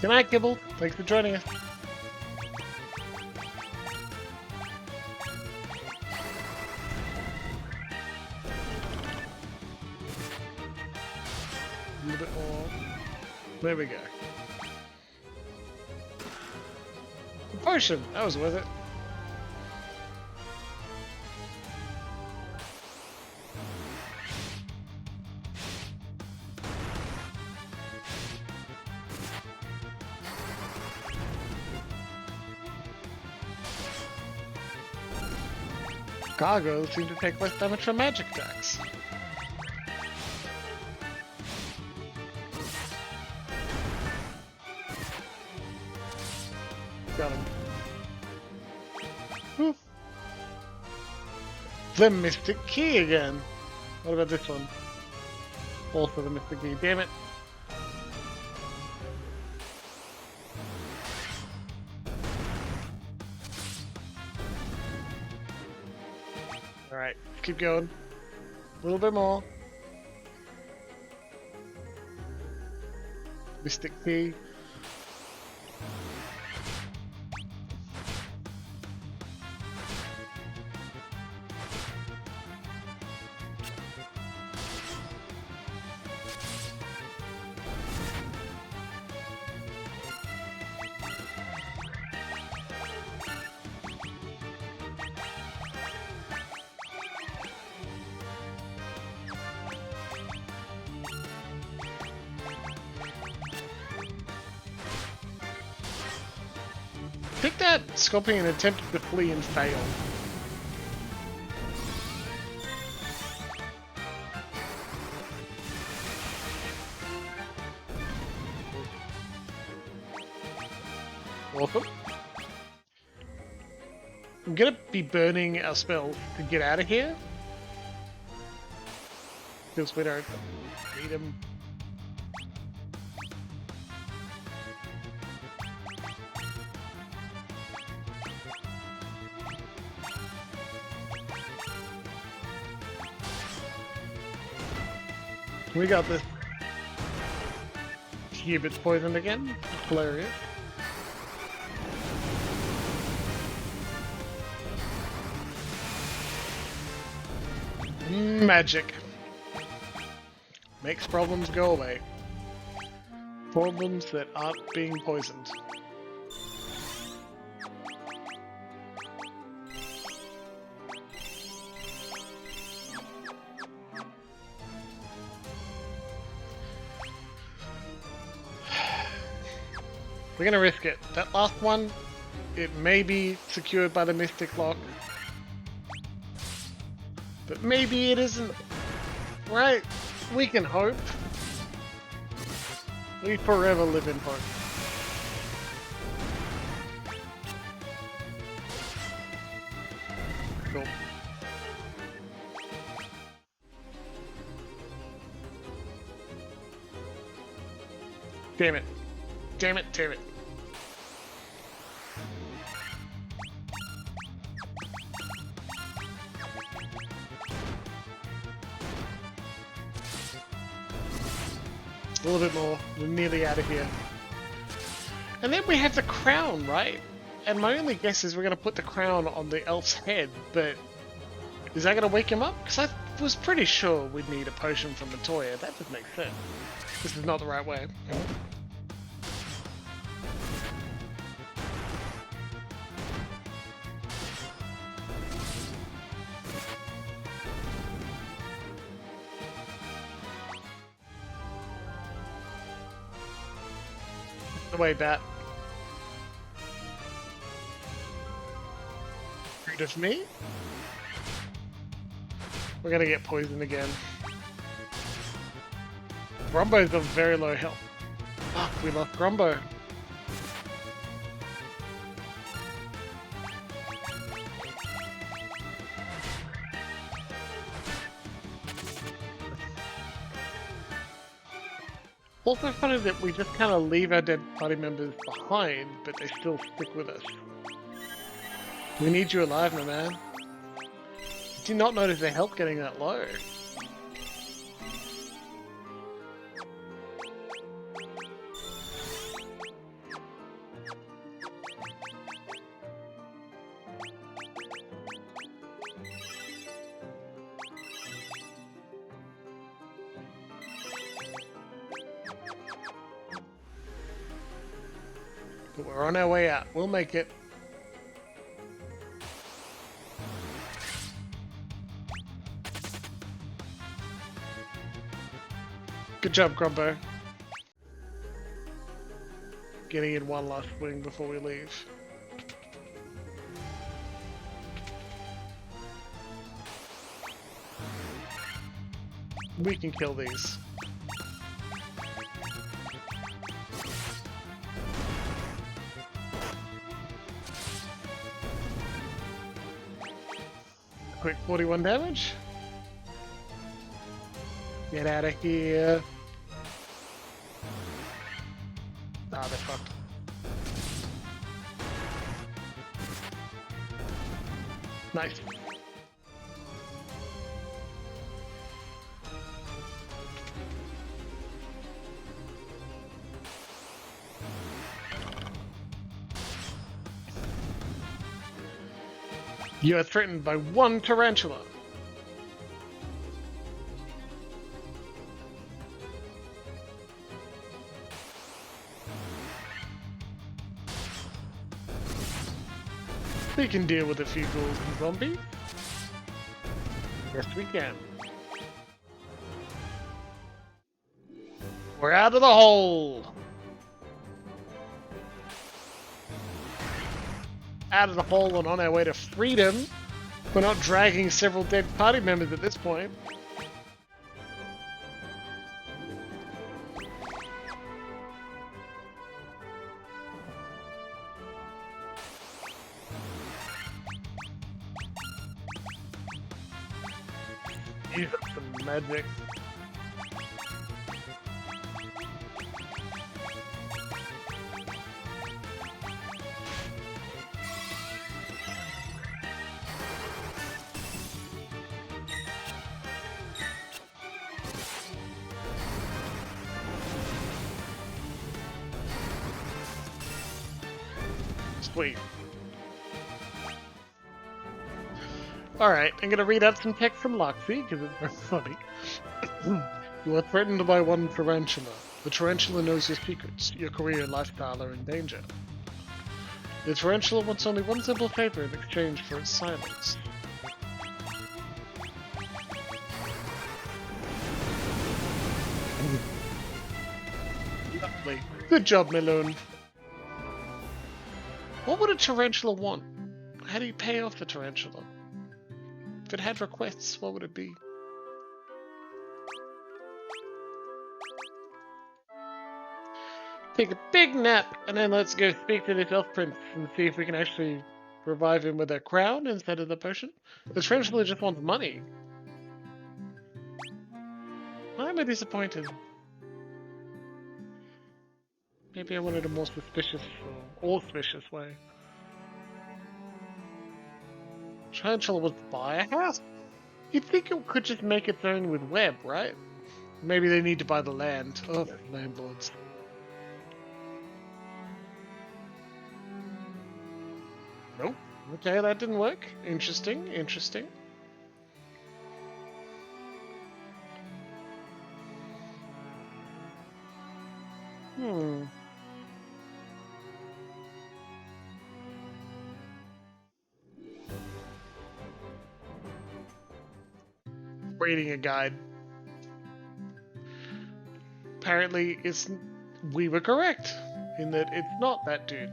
Good night, Gibble. Thanks for joining us. A little bit more. There we go. Potion! That was worth it. Gargoyles seem to take less damage from magic attacks. Got him. Whew. The Mystic Key again. What about this one? Also the Mystic Key. Damn it. Alright, keep going. A little bit more. Mystic Key. I think that Scorpion attempted to flee and failed. Awesome. I'm gonna be burning our spells to get out of here. Because we don't need them. We got this. Hubit's poisoned again. Hilarious. Magic. Makes problems go away. Problems that aren't being poisoned. We're gonna risk it. That last one, it may be secured by the Mystic Lock. But maybe it isn't. Right? We can hope. We forever live in hope. Cool. Damn it. Damn it, damn it. A little bit more. We're nearly out of here. And then we have the crown, right? And my only guess is we're going to put the crown on the elf's head, but is that going to wake him up? Because I was pretty sure we'd need a potion from Matoya. That doesn't make sense. This is not the right way. The way back. Rude of me? We're gonna get poisoned again. Grombo's got very low health. Fuck, we lost Grombo. Also funny that we just kind of leave our dead party members behind, but they still stick with us. We need you alive, my man. Did you not notice their health getting that low? But we're on our way out. We'll make it. Good job, Grumbo. Getting in one last swing before we leave. We can kill these. Quick 41 damage. Get out of here. Ah, they're fucked. Nice. You are threatened by one tarantula. We can deal with a few ghouls and zombies. Yes, we can. We're out of the hole! Out of the hole and on our way to freedom. We're not dragging several dead party members at this point. Use up some magic. Sweet. Alright, I'm gonna read out some text from Loxy, because it's very funny. You are threatened by one tarantula. The tarantula knows your secrets. Your career and lifestyle are in danger. The tarantula wants only one simple favor in exchange for its silence. Lovely. Good job, Melon. What would a tarantula want? How do you pay off the tarantula? If it had requests, what would it be? Take a big nap, and then let's go speak to this elf prince and see if we can actually revive him with a crown instead of the potion. The tarantula just wants money. Why am I disappointed? Maybe I wanted a more suspicious or auspicious way. Tarantula wants to buy a house. You'd think it could just make its own with web, right? Maybe they need to buy the land. Oh, landlords. Nope. Okay, that didn't work. Interesting, interesting. Reading a guide. Apparently, we were correct in that it's not that dude.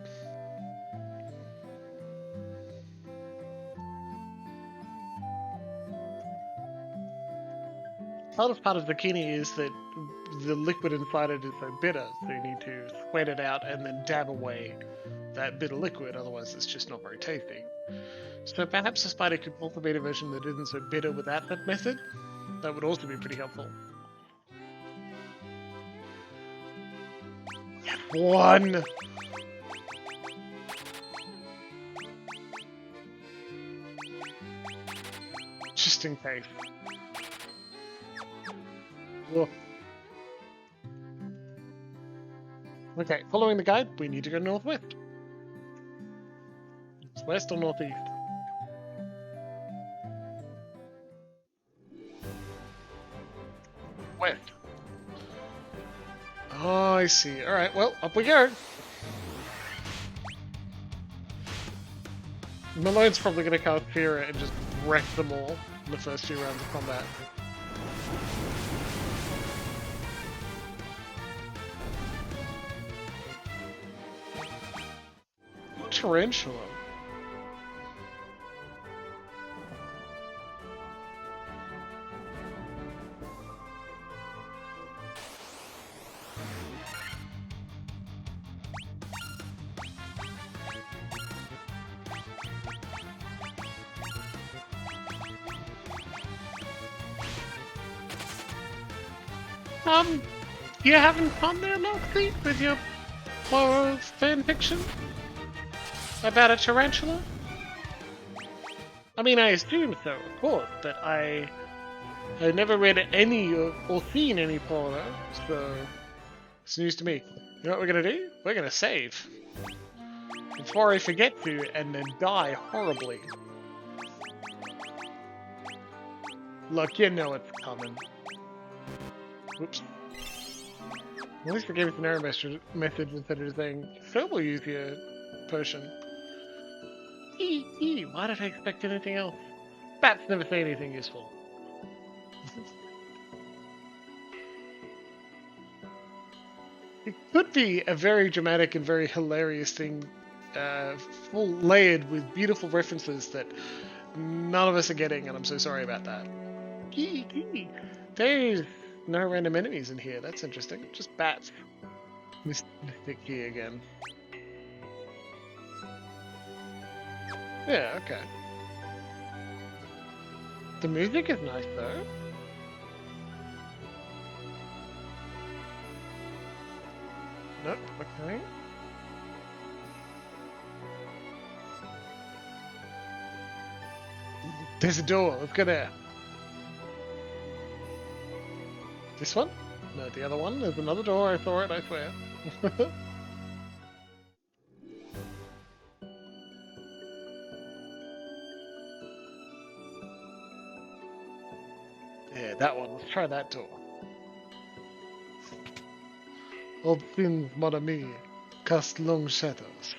Part of zucchini is that the liquid inside it is so bitter, so you need to sweat it out and then dab away that bitter liquid, otherwise it's just not very tasty. So perhaps the spider could cultivate a version that isn't so bitter without that method? That would also be pretty helpful. One! Just in case. Whoa. Okay, following the guide, we need to go northwest. West or northeast? West. Oh, I see. Alright, well, up we go. Malone's probably going to cast Fear and just wreck them all in the first few rounds of combat. Tarantula. I You having fun there, Noxie, with your horror fan fiction about a tarantula? I mean, I assume so, of course, but I never read any or seen any porno, so it's news to me. You know what we're gonna do? We're gonna save. Before I forget to, and then die horribly. Look, you know it's coming. Whoops. At least it gave us an error message instead of saying, so we'll use your potion. Why did I expect anything else? Bats never say anything useful. It could be a very dramatic and very hilarious thing, full layered with beautiful references that none of us are getting, and I'm so sorry about that. There's no random enemies in here, that's interesting. Just bats. Mystic key again. Yeah, okay. The music is nice though. Nope, okay. There's a door, let's go there. This one? No, the other one. There's another door, I saw it, I swear. Yeah, that one. Let's try that door. Old things, mon ami, cast long shadows.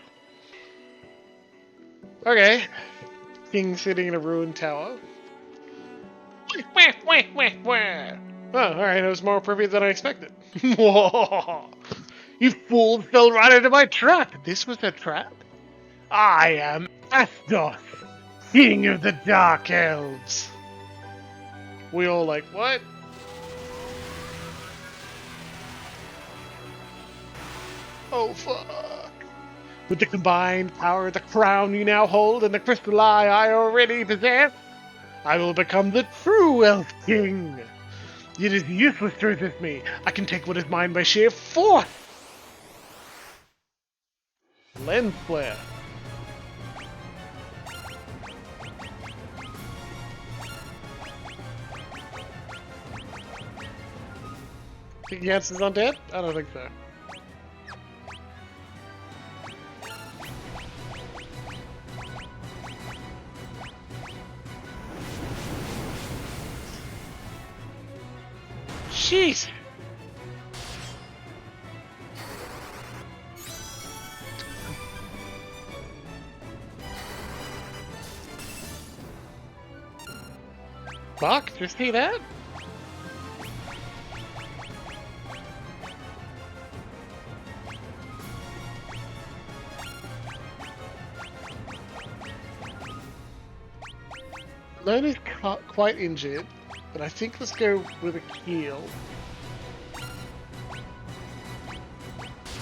Okay. King sitting in a ruined tower. Oh, alright, it was more appropriate than I expected. You fools fell right into my trap! This was a trap? I am Astos, King of the Dark Elves! We all like, what? Oh fuck. With the combined power of the crown you now hold and the crystal eye I already possess, I will become the true Elf King! It is useless to resist me. I can take what is mine by sheer force! Lens flare. Think Jansen's undead? I don't think so. Jeez! Fuck, did you see that? Lone is quite injured, but I think let's go with a heal.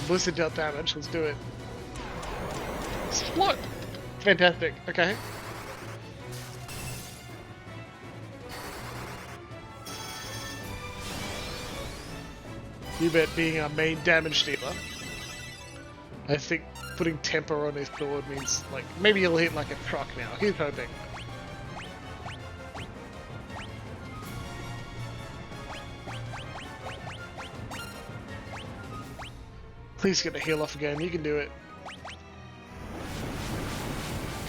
Blizzard dealt damage, let's do it. What? Fantastic, okay. You bet being our main damage dealer. I think putting temper on his sword means, like, maybe he'll hit like a truck now. He's hoping. Please get the heal off again, you can do it.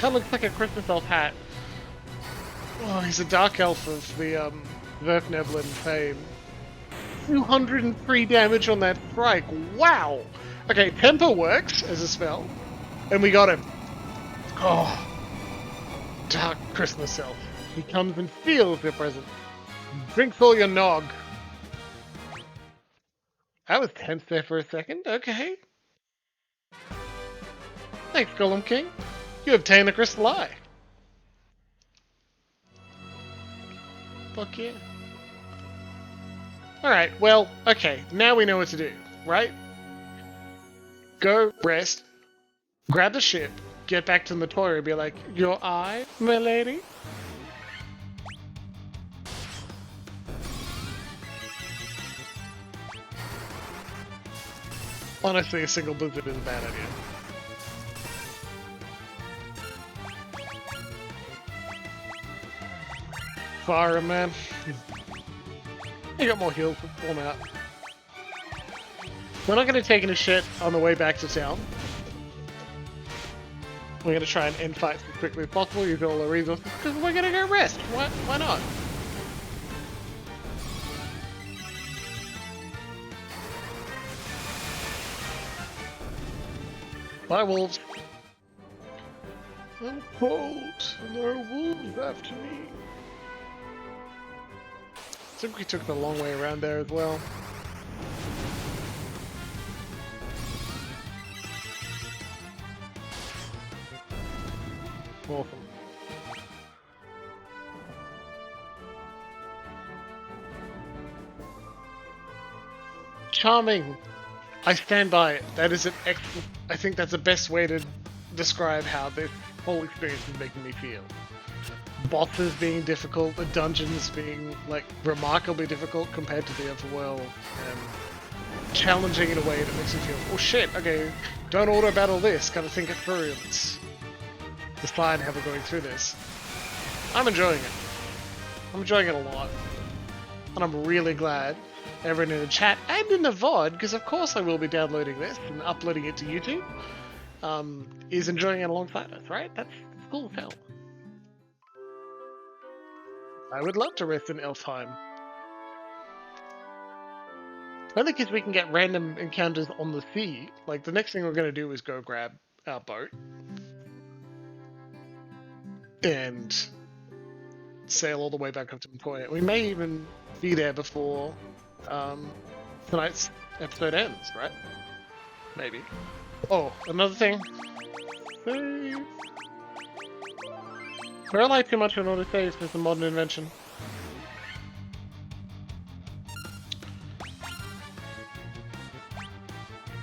Kinda looks like a Christmas elf hat. Oh, he's a dark elf of the, Verfneblen fame. 203 damage on that strike, wow! Okay, temper works as a spell, and we got him. Oh, dark Christmas elf. He comes and steals your present. Drinks all your nog. That was tense there for a second, okay. Thanks, Golem King. You obtained the crystal eye. Fuck yeah. Alright, well, okay, now we know what to do, right? Go, rest, grab the ship, get back to Matoya and be like, your eye, my lady? Honestly, a single blizzard is a bad idea. Fire him, man. You got more heals to form out. We're not going to take any shit on the way back to town. We're going to try and end fights as quickly as possible, use all the resources, because we're going to go rest. Why not? Bye, wolves. I'm cold, and there are wolves after me. I think we took the long way around there as well. Awesome. Charming! I stand by it. That is an excellent... I think that's the best way to describe how this whole experience is making me feel. Bosses being difficult, the dungeons being, like, remarkably difficult compared to the overworld, and challenging in a way that makes me feel, oh shit, okay, don't auto-battle this, gotta think it through, let's decide how we're going through this. I'm enjoying it. I'm enjoying it a lot. And I'm really glad everyone in the chat and in the VOD, because of course I will be downloading this and uploading it to YouTube, is enjoying it alongside us, right? That's cool as hell. I would love to rest in Elfheim. Only because we can get random encounters on the sea. Like, the next thing we're going to do is go grab our boat. And sail all the way back up to Emporia. We may even be there before tonight's episode ends, right? Maybe. Oh, another thing. Save. I rely too much on autosave for some modern invention.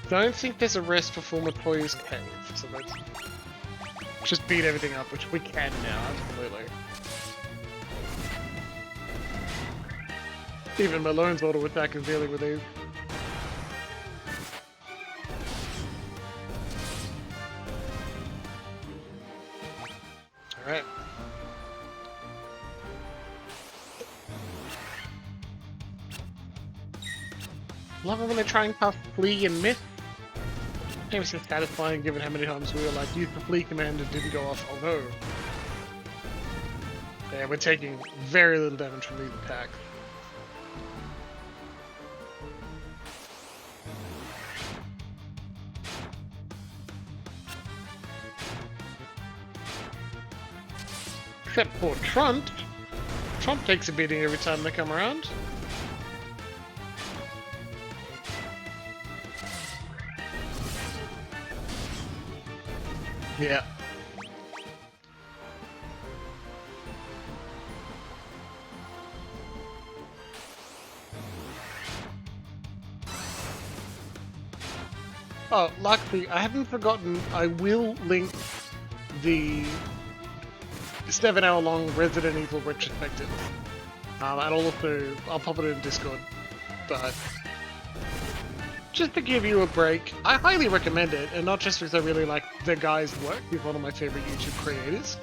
Don't think there's a rest before Matoya's cave, so let's just beat everything up, which we can now, absolutely. Even Malone's auto attack is dealing with these. Alright. Love it when they try and cast Flee and Myth. It was just satisfying given how many times we were like, use the Flee command and didn't go off, oh no. Yeah, we're taking very little damage from these attacks. Except for Trunt. Trunt takes a beating every time they come around. Yeah. Oh, luckily, I haven't forgotten, I will link the 7-hour-long Resident Evil retrospective. And also, I'll pop it in Discord, but just to give you a break, I highly recommend it, and not just because I really like the guy's work, he's one of my favorite YouTube creators.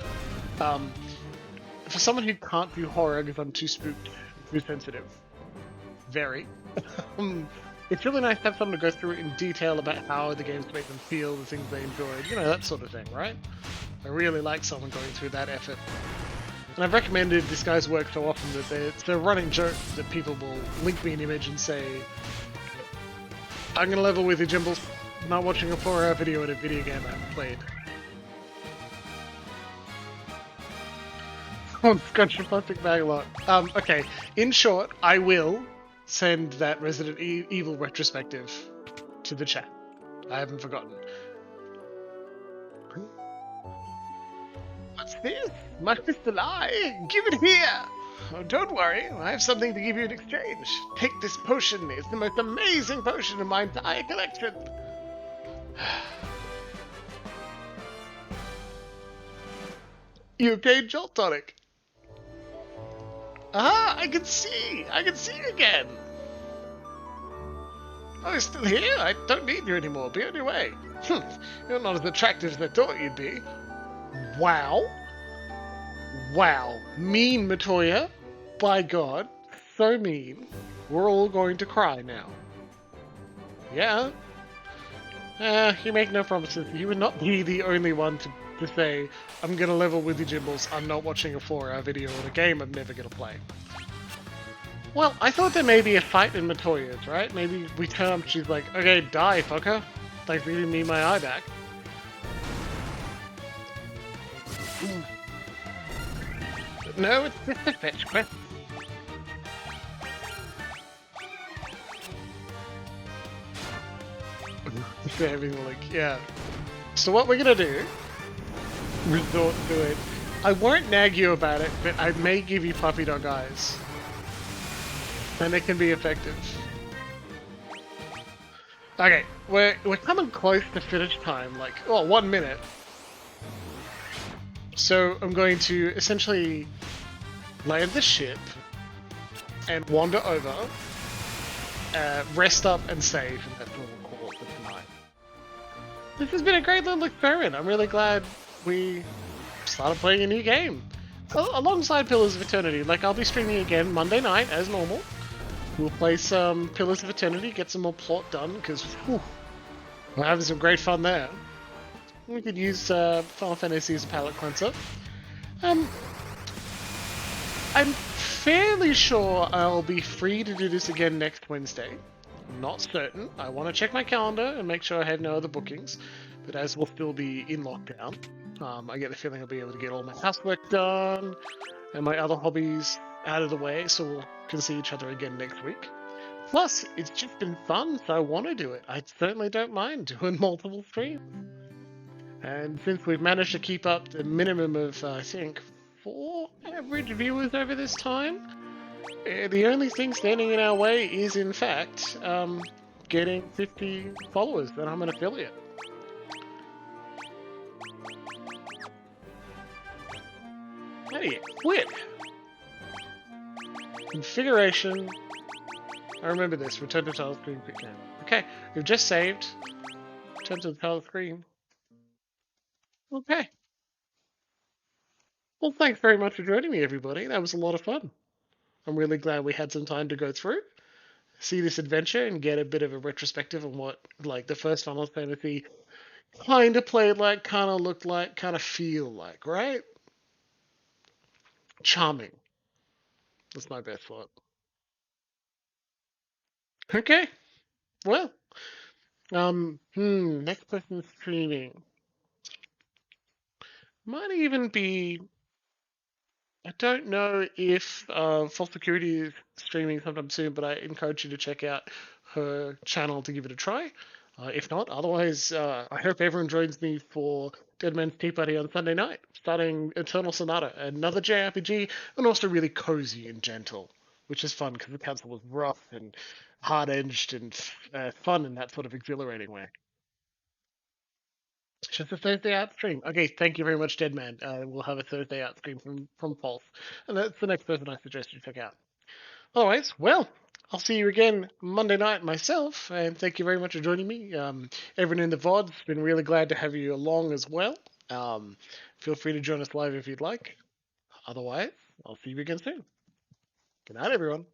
For someone who can't do horror because I'm too spooked, too sensitive, very. It's really nice to have someone to go through in detail about how the games make them feel, the things they enjoyed, you know, that sort of thing, right? I really like someone going through that effort. And I've recommended this guy's work so often that it's a running joke that people will link me an image and say, I'm gonna level with you, Jimbles. I'm not watching a 4-hour video in a video game I haven't played. On Scratch your plastic bag a lot. Okay, in short, I will send that Resident Evil retrospective to the chat. I haven't forgotten. What's this? My crystal eye! Give it here! Oh, don't worry, I have something to give you in exchange. Take this potion, it's the most amazing potion in my entire collection. You okay, Jolt Tonic? Aha, I can see you again. Oh, you're still here? I don't need you anymore. Be on your way. You're not as attractive as I thought you'd be. Wow. Wow. Mean, Matoya. By God. So mean. We're all going to cry now. Yeah. You make no promises. You would not be the only one to say, I'm gonna level with you, Jimbles. I'm not watching a 4-hour video on a game I'm never gonna play. Well, I thought there may be a fight in Matoya's, right? Maybe we turn up, she's like, okay, die, fucker. Thanks for giving me my eye back. No, it's just a fetch quest. Everything like, yeah. So what we're gonna do, resort to it. I won't nag you about it, but I may give you puppy dog eyes. And it can be effective. Okay, we're coming close to finish time, like, 1 minute. So I'm going to essentially land the ship and wander over, rest up and save, and that's what we'll call it for tonight. This has been a great little experiment. I'm really glad we started playing a new game. Alongside Pillars of Eternity, like I'll be streaming again Monday night as normal. We'll play some Pillars of Eternity, get some more plot done, because we're having some great fun there. We could use Final Fantasy as a palate cleanser. I'm fairly sure I'll be free to do this again next Wednesday. I'm not certain. I want to check my calendar and make sure I have no other bookings. But as we'll still be in lockdown, I get the feeling I'll be able to get all my housework done and my other hobbies out of the way, so we can see each other again next week. Plus, it's just been fun, so I want to do it. I certainly don't mind doing multiple streams. And since we've managed to keep up the minimum of, I think, 4 average viewers over this time, the only thing standing in our way is, in fact, getting 50 followers, and I'm an affiliate. How do you quit? Configuration. I remember this. Return to title screen quick now. Okay, we've just saved. Return to the title screen. Okay. Well, thanks very much for joining me, everybody. That was a lot of fun. I'm really glad we had some time to go through, see this adventure, and get a bit of a retrospective on what, like, the first Final Fantasy kind of played like, kind of looked like, kind of feel like, right? Charming. That's my best word. Okay. Well, next person streaming. Might even be. I don't know if Full Security is streaming sometime soon, but I encourage you to check out her channel to give it a try. If not, otherwise, I hope everyone joins me for Dead Man's Tea Party on Sunday night, starting Eternal Sonata, another JRPG, and also really cozy and gentle, which is fun because the council was rough and hard-edged and fun in that sort of exhilarating way. It's just a Thursday out stream. Okay, thank you very much, Deadman. We'll have a Thursday out stream from Pulse. And that's the next person I suggest you check out. Otherwise, well, I'll see you again Monday night myself, and thank you very much for joining me. Everyone in the VOD's been really glad to have you along as well. Feel free to join us live if you'd like. Otherwise, I'll see you again soon. Good night, everyone.